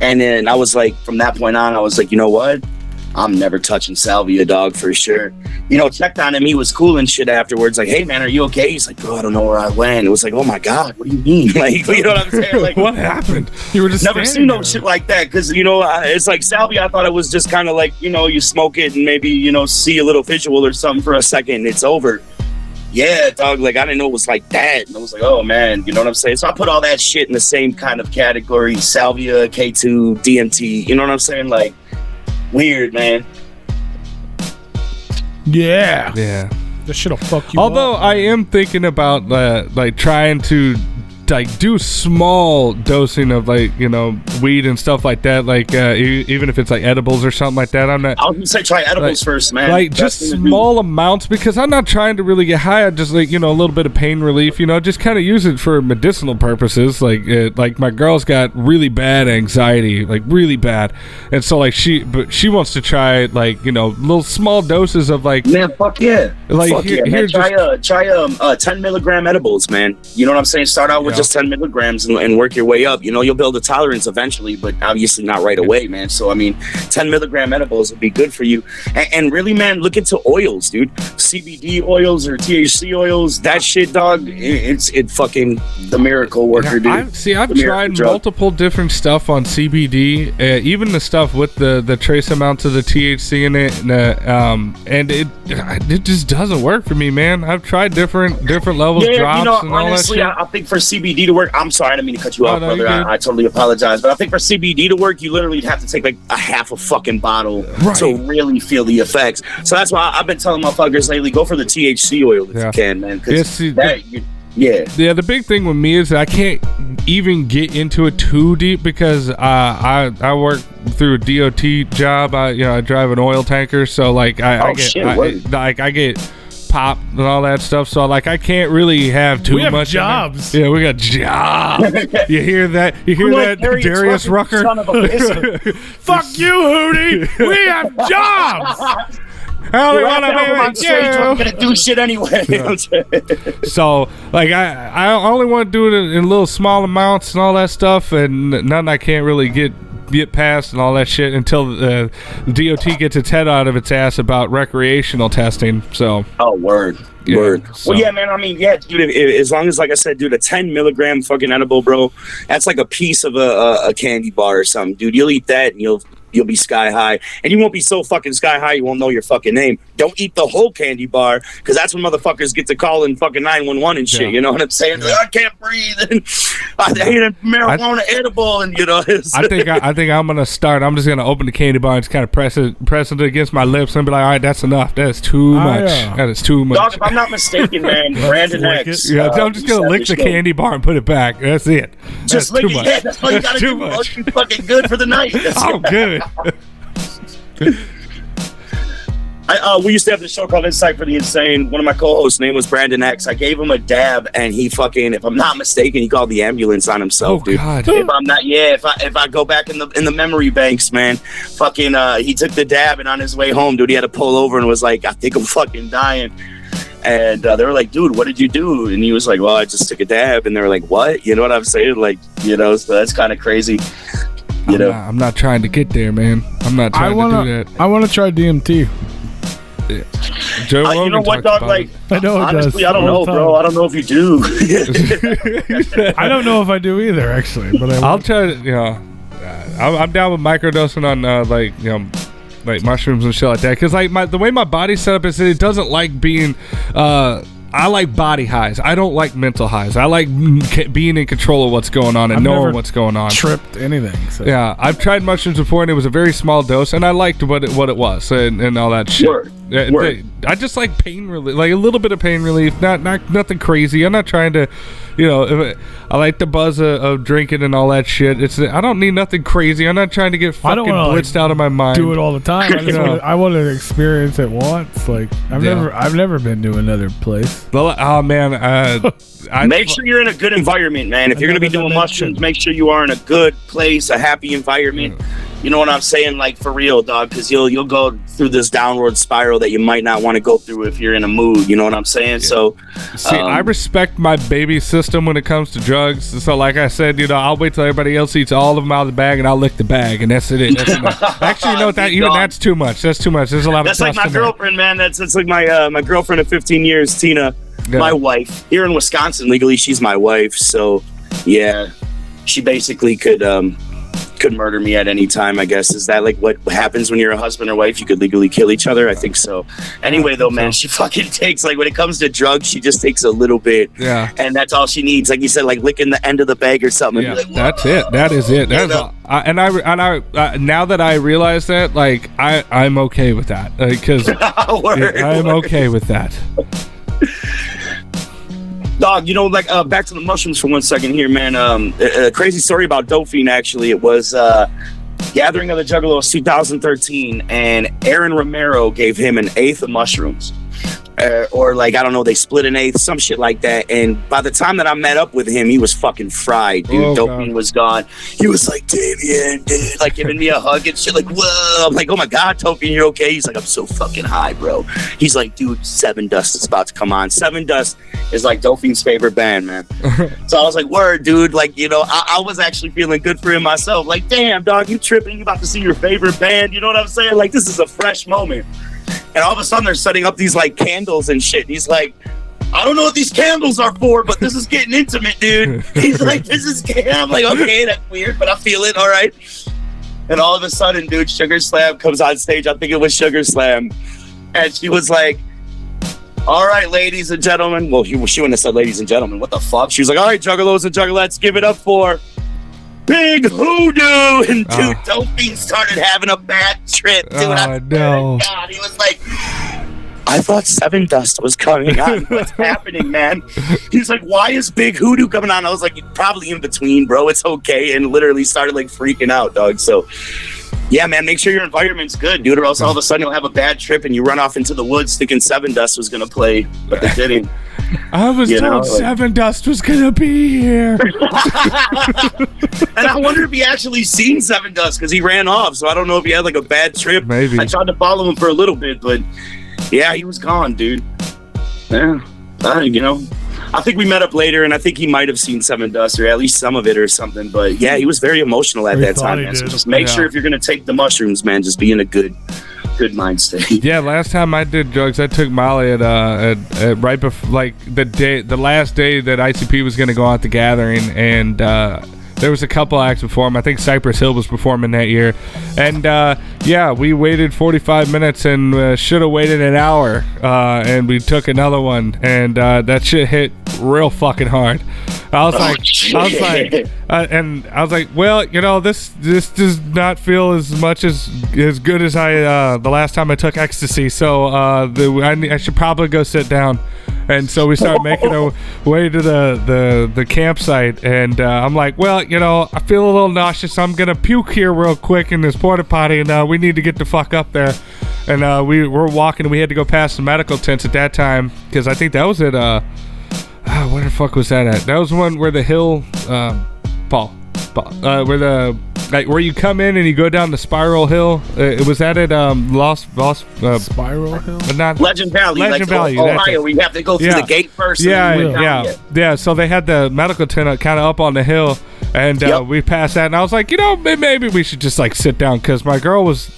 and then I was like, from that point on, I was like, you know what? I'm never touching salvia, dog, for sure. Checked on him. He was cool and shit afterwards. Like, hey, man, are you okay? He's like, bro, I don't know where I went. It was like, oh, my God, what do you mean? Like, you know what I'm saying? Like, what happened? You were just never seen no shit like that because, it's like salvia. I thought it was just kind of like, you smoke it and maybe, see a little visual or something for a second and it's over. Yeah, dog, like, I didn't know it was like that. And I was like, oh, man, you know what I'm saying? So I put all that shit in the same kind of category, salvia, K2, DMT, you know what I'm saying? Like, weird, man. Yeah. This shit'll fuck you Although up. I am thinking about like trying to like do small dosing of weed and stuff like that, like even if it's like edibles or something like that. I was gonna say try edibles first, man. Like just small amounts, because I'm not trying to really get high. I just like a little bit of pain relief, just kind of use it for medicinal purposes. Like my girl's got really bad anxiety, like really bad, and so like she wants to try little small doses of like, man, fuck yeah, like fuck here, man. just Try 10 milligram edibles, man. You know what I'm saying? Start out with just 10 milligrams and work your way up. You'll build a tolerance eventually, but obviously not right away, man. So 10 milligram edibles would be good for you. And really, man, look into oils, dude. CBD oils or THC oils, that shit, dog, it's fucking the miracle worker, dude. I've tried multiple different stuff on CBD, even the stuff with the trace amounts of the THC in it, and it just doesn't work for me, man. I've tried different levels, drops, and all honestly, that shit. I think for CBD to work, I'm sorry, I didn't mean to cut you off, brother. I totally apologize, but I think for CBD to work, you literally have to take like a half a fucking bottle to really feel the effects. So that's why I've been telling motherfuckers lately, go for the THC oil if you can, man. The big thing with me is that I can't even get into it too deep because I work through a DOT job. I drive an oil tanker, so like I get pop and all that stuff, so like I can't really have too much jobs. Yeah, we got jobs. You hear that Darius Rucker? Fuck you, Hootie. We have jobs. I'm gonna do shit anyway. So like I only want to do it in little small amounts and all that stuff, and nothing I can't really get past and all that shit until the DOT gets its head out of its ass about recreational testing. So word. So. Well, yeah, man. I mean, yeah, dude. As long as, like I said, dude, a 10 milligram fucking edible, bro, that's like a piece of a candy bar or something, dude. You'll eat that and you'll you'll be sky high, and you won't be so fucking sky high you won't know your fucking name. Don't eat the whole candy bar, because that's when motherfuckers get to calling fucking 911 and shit. Yeah. You know what I'm saying? Like, I can't breathe, and I ate a marijuana edible, and you know. I think I'm gonna start. I'm just gonna open the candy bar and just kind of press it against my lips and be like, all right, that's enough. That's too much. That is too much. Dog, if I'm not mistaken, man, Brandon X. Yeah, I'm just gonna lick the candy bar and put it back. That's it. Just that's lick too it. much. Yeah, that's all you gotta Too do. much. You're fucking good for the night. I'm good. We used to have this show called Insight for the Insane. One of my co-hosts' name was Brandon X. I gave him a dab, and he fucking, if I'm not mistaken, he called the ambulance on himself, dude. God. If I'm not, if I go back in the memory banks, man, fucking, he took the dab, and on his way home, dude, he had to pull over and was like, I think I'm fucking dying. And they were like, dude, what did you do? And he was like, well, I just took a dab. And they were like, what? You know what I'm saying? Like, you know, so that's kind of crazy. I'm not trying to get there, man. I'm not trying to do that. I want to try DMT. Joe Rogan you know what, talks dog? about Like, it. I know it honestly, does. I don't know, bro. I don't know if you do. I don't know if I do either, actually. But I'll try to, I'm down with microdosing on like mushrooms and shit like that, because like the way my body's set up is it doesn't like being I like body highs. I don't like mental highs. I like being in control of what's going on and I've knowing never what's going on. tripped anything. So. Yeah, I've tried mushrooms before, and it was a very small dose, and I liked what it was and all that shit. Word. I just like pain relief, like a little bit of pain relief, not nothing crazy. I'm not trying to, I like the buzz of drinking and all that shit. I don't need nothing crazy. I'm not trying to get fucking blitzed out of my mind. Do it all the time. I want to experience it once. Like I've never been to another place. Well, oh man, make sure you're in a good environment, man. If you're gonna be doing mushrooms, make sure you are in a good place, a happy environment. You know what I'm saying? Like, for real, dog, because you'll go through this downward spiral that you might not want to go through if you're in a mood. You know what I'm saying? Yeah. So, see, I respect my baby system when it comes to drugs. So, like I said, I'll wait till everybody else eats all of them out of the bag, and I'll lick the bag, and that's it. That's enough. Actually, you know what? That's too much. That's too much. There's a lot of. That's like my girlfriend, man. That's like my girlfriend of 15 years, Tina. Yeah. My wife here in Wisconsin. Legally, she's my wife. So, yeah, she basically could murder me at any time, I guess. Is that like what happens when you're a husband or wife? You could legally kill each other? I think so. Anyway, though, man, she fucking takes, like, when it comes to drugs, she just takes a little bit. Yeah. And that's all she needs. Like you said, like licking the end of the bag or something. Yeah, like, that's it. That is it. That's all. Now that I realize that, like, I'm okay with that. Because I'm okay with that. Dog, like, back to the mushrooms for 1 second here, man. A crazy story about Doping, actually. It was Gathering of the Juggalos 2013, and Aaron Romero gave him an eighth of mushrooms. Or, like, I don't know, they split an eighth, some shit like that. And by the time that I met up with him, he was fucking fried, dude. Doping was gone. He was like, Damien, dude, like, giving me a hug and shit, like, whoa. I'm like, oh my God, Doping, you're okay? He's like, I'm so fucking high, bro. He's like, dude, Seven Dust is about to come on. Seven Dust is like Doping's favorite band, man. So I was like, word, dude. Like, I was actually feeling good for him myself. Like, damn, dog, you tripping? You about to see your favorite band? You know what I'm saying? Like, this is a fresh moment. And all of a sudden, they're setting up these, like, candles and shit. He's like, I don't know what these candles are for, but this is getting intimate, dude. He's like, this is gay. I'm like, okay, that's weird, but I feel it, all right. And all of a sudden, dude, Sugar Slam comes on stage. I think it was Sugar Slam. And she was like, all right, ladies and gentlemen. Well, she wouldn't have said ladies and gentlemen. What the fuck? She was like, all right, juggalos and juggalettes, give it up for Big Hoodoo. And dude, Dopey started having a bad trip, dude. No. God, he was like, I thought Seven Dust was coming on. What's happening, man? He's like, why is Big Hoodoo coming on? I was like, you're probably in between, bro. It's okay. And literally started, like, freaking out, dog. So, yeah, man, make sure your environment's good, dude, or else all of a sudden you'll have a bad trip and you run off into the woods thinking Seven Dust was going to play, but they didn't. I was told Seven Dust was going to be here. And I wonder if he actually seen Seven Dust, because he ran off, so I don't know if he had, like, a bad trip. Maybe. I tried to follow him for a little bit, but, yeah, he was gone, dude. Yeah, I think we met up later, and I think he might have seen Seven Dust, or at least some of it or something. But yeah, he was very emotional at that time, man. So just make sure if you're gonna take the mushrooms, man, just be in a good mind state. Yeah, last time I did drugs, I took Molly at right before, like, the last day that ICP was gonna go out the gathering, and there was a couple acts before him. I think Cypress Hill was performing that year. And yeah, we waited 45 minutes and should have waited an hour. And we took another one, and that shit hit real fucking hard. I was like, well, you know, this does not feel as much as good as the last time I took ecstasy. So I should probably go sit down. And so we started making our way to the campsite, and I'm like, well, you know, I feel a little nauseous. I'm gonna puke here real quick in this porta potty, and we need to get the fuck up there. And we're walking. We had to go past the medical tents at that time, because I think that was at where the fuck was that at? That was one where the hill, Paul, where the where you come in and you go down the spiral hill. Was that at Spiral Hill? Not Legend Valley. Legend Valley. Ohio. We have to go through the gate first. Yeah. So they had the medical tent kind of up on the hill, and we passed that, and I was like, you know, maybe we should just like sit down, because my girl was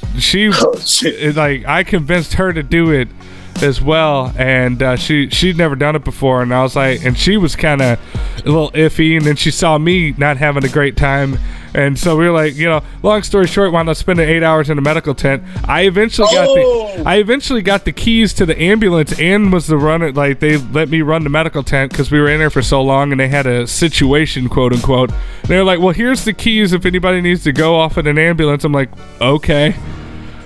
like, I convinced her to do it as well, and she'd never done it before, and I was like, and she was kind of a little iffy, and then she saw me not having a great time, and so we were like, you know, long story short, wound up spending 8 hours in a medical tent. I eventually got the keys to the ambulance, and was the runner. Like, they let me run the medical tent because we were in there for so long, and they had a situation, quote unquote. They were like, well, here's the keys if anybody needs to go off in an ambulance. I'm like, okay.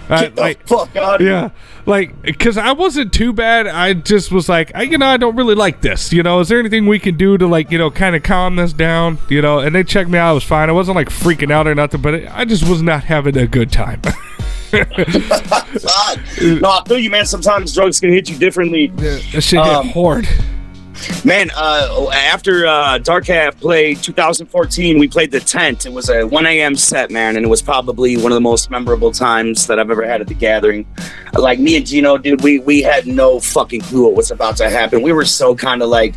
Get the fuck out of here. Yeah, like, because I wasn't too bad. I just was like, I don't really like this. You know, is there anything we can do to, like, you know, kind of calm this down? You know, and they checked me out. I was fine. I wasn't like freaking out or nothing, but I just was not having a good time. No, I feel you, man. Sometimes drugs can hit you differently. That shit hit hard. Man, after Dark Half played 2014, we played The Tent. It was a 1 a.m. set, man, and it was probably one of the most memorable times that I've ever had at the gathering. Like, me and Gino, dude, we had no fucking clue what was about to happen. We were so kind of like,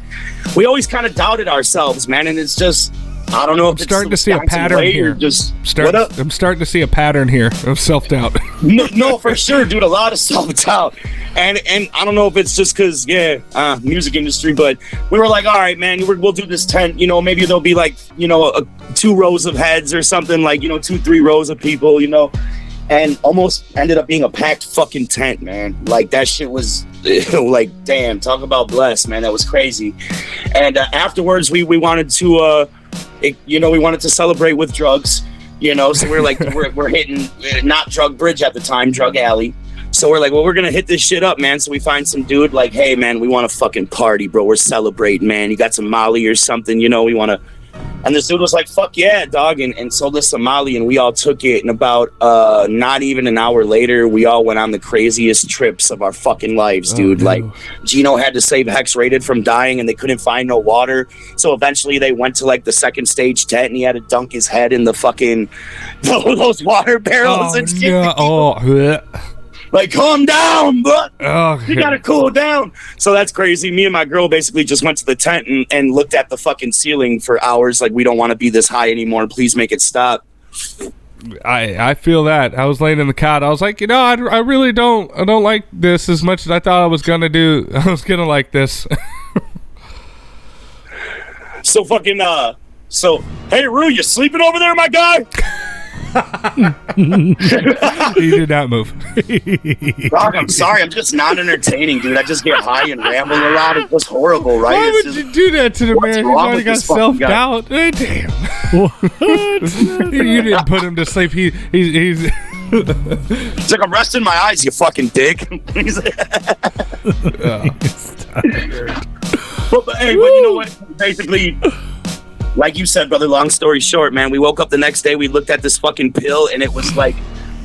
we always kind of doubted ourselves, man, and it's just, I don't know if I'm starting to see a pattern here. I'm starting to see a pattern here of self-doubt. No, for sure, dude. A lot of self-doubt, and I don't know if it's just because music industry, but we were like, all right, man, we'll do this tent. You know, maybe there'll be like, you know, 2 rows of heads or something, like, you know, 2-3 rows of people, you know, and almost ended up being a packed fucking tent, man. Like, that shit was like, damn, talk about blessed, man. That was crazy. And afterwards, we wanted to. We wanted to celebrate with drugs, you know, so we're like, we're hitting not Drug Bridge at the time, Drug Alley. So we're like, well, we're going to hit this shit up, man. So we find some dude like, hey, man, we want to fucking party, bro. We're celebrating, man. You got some Molly or something, you know, we want to. And this dude was like, fuck yeah, dog, and sold us some Molly, and we all took it. And about not even an hour later, we all went on the craziest trips of our fucking lives, dude. Like, Gino had to save Hex Rated from dying, and they couldn't find no water. So eventually they went to like the second stage tent, and he had to dunk his head in the fucking those water barrels and shit. Yeah. Like, calm down, but you Okay. gotta cool down. So that's crazy. Me and my girl basically just went to the tent and looked at the fucking ceiling for hours. Like, we don't want to be this high anymore. Please make it stop. I feel that. I was laying in the cot. I was like, you know, I really don't like this as much as I thought I was gonna do. I was gonna like this. So fucking hey Rue, you sleeping over there, my guy? He did not move. Dog, I'm sorry, I'm just not entertaining, dude. I just get high and ramble a lot. It's just horrible, right? Why It's would just, you do that to the what's man who's wrong already with got this fucking guy? self-doubt? Damn. You didn't put him to sleep. He's It's like, I'm resting my eyes, you fucking dick. He's like, but you know what? Basically, like you said, brother, long story short, man, we woke up the next day, we looked at this fucking pill, and it was like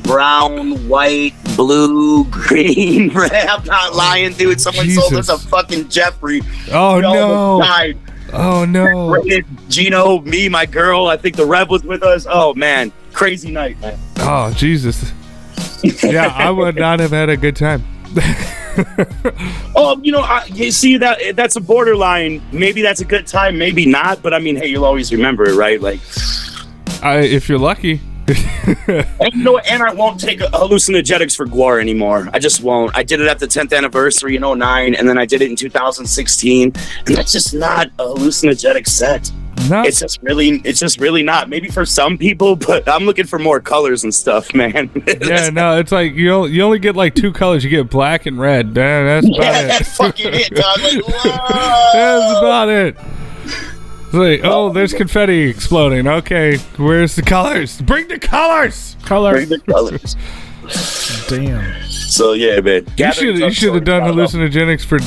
brown, white, blue, green, red. I'm not lying, dude. Someone sold us a fucking Jeffrey. Oh, We almost no. died. Oh, no. Gino, me, my girl, I think the Rev was with us. Oh, man. Crazy night, man. Oh, Jesus. Yeah, I would not have had a good time. Oh, you know, you see, that's a borderline. Maybe that's a good time, maybe not. But I mean, hey, you'll always remember it, right? Like, If you're lucky. and you know what? And I won't take hallucinogenics for Gwar anymore. I just won't. I did it at the 10th anniversary in 2009, and then I did it in 2016, and that's just not a hallucinogenic set. No. It's just really not. Maybe for some people, but I'm looking for more colors and stuff, man. Yeah, no, it's like you only get like 2 colors. You get black and red. That's about Yeah, it. that's fucking it, dog. Like, whoa. That's about it. It's like, oh, there's confetti exploding. Okay, where's the colors? Bring the colors. Bring the colors. Damn. So yeah, man. You should have done hallucinogenics for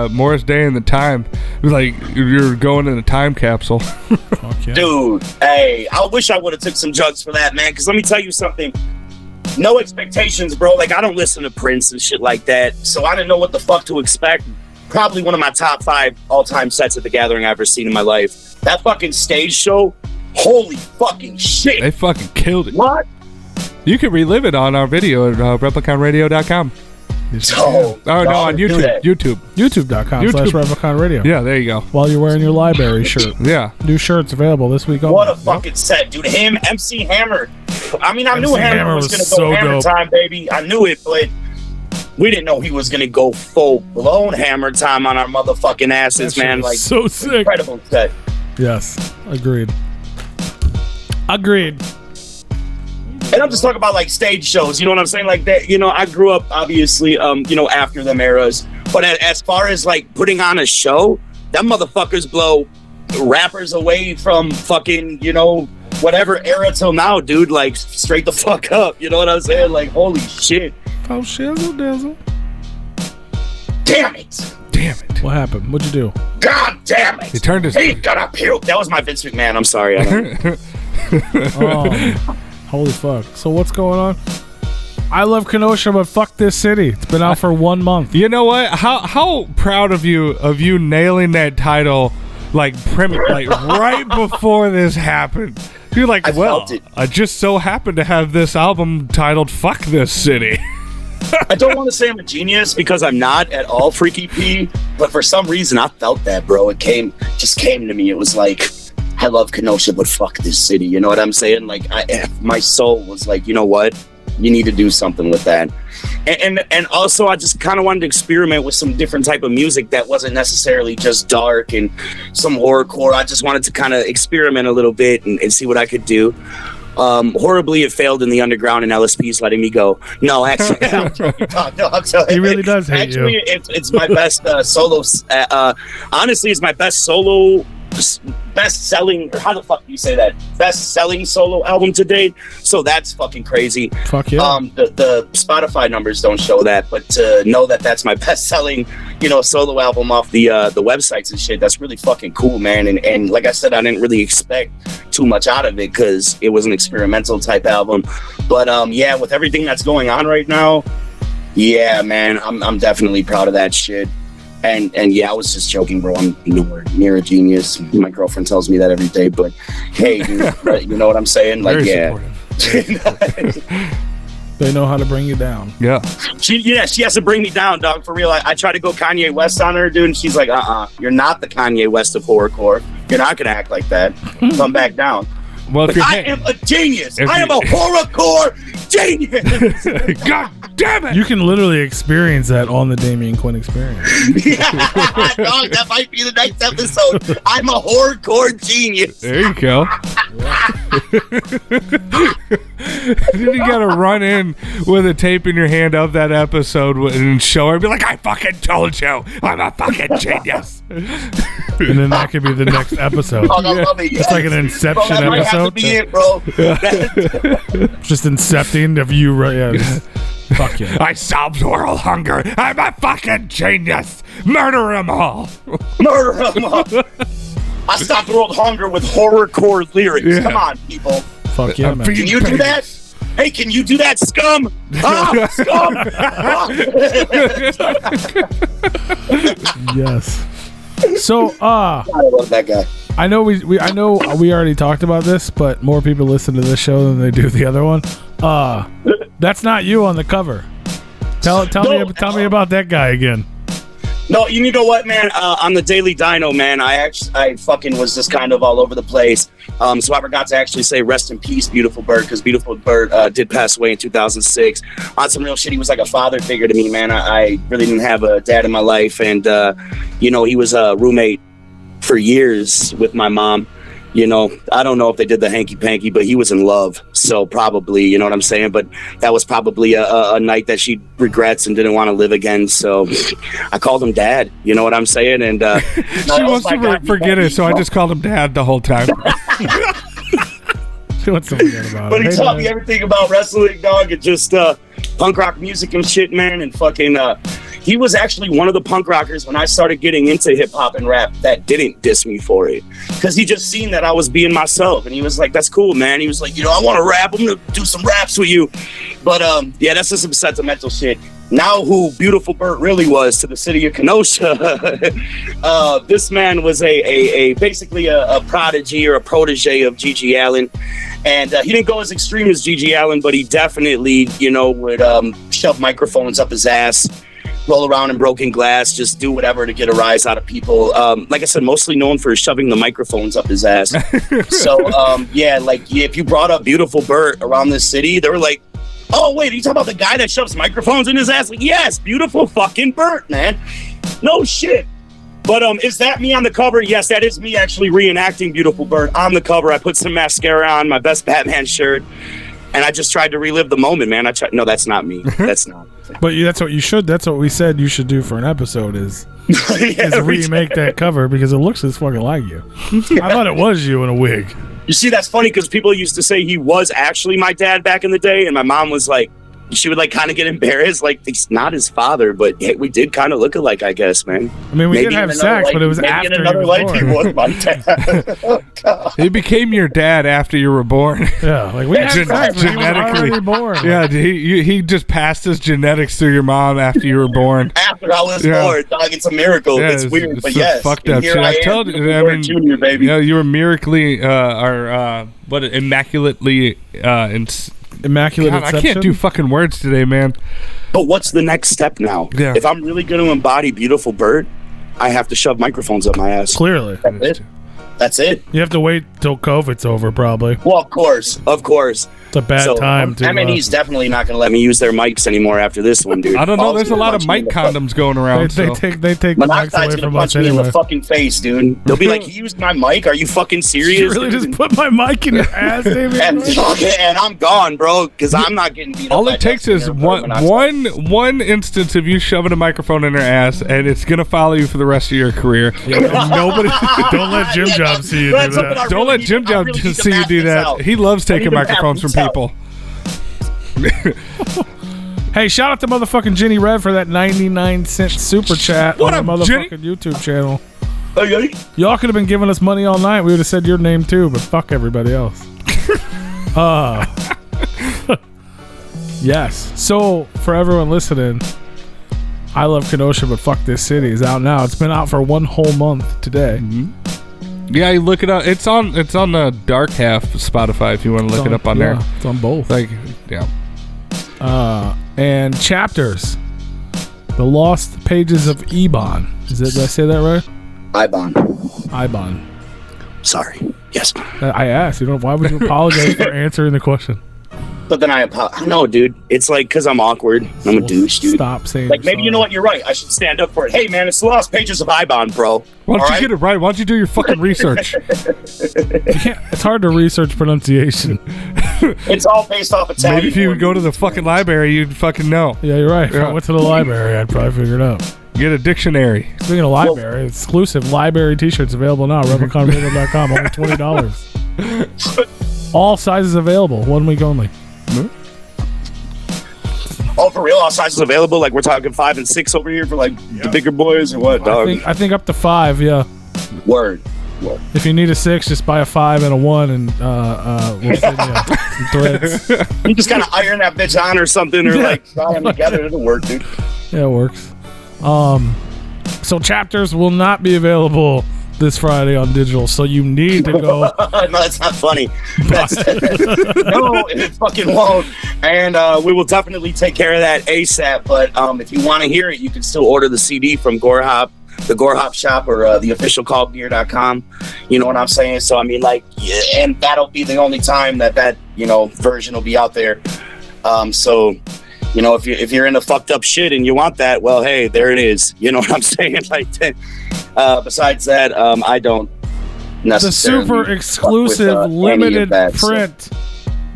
Morris Day and the Time. It was like you're going in a time capsule. Fuck yeah. Dude, hey, I wish I would have took some drugs for that, man. Because let me tell you something. No expectations, bro. Like, I don't listen to Prince and shit like that, so I didn't know what the fuck to expect. Probably one of my top 5 all-time sets at the Gathering I've ever seen in my life. That fucking stage show, holy fucking shit. They fucking killed it. What? You can relive it on our video at repliconradio.com. Oh, Oh, no, on YouTube. YouTube.com/Replicon Radio. Yeah, there you go. While you're wearing your library shirt. Yeah. New shirts available this week only. What a fucking set, dude. Him, MC Hammer. I mean, I knew MC Hammer Hammer was was going to so go Hammer dope. time, baby. I knew it, but we didn't know he was going to go full-blown Hammer time on our motherfucking asses, That shit man. was Like, so sick. incredible set. Yes. Agreed. Agreed. And I'm just talking about like stage shows, you know what I'm saying? Like that, you know, I grew up obviously, after them eras. But as far as like putting on a show, them motherfuckers blow rappers away from fucking, whatever era till now, dude. Like straight the fuck up, you know what I'm saying? Like holy shit! Oh, shizzle dazzle. Damn it! Damn it. What happened? What'd you do? God damn it! He turned his... He got up here. That was my Vince McMahon. I'm sorry. Oh, holy fuck. So what's going on? I love Kenosha, but fuck this city. It's been out for 1 month. You know what? How proud of you nailing that title like right before this happened. You're like, I well, felt it. I just so happened to have this album titled "Fuck This City." I don't want to say I'm a genius because I'm not at all, Freaky P. But for some reason, I felt that, bro. It just came to me. It was like, I love Kenosha, but fuck this city. You know what I'm saying? Like, my soul was like, you know what? You need to do something with that. And also, I just kind of wanted to experiment with some different type of music that wasn't necessarily just dark and some horrorcore. I just wanted to kind of experiment a little bit and see what I could do. Horribly, it failed in the underground, and LSP's letting me go. No, actually, I'm joking. He really does hate actually, you. it's my best solo. Honestly, it's my best solo, best-selling. How the fuck do you say that? Best-selling solo album to date. So that's fucking crazy. Fuck yeah. The Spotify numbers don't show that, but to know that that's my best-selling, solo album off the websites and shit, that's really fucking cool, man. And like I said, I didn't really expect too much out of it because it was an experimental type album. But yeah, with everything that's going on right now, yeah, man, I'm definitely proud of that shit. And yeah, I was just joking, bro. I'm nowhere near a genius. My girlfriend tells me that every day. But hey, dude, right, you know what I'm saying? Like, Very supportive. They know how to bring you down. Yeah. She has to bring me down, dog. For real. I tried to go Kanye West on her, dude, and she's like, you're not the Kanye West of horrorcore. You're not gonna act like that. Come back down. Well, if But you're I am a genius. I am a horrorcore genius. God damn it! You can literally experience that on the Damien Quinn experience. Dog, that might be the next episode. I'm a horrorcore genius. There you go. Then you gotta run in with a tape in your hand of that episode and show her and be like, I fucking told you, I'm a fucking genius. And then that could be the next episode. Oh, I love it. It's like an Inception Bro, that might have to episode. be it, bro. Just incepting of you, right? Yeah, just, fuck yeah. I solved world hunger. I'm a fucking genius. Murder them all. Murder him up. I stopped world hunger with horrorcore lyrics. Yeah. Come on, people. Fuck yeah, man. Can you do that? Hey, can you do that, scum? Scum! Yes. So, I love that guy. I know I know we already talked about this, but more people listen to this show than they do the other one. That's not you on the cover. Tell me about that guy again. No, you know what, man? On the Daily Dino, man, I fucking was just kind of all over the place. So I forgot to actually say rest in peace, Beautiful Bird, because Beautiful Bird did pass away in 2006. On some real shit, he was like a father figure to me, man. I really didn't have a dad in my life, and he was a roommate for years with my mom. You know, I don't know if they did the hanky panky, but he was in love. So probably, you know what I'm saying? But that was probably a night that she regrets and didn't want to live again. So I called him Dad. You know what I'm saying? And she wants to forget it, so I just called him Dad the whole time. She wants to forget about But it. he taught me everything about wrestling, dog, and just punk rock music and shit, man. And fucking, he was actually one of the punk rockers when I started getting into hip hop and rap that didn't diss me for it. Because he just seen that I was being myself. And he was like, that's cool, man. He was like, you know, I want to rap. I'm going to do some raps with you. But yeah, that's just some sentimental shit. Now who Beautiful Bert really was to the city of Kenosha. This man was basically a prodigy or a protege of Gigi Allen. And he didn't go as extreme as Gigi Allen, but he definitely, you know, would shove microphones up his ass, roll around in broken glass, just do whatever to get a rise out of people. Like I said, mostly known for shoving the microphones up his ass. So, yeah, like if you brought up Beautiful Bert around this city, they were like, oh, wait, are you talking about the guy that shoves microphones in his ass? Like, yes, Beautiful fucking Bert, man. No shit. But is that me on the cover? Yes, that is me actually reenacting Beautiful Bert on the cover. I put some mascara on, my best Batman shirt, and I just tried to relive the moment, man. No, that's not me. That's not. But that's what you should. That's what we said you should do for an episode is remake that cover because it looks just fucking like you. I thought it was you in a wig. You see, that's funny because people used to say he was actually my dad back in the day, and my mom was like, she would like kind of get embarrassed, like he's not his father, but yeah, we did kind of look alike, I guess, man. I mean, we did have sex, but it was after in another life he was my dad. Oh, God. He became your dad after you were born. Yeah, like we had sex, but he was already born. Yeah, he just passed his genetics through your mom after you were born. After I was born, dog, it's a miracle. Yeah, it's weird, it's but yes, fucked up shit. I told you, I mean, Junior, baby. Yeah, you were immaculately, immaculately, Immaculate God, I can't do fucking words today, man. But what's the next step now? Yeah. If I'm really going to embody Beautiful Bert, I have to shove microphones up my ass. Clearly. That's it. You have to wait till COVID's over, probably. Well, of course. It's a bad time to... I mean, he's definitely not going to let me use their mics anymore after this one, dude. I don't know. There's a lot of mic condoms going around. They take the mics away from us anyway. anyway. In the fucking face, dude. They'll be like, "He used my mic? Are you fucking serious?" You really just put my mic in your ass, David? and I'm gone, bro, because I'm not getting beat up. All it takes is one instance of you shoving a microphone in her ass, and it's gonna follow you for the rest of your career. Nobody. Don't let Jim Job see you do that. Don't let Jim Job see you do that. He loves taking microphones from people. Hey, shout out to motherfucking Jenny Red for that 99-cent super chat on the motherfucking YouTube channel. Y'all could have been giving us money all night. We would have said your name too, but fuck everybody else. Yes. So for everyone listening, I Love Kenosha, but fuck this city is out now. It's been out for 1 whole month today. Mm-hmm. Yeah, you look it up. It's on the dark half of Spotify if you want to look it up on there. It's on both. Yeah. And chapters. The Lost Pages of Ebon. Did I say that right? Ibon. Sorry. Yes. I asked. Why would you apologize for answering the question? But then I apologize. No, dude. It's like because I'm awkward. I'm a douche, dude. Stop saying. Like maybe you know what? You're right. I should stand up for it. Hey, man, it's the Lost Pages of Ibon, bro. Why don't you get it right? Why don't you do your fucking research? It's hard to research pronunciation. It's all based off Italian. Maybe if you would go to the fucking library, you'd fucking know. Yeah, you're right. If I went to the library, I'd probably figure it out. Get a dictionary. Speaking of library, exclusive library t-shirts available now. Repliconradio.com. Only $20. All sizes available. 1 week only. Oh, for real? All sizes available? Like we're talking 5 and 6 over here for like the bigger boys or what, dog? I think up to 5, yeah. Word. If you need a 6, just buy a 5 and a 1 and we'll send you some threads. You just gotta iron that bitch on or something or like tie them together. It'll work, dude. Yeah, it works. So chapters will not be available this Friday on digital, so you need to go. No, that's not funny. No, it fucking won't. And we will definitely take care of that ASAP. But if you want to hear it, you can still order the CD from Gorehop, the Gorehop shop, or the official callgear.com. You know what I'm saying? So I mean, like, yeah, and that'll be the only time that version will be out there. So. You know, if you're into fucked up shit and you want that, well, hey, there it is. You know what I'm saying? Like, besides that, I don't necessarily super fuck with, exclusive any of limited that, so. print.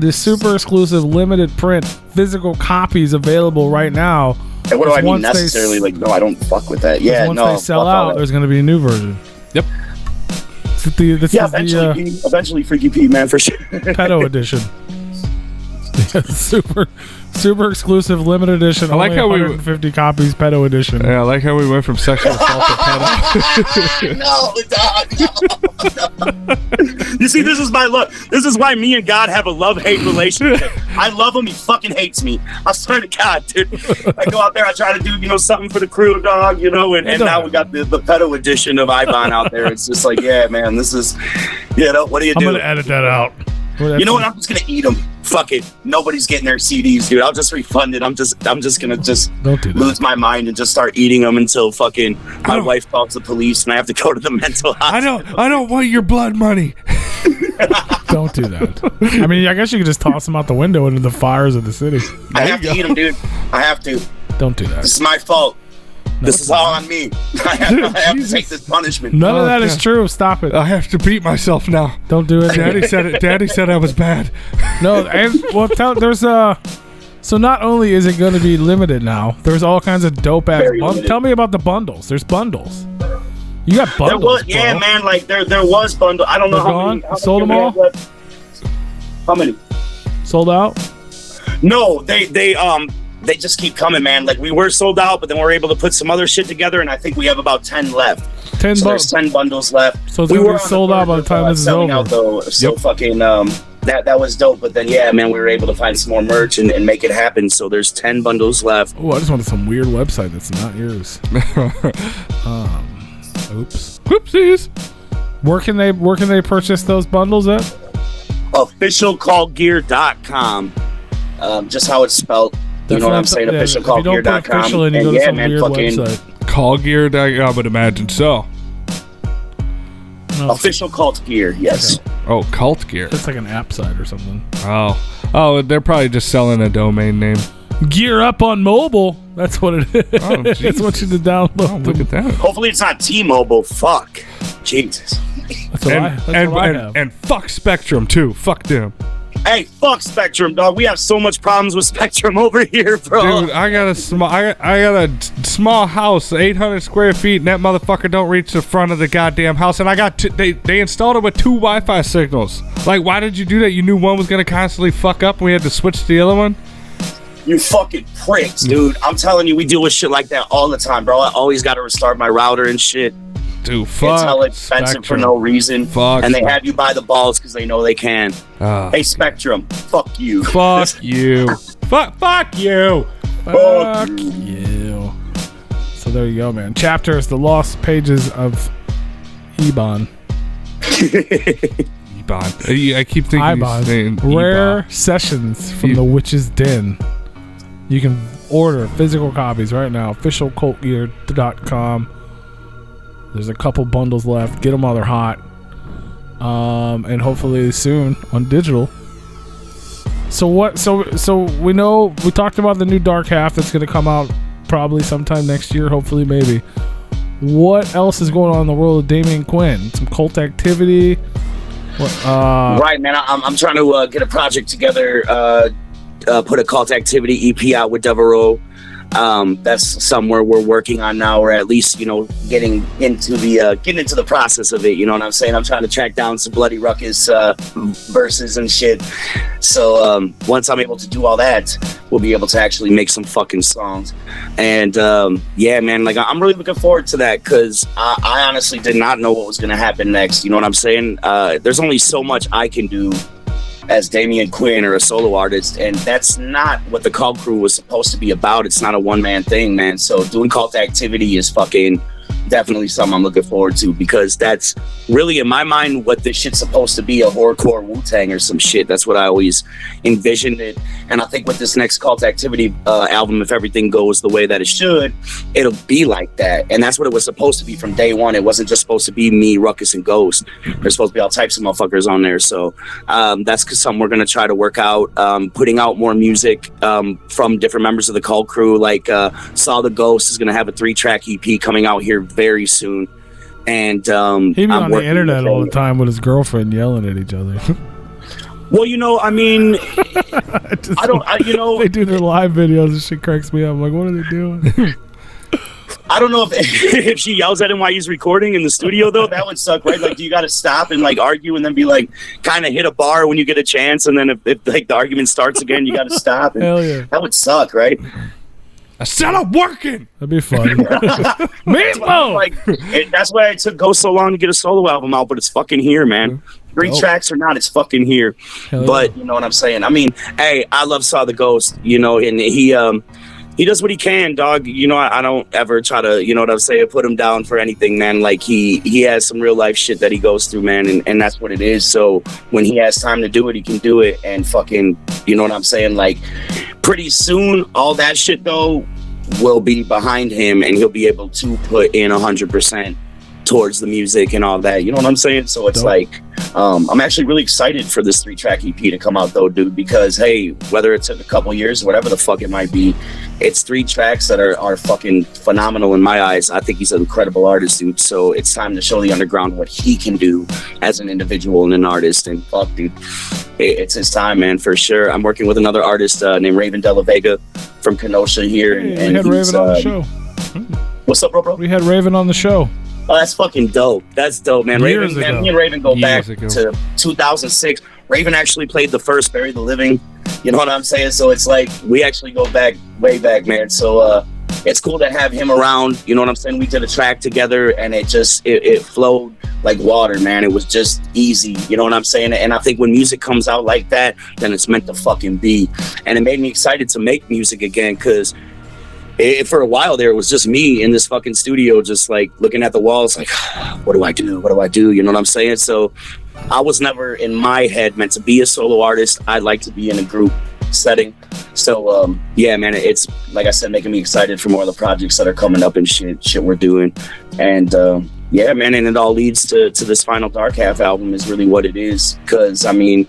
The super exclusive limited print physical copies available right now. And what do I mean Once they necessarily? Like, no, I don't fuck with that. Yeah, once no. they sell fuck all out, that. there's going to be a new version. Yep. Eventually, Freaky Pete, man, for sure. Pedo edition. Super exclusive limited edition. I like only how 150 copies pedo edition. Yeah, I like how we went from sexual assault to pedo. No, dog. You see, this is my luck. This is why me and God have a love-hate relationship. I love him. He fucking hates me. I swear to God, dude. I go out there. I try to do, something for the crew, dog. And now we got the pedo edition of Ivan out there. It's just like, yeah, man. This is, what do you do? I'm going to edit that out. You know what? I'm just gonna eat them. Fuck it. Nobody's getting their CDs, dude. I'll just refund it. I'm just gonna Don't do that. lose my mind and just start eating them until fucking my wife calls the police and I have to go to the mental hospital. I don't want your blood money. Don't do that. I mean, I guess you could just toss them out the window into the fires of the city. I have to eat them, dude. I have to. Don't do that. This is my fault. This is all on me. I have to take this punishment. None of that is true. Stop it. I have to beat myself now. Don't do it. Daddy said it. Daddy said I was bad. No, and there's so not only is it going to be limited now, there's all kinds of dope ass bundles. Tell me about the bundles. There's bundles. You got bundles. Yeah, man. Like there was bundle. I don't know how many. Sold them all. How many? Sold out. No, they just keep coming, man. Like we were sold out, but then we were able to put some other shit together, and I think we have about 10 left. There's 10 bundles left. So it's gonna be sold out by the time this is over. Out, though, so fucking that was dope. But then yeah, man, we were able to find some more merch and make it happen. So there's 10 bundles left. Oh, I just wanted some weird website that's not yours. Oops. Whoopsies. Where can they purchase those bundles at? Officialcallgear.com. Just how it's spelled. You know what I'm saying? Officialcallgear.com. And you go to some weird website. Callgear, I would imagine so. No, Official Cult Gear, yes. Okay. Oh, Cult Gear. It's like an app site or something. Oh, they're probably just selling a domain name. Gear up on mobile. That's what it is. Oh, That's what you to download. Oh, look at that. Hopefully it's not T-Mobile. Fuck. Jesus. That's what I have. And fuck Spectrum too. Fuck them. Hey, fuck Spectrum, dog. We have so much problems with Spectrum over here, bro. Dude, I got a small house, 800 square feet, and that motherfucker don't reach the front of the goddamn house. And I got they installed it with 2 Wi-Fi signals. Like, why did you do that? You knew one was gonna constantly fuck up, and we had to switch to the other one. You fucking pricks, dude. I'm telling you, we deal with shit like that all the time, bro. I always got to restart my router and shit. Dude, fuck. It's hella expensive Spectrum. for no reason. Fuck. And they have you by the balls because they know they can. Hey, Spectrum, fuck you. Fuck you. Fuck you. Fuck you. So there you go, man. Chapters, the lost pages of Ebon. Ebon. I keep thinking he's saying Rare Ebon. sessions from the Witch's Den. You can order physical copies right now. Officialcultgear.com. There's a couple bundles left. Get them while they're hot. And hopefully soon on digital. So what? So we know we talked about the new Dark Half that's going to come out probably sometime next year. Hopefully, maybe. What else is going on in the world of Damian Quinn? Some cult activity. Right, man. I'm trying to get a project together. Put a cult activity EP out with Devereaux. That's somewhere we're working on now, or at least, getting into the process of it. You know what I'm saying? I'm trying to track down some Bloody Ruckus verses and shit. So once I'm able to do all that, we'll be able to actually make some fucking songs. And yeah, man, like I'm really looking forward to that because I honestly did not know what was going to happen next. You know what I'm saying? There's only so much I can do as Damian Quinn or a solo artist, and that's not what the Cult Crew was supposed to be about. It's not a one-man thing, man. So doing cult activity is fucking definitely something I'm looking forward to, because that's really, in my mind, what this shit's supposed to be, a horrorcore Wu-Tang or some shit. That's what I always envisioned it. And I think with this next cult activity album, if everything goes the way that it should, it'll be like that. And that's what it was supposed to be from day one. It wasn't just supposed to be me, Ruckus, and Ghost. There's supposed to be all types of motherfuckers on there. So that's something we're going to try to work out, putting out more music from different members of the Cult Crew. Like Saw the Ghost is going to have a 3-track EP coming out here very soon. And He'd be I'm on the working internet with all him. the time with his girlfriend yelling at each other. Well, I mean, They do their live videos and shit cracks me up. I'm like, what are they doing? I don't know if she yells at him while he's recording in the studio, though. That would suck, right? Like, do you got to stop and like argue and then be like, kind of hit a bar when you get a chance, and then if like the argument starts again, you got to stop. And Hell yeah. that would suck, right? I said I'm working. That'd be fun. Meatball! That's why it took Ghost so long to get a solo album out, but it's fucking here, man. 3 Dope. tracks or not, it's fucking here. Hell But yeah. you know what I'm saying? I mean, hey, I love Saw the Ghost, and he does what he can, dog. I don't ever try to, you know what I'm saying, put him down for anything, man. Like he has some real life shit that he goes through, man, and that's what it is. So when he has time to do it, he can do it, and fucking, you know what I'm saying? Like pretty soon, all that shit though will be behind him, and he'll be able to put in 100% towards the music and all that. You know what I'm saying? So it's Dope. like, I'm actually really excited for this 3-track EP to come out though, dude, because hey, whether it's in a couple years, whatever the fuck it might be, it's 3 tracks that are fucking phenomenal in my eyes. I think he's an incredible artist, dude. So it's time to show the underground what he can do as an individual and an artist. And fuck, dude, it's his time, man, for sure. I'm working with another artist named Raven Della Vega from Kenosha here. Hey, and we had he's, Raven on the show. What's up, bro? We had Raven on the show. Oh, that's fucking dope. That's dope, man. Years Raven, ago. man, me and Raven go back Years ago. to 2006. Raven actually played the first Bury the Living. You know what I'm saying? So it's like we actually go back, way back, man. So it's cool to have him around. You know what I'm saying? We did a track together, and it flowed like water, man. It was just easy. You know what I'm saying? And I think when music comes out like that, then it's meant to fucking be. And it made me excited to make music again, because for a while there, it was just me in this fucking studio, just like looking at the walls, like, what do I do? What do I do? You know what I'm saying? So I was never in my head meant to be a solo artist. I'd like to be in a group setting. So yeah, man, it's like I said, making me excited for more of the projects that are coming up and shit we're doing. And yeah, man, and it all leads to this final Dark Half album is really what it is. Because I mean,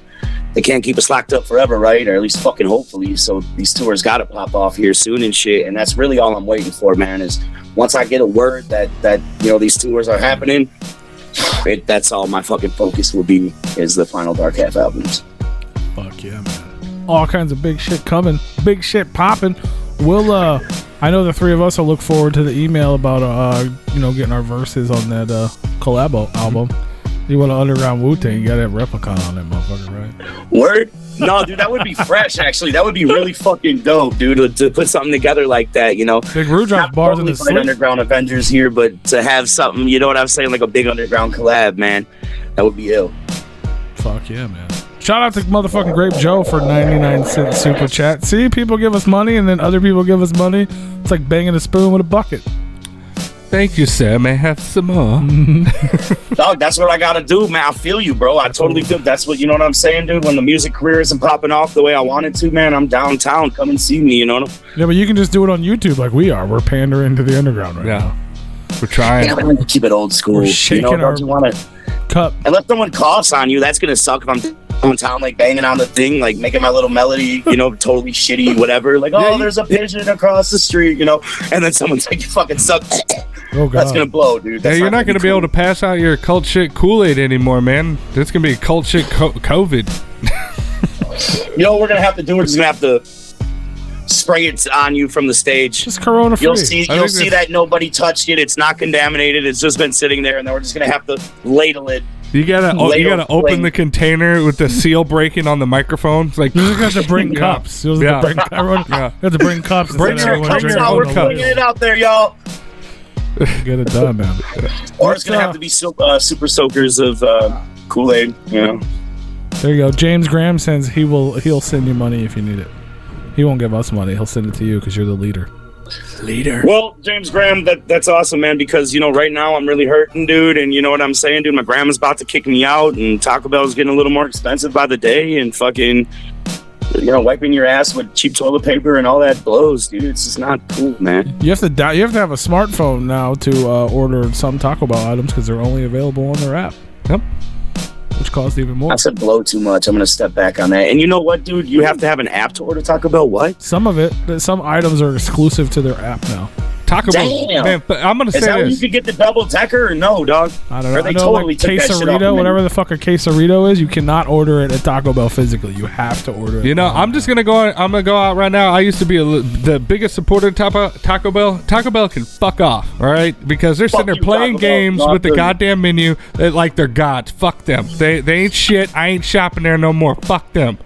they can't keep us locked up forever, right? Or at least fucking hopefully. So these tours got to pop off here soon and shit. And that's really all I'm waiting for, man, is once I get a word that these tours are happening, that's all my fucking focus will be, is the final Dark Half albums. Fuck yeah, man. All kinds of big shit coming. Big shit popping. We'll, I know the 3 of us will look forward to the email about, getting our verses on that collabo album. You want an underground Wu-Tang, you gotta have Replicon on that motherfucker, right? Word? No, dude, that would be fresh, actually. That would be really fucking dope, dude, to put something together like that, you know? Big Rue drops Not bars in totally the like slip. Underground Avengers here, but to have something, you know what I'm saying, like a big underground collab, man, that would be ill. Fuck yeah, man. Shout out to motherfucking Grape Joe for 99-cent super chat. See, people give us money and then other people give us money. It's like banging a spoon with a bucket. Thank you, sir. May I have some more? Dog, that's what I gotta do, man. I feel you, bro. I totally feel that's what, you know what I'm saying, dude? When the music career isn't popping off the way I want it to, man, I'm downtown. Come and see me, you know? Yeah, but you can just do it on YouTube like we are. We're pandering to the underground right now. We're trying. Yeah, but keep it old school. We're shaking you know, our don't you want to? cup. Unless someone coughs on you, that's gonna suck if I'm downtown, like banging on the thing, like making my little melody, you know, totally shitty, whatever. Like, oh, there's a pigeon across the street, you know, and then someone's like, you fucking suck. Oh, God. That's gonna blow, dude. Yeah, That's you're not going to be able to pass out your cult shit Kool-Aid anymore, man. That's going to be cult shit COVID. You know what we're gonna have to do? We're just gonna have to spray it on you from the stage. Just Corona free. You'll see that nobody touched it. It's not contaminated. It's just been sitting there, and then we're just gonna have to ladle it. You gotta open flame. the container with the seal breaking on the microphone. It's like You just have to bring cups. You have to bring, everyone, you have to bring cups. and Bring then your everyone cups drinks out. from We're the putting ladle. it out there, y'all. Get it done, man. Or it's gonna have to be super soakers of Kool-Aid. You know. There you go. James Graham says he'll send you money if you need it. He won't give us money. He'll send it to you because you're the leader. Well, James Graham, that's awesome, man, because, you know, right now I'm really hurting, dude, and you know what I'm saying, dude? My grandma's about to kick me out, and Taco Bell's getting a little more expensive by the day, and fucking, you know, wiping your ass with cheap toilet paper and all that blows, dude. It's just not cool, man. You have to have a smartphone now to order some Taco Bell items because they're only available on their app. Yep. Which costs even more. I said blow too much. I'm going to step back on that. And you know what, dude? You have to have an app to order Taco Bell? What? Some items are exclusive to their app now. Taco Bell, Damn. man. But I'm gonna Is that say when you this. could get the double decker or no, dog? I don't know. Or they I know totally like took that shit off the quesarito, menu. whatever the fuck a quesarito is, you cannot order it at Taco Bell physically. You have to order it. You know, I'm just gonna go. I'm gonna go out right now. I used to be the biggest supporter of Taco Bell. Taco Bell can fuck off, all right? Because they're sitting there Fuck you, playing Taco Bell. games Not with the good. goddamn menu like they're gods. Fuck them. They ain't shit. I ain't shopping there no more. Fuck them.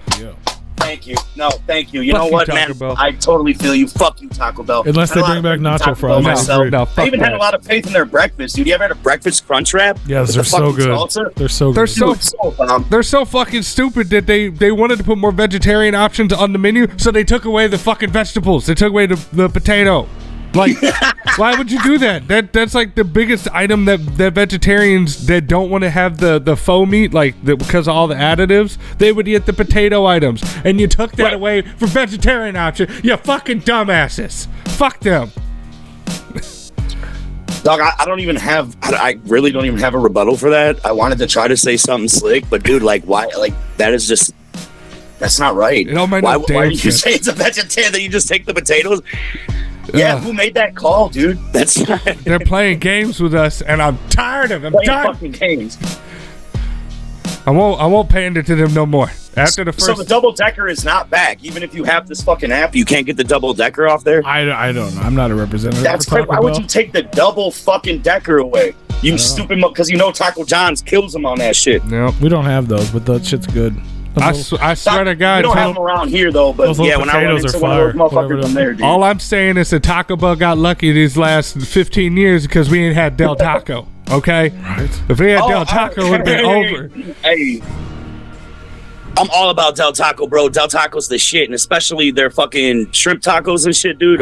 Thank you. No, thank you. You Fuck know you, what, Taco man? Bell. I totally feel you. Fuck you, Taco Bell. Unless they I had a bring lot back of faith in nacho Taco Bell fries. myself. No, fuck I even had that. a lot of faith in their breakfast, dude. You ever had a breakfast crunch wrap? Yes, With they're the so fucking good. salsa? They're so They're good. so Dude, so bomb. They're so fucking stupid that they wanted to put more vegetarian options on the menu, so they took away the fucking vegetables. They took away the potato. Like, why would you do that? That's like the biggest item that vegetarians that don't want to have the faux meat, because of all the additives, they would eat the potato items, and you took that Right. away for vegetarian option. You fucking dumbasses. Fuck them. Dog, I don't even have. I really don't even have a rebuttal for that. I wanted to try to say something slick, but dude, like, why? Like, that is just. That's not right. It don't make why no damn did you sense. say it's a vegetarian that you just take the potatoes? Yeah, Ugh. who made that call, dude? That's not They're playing games with us, and I'm tired of them. playing Done. fucking games. I won't pander to them no more. After the So first. the double decker is not back. Even if you have this fucking app, you can't get the double decker off there. I don't know. I'm not a representative. That's for crazy. Taco Why would Bell. you take the double fucking decker away? You stupid, because you know Taco John's kills them on that shit. no. We don't have those, but that shit's good. The I, little- I swear to We God, don't Taco- have them around here though. But Those little yeah, when I run potatoes into are one of those fire, whatever motherfuckers, the- I'm there, dude. all I'm saying is that Taco Bell got lucky these last 15 years because we ain't had Del Taco. Okay, Right. if we had Oh, Del Taco, it would have been over. Hey, I'm all about Del Taco, bro. Del Taco's the shit, and especially their fucking shrimp tacos and shit, dude.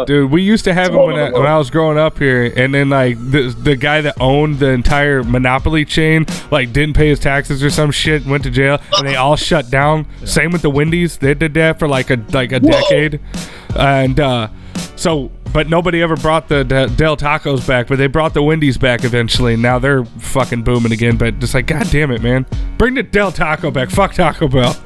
Dude, we used to have them when I was growing up here, and then like the guy that owned the entire Monopoly chain like didn't pay his taxes or some shit, went to jail, and they all shut down. Same with the Wendy's; they did that for like a decade, and so. But nobody ever brought the Del Tacos back, but they brought the Wendy's back eventually. And now they're fucking booming again. But just like, God damn it, man, bring the Del Taco back. Fuck Taco Bell.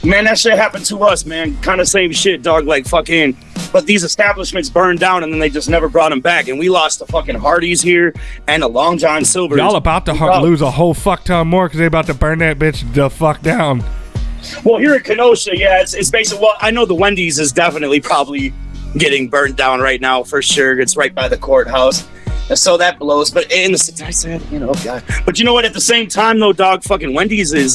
Man, that shit happened to us, man. Kind of same shit, dog. Like fucking, but these establishments burned down, and then they just never brought them back. And we lost the fucking Hardee's here and the Long John Silver's. Y'all about to lose a whole fuck ton more because they about to burn that bitch the fuck down. Well, here in Kenosha, yeah, it's basically. Well, I know the Wendy's is definitely probably getting burned down right now for sure. It's right by the courthouse, and so that blows. But in the I said, God. But you know what? At the same time, though, dog, fucking Wendy's is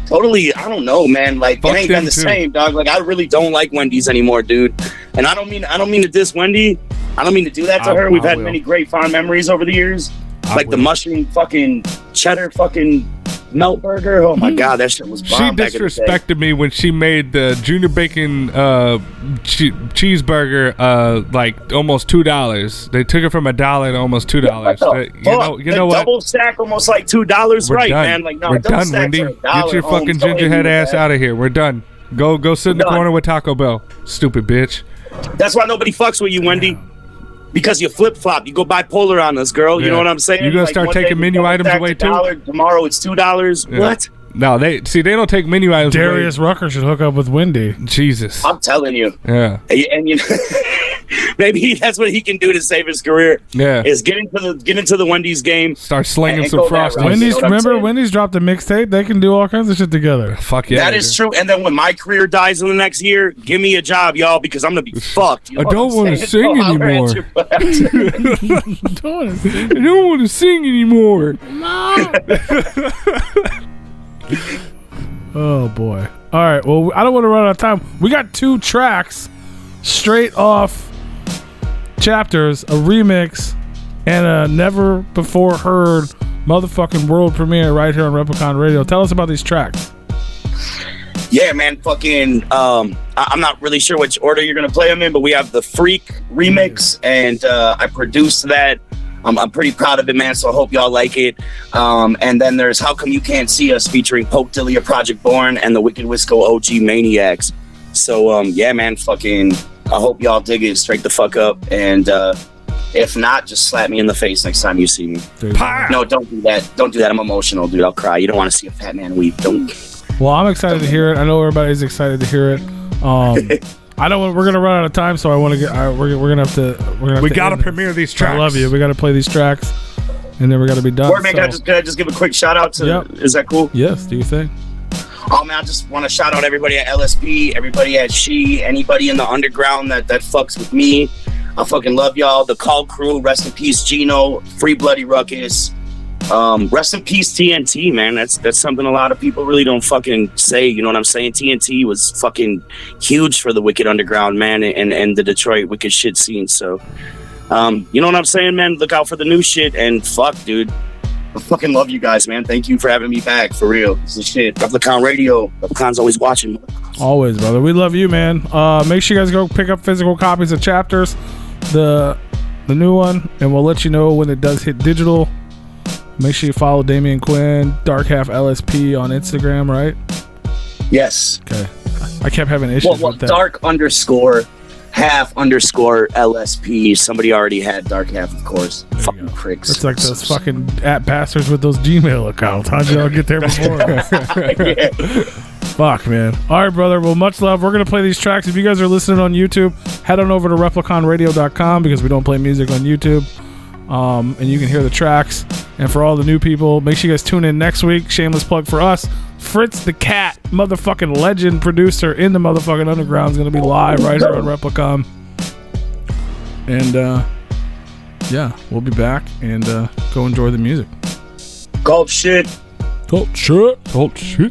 totally. I don't know, man. Like Fuck it ain't them been the too. same, dog. Like I really don't like Wendy's anymore, dude. And I don't mean to diss Wendy. I don't mean to do that to her. We've had will. many great fond memories over the years. Like the will. mushroom fucking cheddar fucking melt burger. Oh my god, that shit was bomb. She back in the day. disrespected me when she made the junior bacon cheeseburger like almost $2. They took it from $1 to almost $2. What the fuck? You The know what? double stack almost like $2, We're right, done. man? Like no, We're double done, stacks Wendy. are Get $1, your Holmes. fucking Don't hit me gingerhead with ass that. out of here. We're done. Go sit in the Done. corner with Taco Bell. Stupid bitch. That's why nobody fucks with you, Wendy. Because you flip flop, you go bipolar on us, girl. You Yeah. know what I'm saying? You gonna start one day taking the menu double items stack's away, too? $1, tomorrow it's $2. Yeah. What? No, they don't take menu items. away. Darius Rucker should hook up with Wendy. Jesus. I'm telling you. Yeah. And you know, maybe that's what he can do to save his career. Yeah. Is get into the Wendy's game. Start slinging and some go that frosting. route. Wendy's, You know what I'm remember saying? Wendy's dropped a mixtape? They can do all kinds of shit together. Fuck yeah. That is true. And then when my career dies in the next year, give me a job, y'all, because I'm gonna be fucked. You know I what don't I'm wanna saying? sing So holler at anymore. your butt. I don't want to sing anymore. Oh boy. All right. Well, I don't want to run out of time. We got 2 tracks straight off chapters, a remix, and a never before heard motherfucking world premiere right here on Replicon Radio. Tell us about these tracks. Yeah, man, fucking. I'm not really sure which order you're gonna play them in, but we have the Freak remix, and I produced that. I'm pretty proud of it, man. So I hope y'all like it. And then there's "How Come You Can't See Us" featuring Poke Delia, Project Born, and the Wicked Wisco OG Maniacs. So yeah, man, fucking. I hope y'all dig it straight the fuck up, and if not, just slap me in the face next time you see me. No, don't do that. Don't do that. I'm emotional, dude. I'll cry. You don't want to see a fat man weep. Don't. Well, I'm excited to hear it. I know everybody's excited to hear it. I don't. We're gonna run out of time, so I want to get. We're gonna have to. We to gotta end premiere this. these tracks. I love you. We gotta play these tracks, and then we gotta be done. Word, man, can I just give a quick shout out to? Yep. Is that cool? Yes. Do you think? Oh man, I just want to shout out everybody at LSP, everybody at She, anybody in the underground that fucks with me. I fucking love y'all. The Call Crew, rest in peace, Gino. Free Bloody Ruckus. Rest in peace, TNT, man. That's something a lot of people really don't fucking say. You know what I'm saying? TNT was fucking huge for the Wicked Underground, man, and the Detroit Wicked shit scene. So, you know what I'm saying, man? Look out for the new shit. And fuck, dude, I fucking love you guys, man. Thank you for having me back, for real. This is shit. Replicon Radio. Replicon's always watching. Always, brother. We love you, man. Make sure you guys go pick up physical copies of Chapters, the new one, and we'll let you know when it does hit digital. Make sure you follow Damien Quinn, Dark Half LSP on Instagram, right? Yes. Okay. I kept having issues with that. Dark_half_ LSP. Somebody already had Dark Half, of course. There you Fucking go. pricks. It's like those fucking bastards with those Gmail accounts. How'd y'all get there before? Yeah. Fuck, man. All right, brother. Well, much love. We're going to play these tracks. If you guys are listening on YouTube, head on over to repliconradio.com because we don't play music on YouTube. And you can hear the tracks. And for all the new people, make sure you guys tune in next week. Shameless plug for us. Fritz the Cat, motherfucking legend producer in the motherfucking underground, is going to be live right here on Replicon. And, yeah, we'll be back and go enjoy the music. Cult shit. Cult shit. Cult shit.